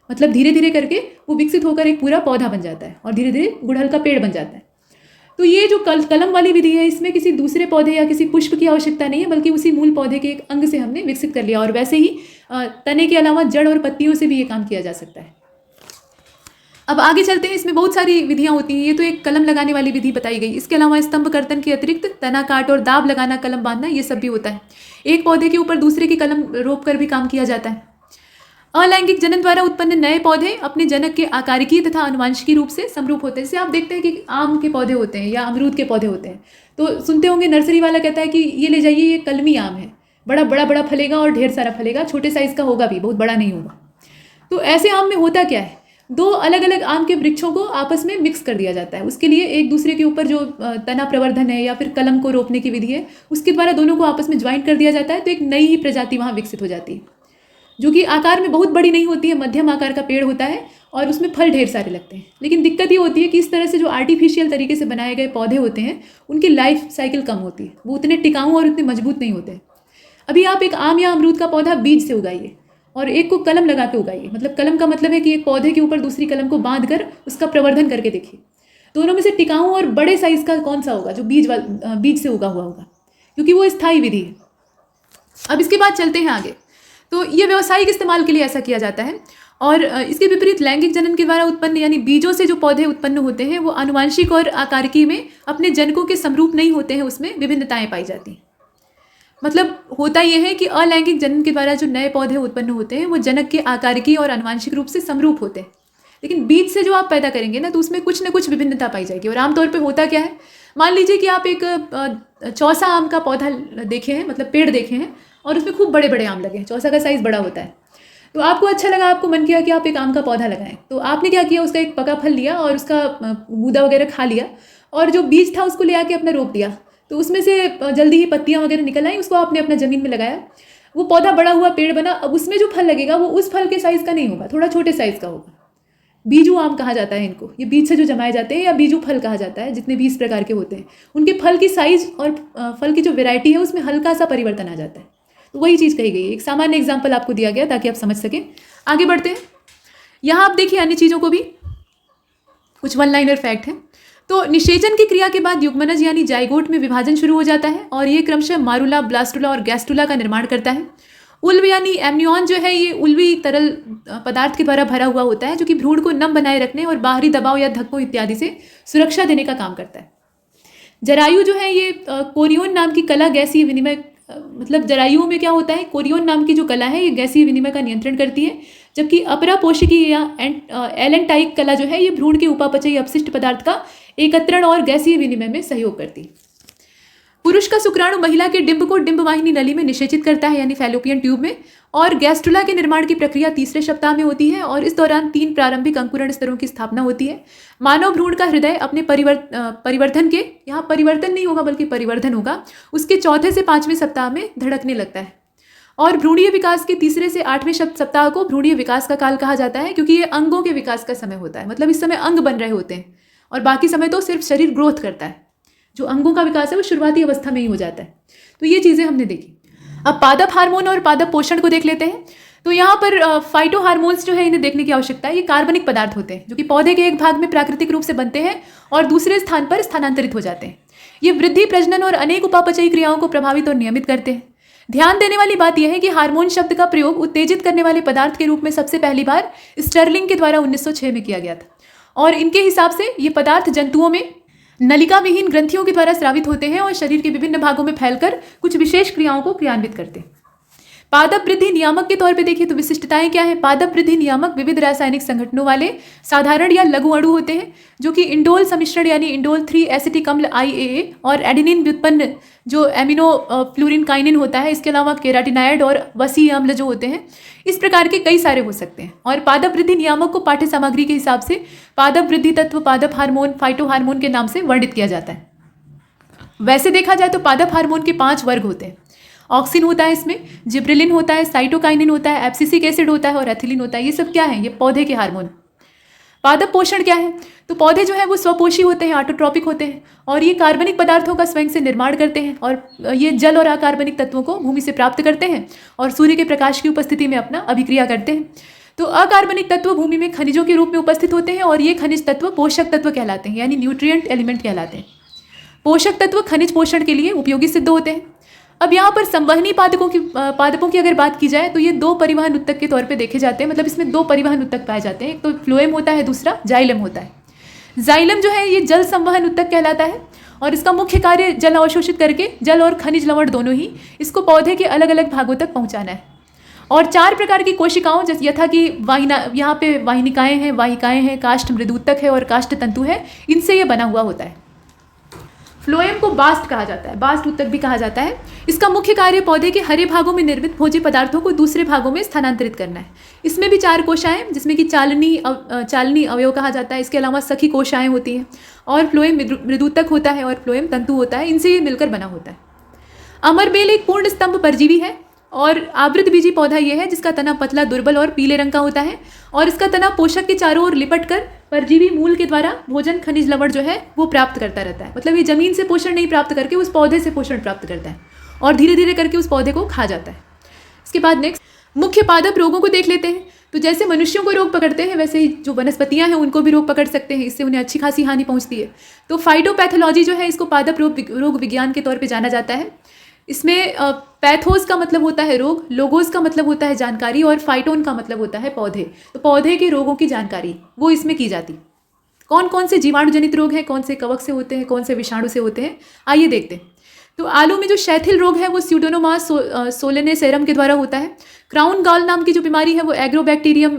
मतलब धीरे धीरे करके वो विकसित होकर एक पूरा पौधा बन जाता है और धीरे धीरे गुड़हल का पेड़ बन जाता है। तो ये जो कलम वाली विधि है, इसमें किसी दूसरे पौधे या किसी पुष्प की आवश्यकता नहीं है, बल्कि उसी मूल पौधे के एक अंग से हमने विकसित कर लिया। और वैसे ही तने के अलावा जड़ और पत्तियों से भी ये काम किया जा सकता है। अब आगे चलते हैं। इसमें बहुत सारी विधियां होती हैं। ये तो एक कलम लगाने वाली विधि बताई गई। इसके अलावा स्तंभ कर्तन के अतिरिक्त तना काट और दाब लगाना, कलम बांधना, ये सब भी होता है। एक पौधे के ऊपर दूसरे की कलम रोप कर भी काम किया जाता है। अलैंगिक जनन द्वारा उत्पन्न नए पौधे अपने जनक के आकारिकीय तथा आनुवांशिकी रूप से समरूप होते हैं। जैसे आप देखते हैं कि आम के पौधे होते हैं या अमरूद के पौधे होते हैं, तो सुनते होंगे नर्सरी वाला कहता है कि ये ले जाइए, ये कलमी आम है, बड़ा बड़ा बड़ा फलेगा और ढेर सारा फलेगा, छोटे साइज़ का होगा भी, बहुत बड़ा नहीं होगा। तो ऐसे आम में होता क्या है, दो अलग अलग आम के वृक्षों को आपस में मिक्स कर दिया जाता है। उसके लिए एक दूसरे के ऊपर जो तना प्रवर्धन है या फिर कलम को रोपने की विधि है, उसके द्वारा दोनों को आपस में ज्वाइंट कर दिया जाता है। तो एक नई ही प्रजाति वहाँ विकसित हो जाती है, जो कि आकार में बहुत बड़ी नहीं होती है, मध्यम आकार का पेड़ होता है और उसमें फल ढेर सारे लगते हैं। लेकिन दिक्कत ये होती है कि इस तरह से जो आर्टिफिशियल तरीके से बनाए गए पौधे होते हैं, उनकी लाइफ साइकिल कम होती है, वो उतने टिकाऊ और उतने मजबूत नहीं होते। अभी आप एक आम या अमरूद का पौधा बीज से उगाइए और एक को कलम लगा के उगाइए। मतलब कलम का मतलब है कि एक पौधे के ऊपर दूसरी कलम को बांध कर उसका प्रवर्धन करके देखिए। दोनों में से टिकाऊ और बड़े साइज का कौन सा होगा, जो बीज से उगा हुआ होगा, क्योंकि वो स्थायी विधि है। अब इसके बाद चलते हैं आगे। तो ये व्यावसायिक इस्तेमाल के लिए ऐसा किया जाता है और इसके विपरीत लैंगिक जनन के द्वारा उत्पन्न यानी बीजों से जो पौधे उत्पन्न होते हैं वो आनुवांशिक और आकारिकी में अपने जनकों के समरूप नहीं होते हैं, उसमें विभिन्नताएं पाई जाती हैं। मतलब होता यह है कि अलैंगिक जनन के द्वारा जो नए पौधे उत्पन्न होते हैं वो जनक के आकारिकी और आनुवांशिक रूप से समरूप होते हैं, लेकिन बीज से जो आप पैदा करेंगे ना तो उसमें कुछ न कुछ विभिन्नता पाई जाएगी। और आमतौर पर होता क्या है, मान लीजिए कि आप एक चौसा आम का पौधा देखे हैं, मतलब पेड़ देखे हैं, और उसमें खूब बड़े बड़े आम लगे हैं, चौसा का साइज़ बड़ा होता है, तो आपको अच्छा लगा, आपको मन किया कि आप एक आम का पौधा लगाएं। तो आपने क्या किया, उसका एक पका फल लिया और उसका गूदा वगैरह खा लिया, और जो बीज था उसको ले आके अपना रोप दिया, तो उसमें से जल्दी ही पत्तियां वगैरह निकल आई, उसको आपने अपना ज़मीन में लगाया, वो पौधा बड़ा हुआ, पेड़ बना। अब उसमें जो फल लगेगा वो उस फल के साइज़ का नहीं होगा, थोड़ा छोटे साइज़ का होगा। बीजू आम कहा जाता है इनको, ये बीज से जो जमाए जाते हैं, या बीजू फल कहा जाता है। जितने भी इस प्रकार के होते हैं उनके फल की साइज़ और फल की जो वेराइटी है उसमें हल्का सा परिवर्तन आ जाता है। तो वही चीज़ कही गई है, एक सामान्य एग्जाम्पल आपको दिया गया ताकि आप समझ सकें। आगे बढ़ते हैं, यहाँ आप देखिए अन्य चीज़ों को भी, कुछ वन लाइनर फैक्ट है। तो निषेचन की क्रिया के बाद युग्मनज यानी जाइगोट में विभाजन शुरू हो जाता है, और ये क्रमशः मारुला, ब्लास्टुला और गैस्टुला का निर्माण करता है। उल्व यानी एमनियॉन जो है ये उल्वी तरल पदार्थ के द्वारा भरा हुआ होता है, जो कि भ्रूण को नम बनाए रखने और बाहरी दबाव या धक्कों इत्यादि से सुरक्षा देने का काम करता है। जरायु जो है ये कोरियोन नाम की कला गैसीय विनिमय, मतलब जरायुओं में क्या होता है, कोरियोन नाम की जो कला है ये गैसीय विनिमय का नियंत्रण करती है, जबकि अपरा पोषकी या एलेंटाइक कला जो है ये भ्रूण के उपापचयी अपशिष्ट पदार्थ का एकत्रण और गैसीय विनिमय में सहयोग करती है। पुरुष का शुक्राणु महिला के डिंब को डिंबवाहिनी नली में निषेचित करता है यानी फैलोपियन ट्यूब में, और गैस्ट्रुला के निर्माण की प्रक्रिया तीसरे सप्ताह में होती है, और इस दौरान 3 प्रारंभिक अंकुरण स्तरों की स्थापना होती है। मानव भ्रूण का हृदय अपने परिवर्धन के, यहाँ परिवर्तन नहीं होगा बल्कि परिवर्धन होगा, उसके चौथे से 5वें सप्ताह में धड़कने लगता है। और भ्रूणीय विकास के तीसरे से 8वें सप्ताह को भ्रूणीय विकास का काल कहा जाता है, क्योंकि ये अंगों के विकास का समय होता है। मतलब इस समय अंग बन रहे होते हैं, और बाकी समय तो सिर्फ शरीर ग्रोथ करता है। जो अंगों का विकास है वो शुरुआती अवस्था में ही हो जाता है। तो ये चीज़ें हमने देखी। अब पादप हार्मोन और पादप पोषण को देख लेते हैं। तो यहाँ पर फाइटो हार्मोन्स जो है इन्हें देखने की आवश्यकता है। ये कार्बनिक पदार्थ होते हैं जो कि पौधे के एक भाग में प्राकृतिक रूप से बनते हैं और दूसरे स्थान पर स्थानांतरित हो जाते हैं। ये वृद्धि, प्रजनन और अनेक उपापचयी क्रियाओं को प्रभावित और नियमित करते हैं। ध्यान देने वाली बात यह है कि हार्मोन शब्द का प्रयोग उत्तेजित करने वाले पदार्थ के रूप में सबसे पहली बार स्टर्लिंग के द्वारा 1906 में किया गया था, और इनके हिसाब से ये पदार्थ जंतुओं में नलिका विहीन ग्रंथियों के द्वारा स्रावित होते हैं और शरीर के विभिन्न भागों में फैलकर कुछ विशेष क्रियाओं को क्रियान्वित करते हैं। पादप वृद्धि नियामक के तौर पे देखें तो विशिष्टताएं क्या है। पादप वृद्धि नियामक विविध रासायनिक संगठनों वाले साधारण या लघु अणु होते हैं, जो कि इंडोल सम्मिश्रण यानी इंडोल 3 एसिटिक अम्ल IAA और एडेनिन व्युत्पन्न जो एमिनो फ्लोरीन काइनिन होता है, इसके अलावा केराटिनाइड और वसी अम्ल जो होते हैं, इस प्रकार के कई सारे हो सकते हैं। और पादप वृद्धि नियामक को पाठ्य सामग्री के हिसाब से पादप वृद्धि तत्व, पादप हार्मोन, फाइटो हार्मोन के नाम से वर्णित किया जाता है। वैसे देखा जाए तो पादप हार्मोन के 5 वर्ग होते हैं। ऑक्सिन होता है, इसमें जिब्रेलिन होता है, साइटोकाइनिन होता है, एब्सिसिक एसिड होता है और एथिलीन होता है। ये सब क्या है? ये पौधे के हार्मोन। पादप पोषण क्या है? तो पौधे जो है वो स्वपोषी होते हैं, ऑटोट्रॉपिक होते हैं, और ये कार्बनिक पदार्थों का स्वयं से निर्माण करते हैं, और ये जल और अकार्बनिक तत्वों को भूमि से प्राप्त करते हैं और सूर्य के प्रकाश की उपस्थिति में अपना अभिक्रिया करते हैं। तो अकार्बनिक तत्व भूमि में खनिजों के रूप में उपस्थित होते हैं, और ये खनिज तत्व पोषक तत्व कहलाते हैं, यानी न्यूट्रिएंट एलिमेंट कहलाते हैं। पोषक तत्व खनिज पोषण के लिए उपयोगी सिद्ध होते हैं। अब यहाँ पर संवहनी पादपों की अगर बात की जाए तो ये 2 परिवहन उत्तक के तौर पे देखे जाते हैं। मतलब इसमें 2 परिवहन उत्तक पाए जाते हैं, एक तो फ्लोएम होता है, दूसरा जाइलम होता है। जाइलम जो है ये जल संवहन उत्तक कहलाता है, और इसका मुख्य कार्य जल अवशोषित करके जल और खनिज लवण दोनों ही इसको पौधे के अलग अलग भागों तक पहुँचाना है। और 4 प्रकार की कोशिकाओं, जैसे यथा कि यहाँ पे वाहिनिकाएँ हैं, वाहिकाएँ हैं, काष्ठ मृदुत्तक है और काष्ठ तंतु है, इनसे ये बना हुआ होता है। फ्लोएम को बास्ट कहा जाता है, बास्ट उत्तक भी कहा जाता है। इसका मुख्य कार्य पौधे के हरे भागों में निर्मित भोज्य पदार्थों को दूसरे भागों में स्थानांतरित करना है। इसमें भी 4 कोशाएं, जिसमें कि चालनी अवयव कहा जाता है, इसके अलावा सखी कोशाएं होती हैं, और फ्लोएम मृदुत्तक होता है और फ्लोएम तंतु होता है। इनसे ये मिलकर बना होता है। अमरबेल एक पूर्ण स्तंभ परजीवी है, और आवृत बीजी पौधा यह है जिसका तना पतला, दुर्बल और पीले रंग का होता है, और इसका तना पोषक के चारों ओर लिपट कर परजीवी मूल के द्वारा भोजन, खनिज लवण जो है वो प्राप्त करता रहता है। मतलब ये जमीन से पोषण नहीं प्राप्त करके उस पौधे से पोषण प्राप्त करता है, और धीरे धीरे करके उस पौधे को खा जाता है। इसके बाद नेक्स्ट मुख्य पादप रोगों को देख लेते हैं। तो जैसे मनुष्यों को रोग पकड़ते हैं, वैसे ही जो वनस्पतियां हैं उनको भी रोग पकड़ सकते हैं, इससे उन्हें अच्छी खासी हानि पहुंचती है। तो फाइटोपैथोलॉजी जो है इसको पादप रोग विज्ञान के तौर पे जाना जाता है। इसमें पैथोस का मतलब होता है रोग, लोगोस का मतलब होता है जानकारी और फाइटोन का मतलब होता है पौधे। तो पौधे के रोगों की जानकारी वो इसमें की जाती। कौन कौन से जीवाणु जनित रोग हैं, कौन से कवक से होते हैं, कौन से विषाणु से होते हैं, आइए देखते हैं। तो आलू में जो शैथिल रोग है वो स्यूडोमोनास सोलेनेसेरम के द्वारा होता है। क्राउन गॉल नाम की जो बीमारी है वो एग्रोबैक्टीरियम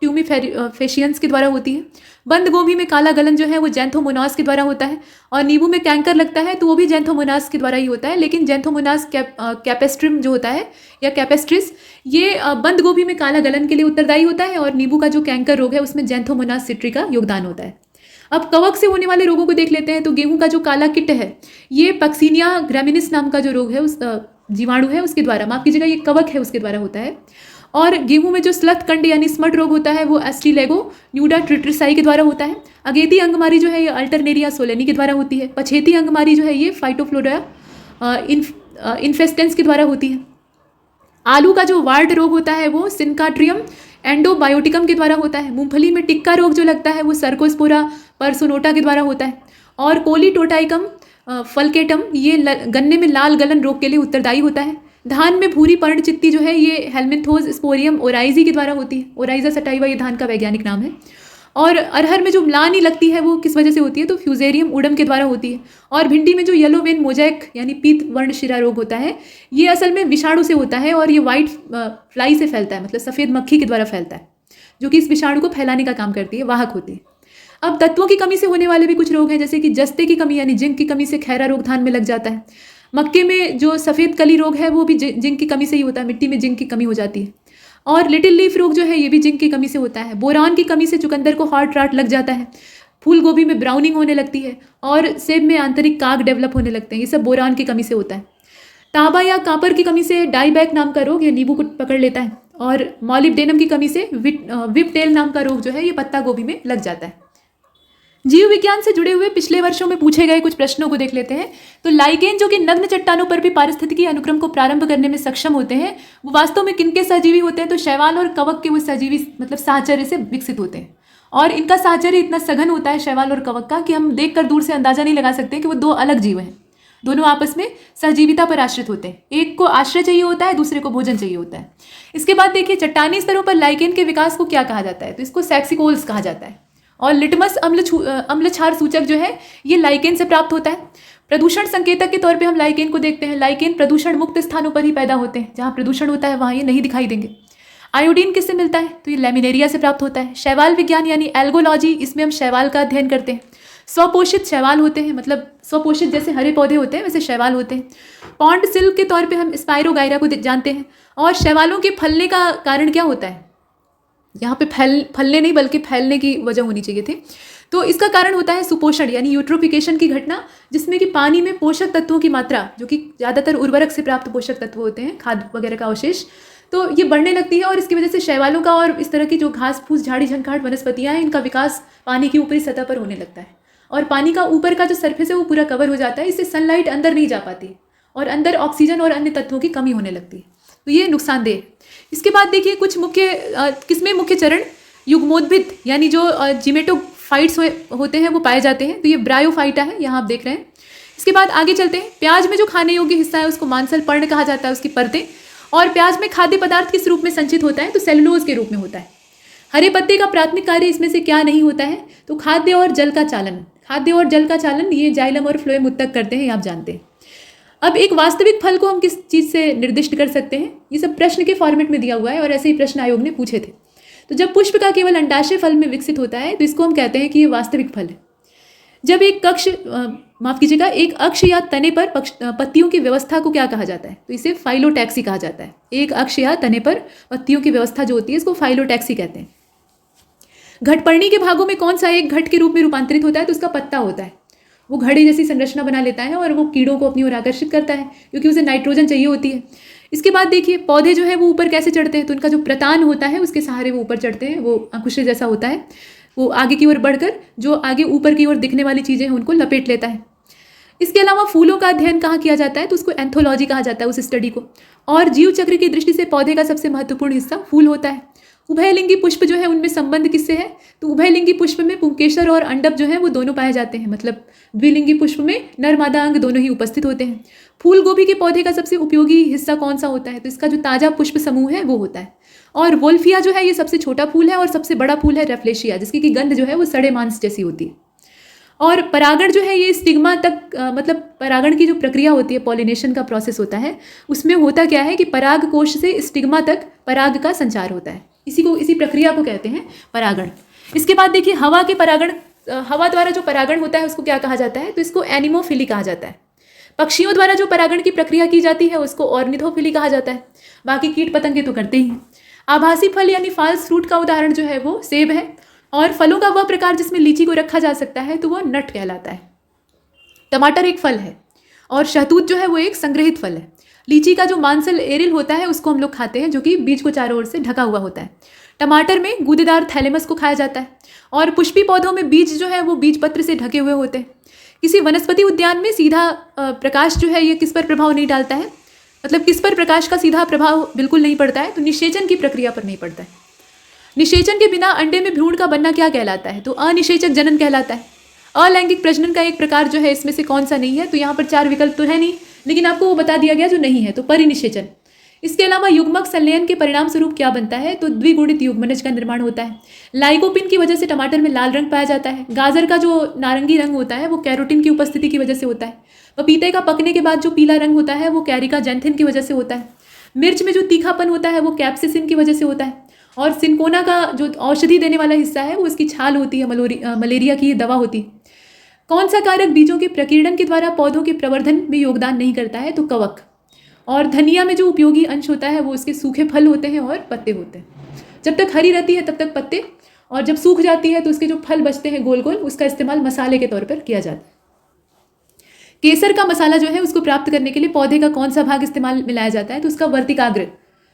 ट्यूमिफेशियंस के द्वारा होती है। बंद गोभी में काला गलन जो है वो जैंथोमोनास के द्वारा होता है। और नींबू में कैंकर लगता है तो वो भी जैंथोमोनास के द्वारा ही होता है, लेकिन जैंथोमोनास कैपेस्ट्रिम जो होता है या कैपेस्ट्रिस, ये बंद गोभी में काला गलन के लिए उत्तरदायी होता है, और नींबू का जो कैंकर रोग है उसमें जैंथोमोनास सिट्री का योगदान होता है। अब कवक से होने वाले रोगों को देख लेते हैं। तो गेहूं का जो काला किट है ये पक्सीनिया ग्रामिनिस नाम का जो रोग है, उस जीवाणु है उसके द्वारा, माफ कीजिएगा ये कवक है उसके द्वारा होता है। और गेहूं में जो स्लथ कंड यानी स्मट रोग होता है वो एस्ट्रीलेगो न्यूडा ट्रिट्रिसाई के द्वारा होता है। अगेती अंगमारी जो है ये अल्टरनेरिया सोलेनी के द्वारा होती है। पछेती अंगमारी जो है ये फाइटोफ्लोरा इन्फेस्टेंस के द्वारा होती है। आलू का जो वार्ड रोग होता है वो सिनकाट्रियम एंडोबायोटिकम के द्वारा होता है। मूंगफली में टिक्का रोग जो लगता है वो सर्कोस्पोरा परसोनोटा के द्वारा होता है। और कोलीटोटाइकम फलकेटम ये गन्ने में लाल गलन रोग के लिए उत्तरदायी होता है। धान में भूरी पर्ण चित्ती जो है ये हेलमिंथोज स्पोरियम ओराइजी के द्वारा होती है। ओराइजा सटाइवा ये धान का वैज्ञानिक नाम है। और अरहर में जो म्लानी लगती है वो किस वजह से होती है, तो फ्यूजेरियम उडम के द्वारा होती है। और भिंडी में जो येलो वेन मोजैक यानी पीत वर्ण शिरा रोग होता है ये असल में विषाणु से होता है, और ये वाइट फ्लाई से फैलता है, मतलब सफ़ेद मक्खी के द्वारा फैलता है, जो कि इस विषाणु को फैलाने का काम करती है, वाहक होती है। अब तत्वों की कमी से होने वाले भी कुछ रोग हैं, जैसे कि जस्ते की कमी यानी जिंक की कमी से खैरा रोग धान में लग जाता है। मक्के में जो सफ़ेद कली रोग है वो भी जिंक की कमी से ही होता है, मिट्टी में जिंक की कमी हो जाती है। और लिटिल लीफ रोग जो है ये भी जिंक की कमी से होता है। बोरान की कमी से चुकंदर को हार्ट राट लग जाता है। फूल गोभी में ब्राउनिंग होने लगती है, और सेब में आंतरिक काग डेवलप होने लगते हैं। ये सब बोरान की कमी से होता है। तांबा या कापर की कमी से डाईबैक नाम का रोग ये नींबू को पकड़ लेता है। और मॉलिब्डेनम की कमी से विपटेल नाम का रोग जो है ये पत्ता गोभी में लग जाता है। जीव विज्ञान से जुड़े हुए पिछले वर्षों में पूछे गए कुछ प्रश्नों को देख लेते हैं। तो लाइकेन जो कि नग्न चट्टानों पर भी पारिस्थितिकी अनुक्रम को प्रारंभ करने में सक्षम होते हैं, वो वास्तव में किनके सहजीवी होते हैं, तो शैवाल और कवक के वो सहजीवी मतलब साहचर्य से विकसित होते हैं। और इनका साहचर्य इतना सघन होता है शैवाल और कवक का कि हम देखकर दूर से अंदाजा नहीं लगा सकते कि वो दो अलग जीव हैं। दोनों आपस में सहजीविता पर आश्रित होते हैं। एक को आश्रय चाहिए होता है, दूसरे को भोजन चाहिए होता है। इसके बाद देखिए चट्टानी स्तरों पर लाइकेन के विकास को क्या कहा जाता है, तो इसको सेक्सिकोल्स कहा जाता है। और लिटमस अम्ल क्षार सूचक जो है ये लाइकेन से प्राप्त होता है। प्रदूषण संकेतक के तौर पे हम लाइकेन को देखते हैं। लाइकेन प्रदूषण मुक्त स्थानों पर ही पैदा होते हैं, जहाँ प्रदूषण होता है वहाँ ये नहीं दिखाई देंगे। आयोडीन किससे मिलता है, तो ये लैमिनेरिया से प्राप्त होता है। शैवाल विज्ञान यानी एल्गोलॉजी, इसमें हम शैवाल का अध्ययन करते हैं। स्वपोषित शैवाल होते हैं, मतलब स्वपोषित जैसे हरे पौधे होते हैं वैसे शैवाल होते हैं। पॉन्ड सिल्क के तौर पे हम स्पाइरोगायरा को जानते हैं। और शैवालों के फलने का कारण क्या होता है, यहाँ पे फलने नहीं बल्कि फैलने की वजह होनी चाहिए थी। तो इसका कारण होता है सुपोषण यानी यूट्रोफिकेशन की घटना, जिसमें कि पानी में पोषक तत्वों की मात्रा, जो कि ज़्यादातर उर्वरक से प्राप्त पोषक तत्व होते हैं, खाद वगैरह का अवशेष, तो ये बढ़ने लगती है। और इसकी वजह से शैवालों का और इस तरह की जो घास फूस झाड़ी झंखाड़ वनस्पतियाँ हैं इनका विकास पानी की ऊपरी सतह पर होने लगता है। और पानी का ऊपर का जो सरफेस है वो पूरा कवर हो जाता है, इससे सनलाइट अंदर नहीं जा पाती और अंदर ऑक्सीजन और अन्य तत्वों की कमी होने लगती है, तो ये नुकसानदेह। इसके बाद देखिए कुछ किसमें मुख्य चरण युग्मोद्भिद यानी जो जिमेटोफाइट्स होते हैं वो पाए जाते हैं, तो ये ब्रायोफाइटा है, यहाँ आप देख रहे हैं। इसके बाद आगे चलते हैं। प्याज में जो खाने योग्य हिस्सा है उसको मांसल पर्ण कहा जाता है, उसकी परतें। और प्याज में खाद्य पदार्थ किस रूप में संचित होता है, तो सेलुलोज के रूप में होता है। हरे पत्ते का प्राथमिक कार्य इसमें से क्या नहीं होता है, तो खाद्य और जल का चालन। खाद्य और जल का चालन ये जाइलम और फ्लोएम उत्तक करते हैं, ये आप जानते हैं। अब एक वास्तविक फल को हम किस चीज़ से निर्दिष्ट कर सकते हैं, ये सब प्रश्न के फॉर्मेट में दिया हुआ है और ऐसे ही प्रश्न आयोग ने पूछे थे। तो जब पुष्प का केवल अंडाशय फल में विकसित होता है तो इसको हम कहते हैं कि ये वास्तविक फल है। जब एक एक अक्ष या तने पर पत्तियों की व्यवस्था को क्या कहा जाता है, तो इसे फाइलोटैक्सी कहा जाता है। एक अक्ष या तने पर पत्तियों की व्यवस्था जो होती है इसको फाइलोटैक्सी कहते हैं। घटपर्णी के भागों में कौन सा एक घट के रूप में रूपांतरित होता है, तो उसका पत्ता होता है। वो घड़े जैसी संरचना बना लेता है और वो कीड़ों को अपनी ओर आकर्षित करता है क्योंकि उसे नाइट्रोजन चाहिए होती है। इसके बाद देखिए पौधे जो है वो ऊपर कैसे चढ़ते हैं, तो उनका जो प्रतान होता है उसके सहारे वो ऊपर चढ़ते हैं। वो अंकुश जैसा होता है, वो आगे की ओर बढ़कर जो आगे ऊपर की ओर दिखने वाली चीज़ें हैं उनको लपेट लेता है। इसके अलावा फूलों का अध्ययन कहाँ किया जाता है, तो उसको एंथोलॉजी कहा जाता है उस स्टडी को। और जीव चक्र की दृष्टि से पौधे का सबसे महत्वपूर्ण हिस्सा फूल होता है। उभयलिंगी पुष्प जो है उनमें संबंध किससे है? तो उभयलिंगी पुष्प में पुंकेसर और अंडप जो है वो दोनों पाए जाते हैं, मतलब द्विलिंगी पुष्प में नर मादा अंग दोनों ही उपस्थित होते हैं। फूल गोभी के पौधे का सबसे उपयोगी हिस्सा कौन सा होता है? तो इसका जो ताजा पुष्प समूह है वो होता है। और वोल्फिया जो है ये सबसे छोटा फूल है और सबसे बड़ा फूल है रेफ्लेशिया, जिसकी की गंध जो है वो सड़े मांस जैसी होती है। और परागण जो है ये स्टिग्मा तक मतलब परागण की जो प्रक्रिया होती है, पॉलिनेशन का प्रोसेस होता है, उसमें होता क्या है कि पराग कोश से स्टिग्मा तक पराग का संचार होता है। इसी प्रक्रिया को कहते हैं परागण। इसके बाद देखिए हवा के परागण, हवा द्वारा जो परागण होता है उसको क्या कहा जाता है? तो इसको एनिमोफिली कहा जाता है। पक्षियों द्वारा जो परागण की प्रक्रिया की जाती है उसको ऑर्निथोफिली कहा जाता है। बाकी कीट पतंगे तो करते ही हैं। आभासी फल यानी फॉल्स फ्रूट का उदाहरण जो है वो सेब है। और फलों का वह प्रकार जिसमें लीची को रखा जा सकता है तो वह नट कहलाता है। टमाटर एक फल है और शहतूत जो है वो एक संग्रहित फल है। लीची का जो मांसल एरिल होता है उसको हम लोग खाते हैं, जो कि बीज को चारों ओर से ढका हुआ होता है। टमाटर में गूदेदार थैलेमस को खाया जाता है। और पुष्पी पौधों में बीज जो है वो बीज पत्र से ढके हुए होते हैं। किसी वनस्पति उद्यान में सीधा प्रकाश जो है ये किस पर प्रभाव नहीं डालता है? मतलब किस पर प्रकाश का सीधा प्रभाव बिल्कुल नहीं पड़ता है? तो निषेचन की प्रक्रिया पर नहीं पड़ता है। निषेचन के बिना अंडे में भ्रूण का बनना क्या कहलाता है? तो अनिषेचक जनन कहलाता है। अलैंगिक प्रजनन का एक प्रकार जो है इसमें से कौन सा नहीं है? तो यहाँ पर 4 विकल्प तो है नहीं, लेकिन आपको वो बता दिया गया जो नहीं है, तो परिनिषेचन। इसके अलावा युग्मक संलयन के परिणाम स्वरूप क्या बनता है? तो द्विगुणित युग्मनज का निर्माण होता है। लाइकोपिन की वजह से टमाटर में लाल रंग पाया जाता है। गाजर का जो नारंगी रंग होता है वो कैरोटीन की उपस्थिति की वजह से होता है। पपीते का पकने के बाद जो पीला रंग होता है वो कैरिका जैंथिन की वजह से होता है। मिर्च में जो तीखापन होता है वो कैप्सिसिन की वजह से होता है। और सिनकोना का जो औषधि देने वाला हिस्सा है वो इसकी छाल होती है, मलेरिया की दवा होती है। कौन सा कारक बीजों के प्रकीर्णन के द्वारा पौधों के प्रवर्धन में योगदान नहीं करता है? तो कवक। और धनिया में जो उपयोगी अंश होता है वो उसके सूखे फल होते हैं और पत्ते होते हैं। जब तक हरी रहती है तब तक पत्ते, और जब सूख जाती है तो उसके जो फल बचते हैं गोल गोल, उसका इस्तेमाल मसाले के तौर पर किया जाता है। केसर का मसाला जो है उसको प्राप्त करने के लिए पौधे का कौन सा भाग इस्तेमाल मिलाया जाता है? तो उसका वर्तिकाग्र,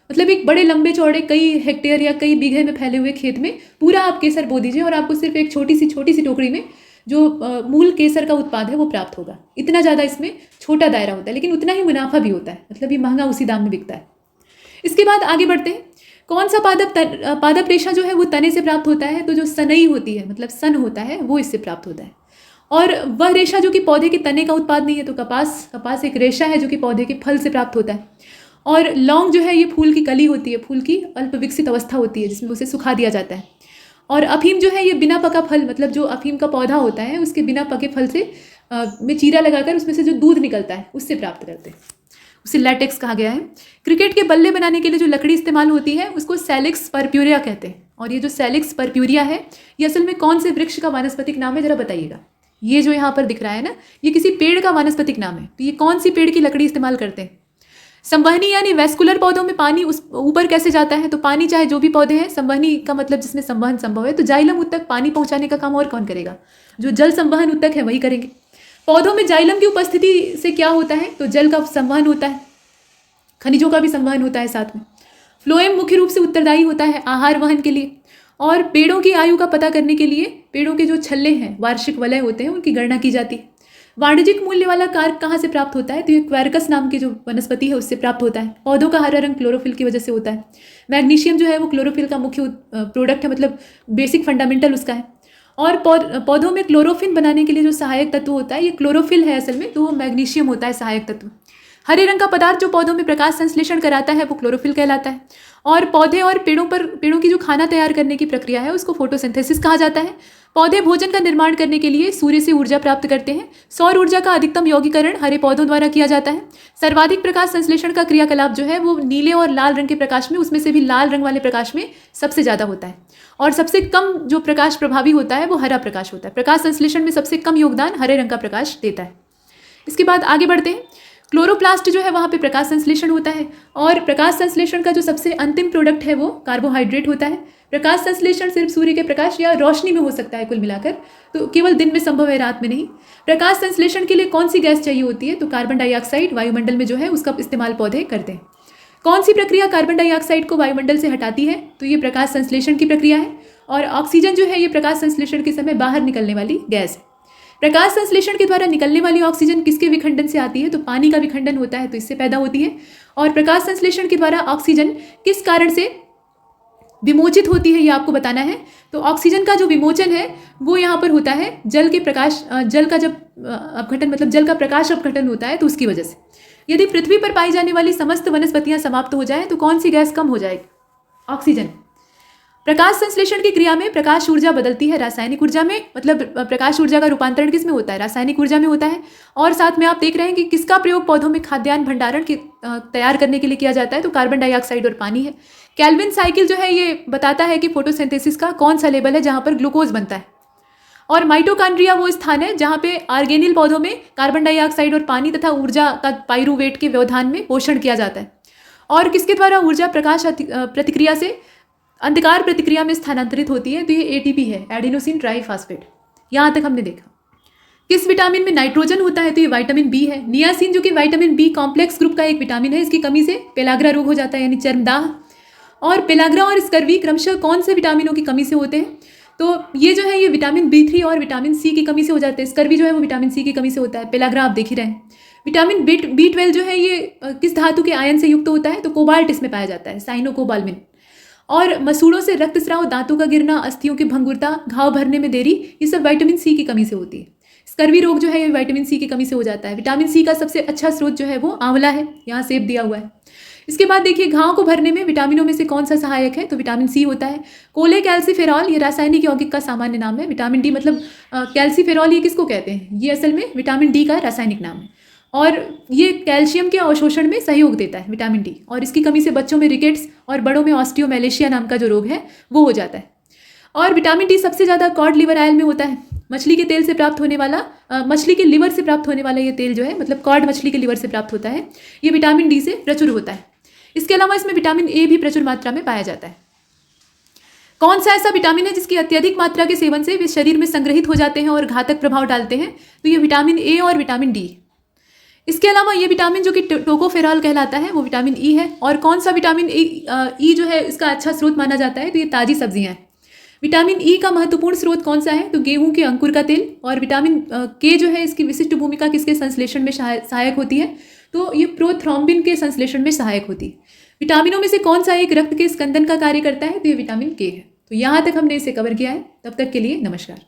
मतलब एक बड़े लंबे चौड़े कई हेक्टेयर या कई बीघे में फैले हुए खेत में पूरा आप केसर बो दीजिए और आपको सिर्फ एक छोटी सी टोकरी में जो मूल केसर का उत्पाद है वो प्राप्त होगा। इतना ज़्यादा इसमें छोटा दायरा होता है, लेकिन उतना ही मुनाफा भी होता है, मतलब ये महंगा उसी दाम में बिकता है। इसके बाद आगे बढ़ते हैं। कौन सा पादप रेशा जो है वो तने से प्राप्त होता है? तो जो सनई होती है, मतलब सन होता है, वो इससे प्राप्त होता है। और वह रेशा जो कि पौधे के तने का उत्पाद नहीं है, तो कपास एक रेशा है जो कि पौधे के फल से प्राप्त होता है। और लौंग जो है ये फूल की कली होती है, फूल की अल्प विकसित अवस्था होती है जिसमें उसे सुखा दिया जाता है। और अफीम जो है ये बिना पका फल, मतलब जो अफीम का पौधा होता है उसके बिना पके फल से में चीरा लगाकर उसमें से जो दूध निकलता है उससे प्राप्त करते हैं, उसे लैटेक्स कहा गया है। क्रिकेट के बल्ले बनाने के लिए जो लकड़ी इस्तेमाल होती है उसको सैलिक्स परप्यूरिया कहते हैं। और ये जो सैलिक्स परप्यूरिया है ये असल में कौन से वृक्ष का वानस्पतिक नाम है, जरा बताइएगा। ये जो यहाँ पर दिख रहा है ना, ये किसी पेड़ का वानस्पतिक नाम है। तो ये कौन सी पेड़ की लकड़ी इस्तेमाल करते हैं? संवहनी यानी वैस्कुलर पौधों में पानी उस ऊपर कैसे जाता है? तो पानी चाहे जो भी पौधे हैं, संवहनी का मतलब जिसमें संवहन संभव है, तो जाइलम उत्तक पानी पहुंचाने का काम और कौन करेगा? जो जल संवहन उत्तक है वही करेंगे। पौधों में जाइलम की उपस्थिति से क्या होता है? तो जल का संवहन होता है, खनिजों का भी संवहन होता है साथ में। फ्लोएम मुख्य रूप से उत्तरदायी होता है आहार वहन के लिए। और पेड़ों की आयु का पता करने के लिए पेड़ों के जो छल्ले हैं, वार्षिक वलय होते हैं, उनकी गणना की जाती है। वाणिज्यिक मूल्य वाला कारक कहाँ से प्राप्त होता है? तो ये क्वेरकस नाम की जो वनस्पति है उससे प्राप्त होता है। पौधों का हरा रंग क्लोरोफिल की वजह से होता है। मैग्नीशियम जो है वो क्लोरोफिल का मुख्य प्रोडक्ट है, मतलब बेसिक फंडामेंटल उसका है। और पौधों में क्लोरोफिन बनाने के लिए जो सहायक तत्व होता है ये क्लोरोफिल है असल में, तो वो मैग्नीशियम होता है सहायक तत्व। हरे रंग का पदार्थ जो पौधों में प्रकाश संश्लेषण कराता है वो क्लोरोफिल कहलाता है। और पौधे और पेड़ों की जो खाना तैयार करने की प्रक्रिया है उसको फोटोसिंथेसिस कहा जाता है। पौधे भोजन का निर्माण करने के लिए सूर्य से ऊर्जा प्राप्त करते हैं। सौर ऊर्जा का अधिकतम यौगीकरण हरे पौधों द्वारा किया जाता है। सर्वाधिक प्रकाश संश्लेषण का क्रियाकलाप जो है वो नीले और लाल रंग के प्रकाश में, उसमें से भी लाल रंग वाले प्रकाश में सबसे ज़्यादा होता है। और सबसे कम जो प्रकाश प्रभावी होता है वो हरा प्रकाश होता है। प्रकाश संश्लेषण में सबसे कम योगदान हरे रंग का प्रकाश देता है। इसके बाद आगे बढ़ते हैं। क्लोरोप्लास्ट जो है वहाँ पे प्रकाश संश्लेषण होता है। और प्रकाश संश्लेषण का जो सबसे अंतिम प्रोडक्ट है वो कार्बोहाइड्रेट होता है। प्रकाश संश्लेषण सिर्फ सूर्य के प्रकाश या रोशनी में हो सकता है कुल मिलाकर, तो केवल दिन में संभव है, रात में नहीं। प्रकाश संश्लेषण के लिए कौन सी गैस चाहिए होती है? तो कार्बन डाइऑक्साइड वायुमंडल में जो है उसका इस्तेमाल पौधे करते हैं। कौन सी प्रक्रिया कार्बन डाइऑक्साइड को वायुमंडल से हटाती है? तो ये प्रकाश संश्लेषण की प्रक्रिया है। और ऑक्सीजन जो है ये प्रकाश संश्लेषण के समय बाहर निकलने वाली गैस है। प्रकाश संश्लेषण के द्वारा निकलने वाली ऑक्सीजन किसके विखंडन से आती है? तो पानी का विखंडन होता है, तो इससे पैदा होती है। और प्रकाश संश्लेषण के द्वारा ऑक्सीजन किस कारण से विमोचित होती है, ये आपको बताना है। तो ऑक्सीजन का जो विमोचन है वो यहाँ पर होता है जल के प्रकाश जल का जब अपघटन मतलब जल का प्रकाश अपघटन होता है तो उसकी वजह से। यदि पृथ्वी पर पाई जाने वाली समस्त वनस्पतियाँ समाप्त हो जाएं तो कौन सी गैस कम हो जाएगी? ऑक्सीजन। प्रकाश संश्लेषण की क्रिया में प्रकाश ऊर्जा बदलती है रासायनिक ऊर्जा में, मतलब प्रकाश ऊर्जा का रूपांतरण किस में होता है? रासायनिक ऊर्जा में होता है। और साथ में आप देख रहे हैं कि किसका प्रयोग पौधों में खाद्यान्न भंडारण के तैयार करने के लिए किया जाता है? तो कार्बन डाइऑक्साइड और पानी है। केल्विन साइकिल जो है ये बताता है कि फोटोसिंथेसिस का कौन सा लेवल है जहाँ पर ग्लूकोज बनता है। और माइटोकॉन्ड्रिया वो स्थान है जहाँ पे ऑर्गेनिल पौधों में कार्बन डाइऑक्साइड और पानी तथा ऊर्जा का पाइरूवेट के व्यवधान में पोषण किया जाता है। और किसके द्वारा ऊर्जा प्रकाश प्रतिक्रिया से अंधकार प्रतिक्रिया में स्थानांतरित होती है? तो ये एटीपी है, एडिनोसिन ट्राइफॉस्फेट। यहाँ तक हमने देखा। किस विटामिन में नाइट्रोजन होता है? तो ये विटामिन बी है। नियासिन जो कि विटामिन बी कॉम्प्लेक्स ग्रुप का एक विटामिन है, इसकी कमी से पेलाग्रा रोग हो जाता है यानी चर्मदाह। और पेलाग्रा और स्कर्वी क्रमशः कौन से विटामिनों की कमी से होते हैं? तो ये जो है ये विटामिन B3 और विटामिन सी की कमी से हो जाते हैं। स्कर्वी जो है वो विटामिन सी की कमी से होता है। पेलाग्रा आप देख ही रहे हैं। विटामिन B12 जो है ये किस धातु के आयन से युक्त होता है? तो कोबाल्ट इसमें पाया जाता है, साइनोकोबाल्मिन। और मसूड़ों से रक्तस्राव, दांतों का गिरना, अस्थियों की भंगुरता, घाव भरने में देरी, ये सब विटामिन सी की कमी से होती है। स्कर्वी रोग जो है ये विटामिन सी की कमी से हो जाता है। विटामिन सी का सबसे अच्छा स्रोत जो है वो आंवला है, यहाँ सेब दिया हुआ है। इसके बाद देखिए घाव को भरने में विटामिनों में से कौन सा सहायक है? तो विटामिन सी होता है। कोले कैल्सीफेरॉल ये रासायनिक यौगिक का सामान्य नाम है। विटामिन डी मतलब कैल्सीफेरॉल ये किसको कहते हैं? ये असल में विटामिन डी का रासायनिक नाम है। और ये कैल्शियम के अवशोषण में सहयोग देता है विटामिन डी। और इसकी कमी से बच्चों में रिकेट्स और बड़ों में ऑस्टियोमेलेशिया नाम का जो रोग है वो हो जाता है। और विटामिन डी सबसे ज़्यादा कॉड लिवर ऑयल में होता है। मछली के तेल से प्राप्त होने वाला मछली के लिवर से प्राप्त होने वाला ये तेल जो है मतलब कॉड मछली के लिवर से प्राप्त होता है, ये विटामिन डी से प्रचुर होता है। इसके अलावा इसमें विटामिन ए भी प्रचुर मात्रा में पाया जाता है। कौन सा ऐसा विटामिन है जिसकी अत्यधिक मात्रा के सेवन से वे शरीर में संग्रहित हो जाते हैं और घातक प्रभाव डालते हैं? तो ये विटामिन ए और विटामिन डी। इसके अलावा ये विटामिन जो कि टोकोफेरॉल कहलाता है वो विटामिन ई है। और कौन सा विटामिन ई जो है इसका अच्छा स्रोत माना जाता है? तो ये ताज़ी सब्जियां हैं। विटामिन ई का महत्वपूर्ण स्रोत कौन सा है? तो गेहूं के अंकुर का तेल। और विटामिन के जो है इसकी विशिष्ट भूमिका किसके संश्लेषण में सहायक होती है? तो ये प्रोथ्रोम्बिन के संश्लेषण में सहायक होती है। विटामिनों में से कौन सा एक रक्त के स्कंदन का कार्य करता है? तो ये विटामिन के है। तो यहाँ तक हमने इसे कवर किया है। तब तक के लिए नमस्कार।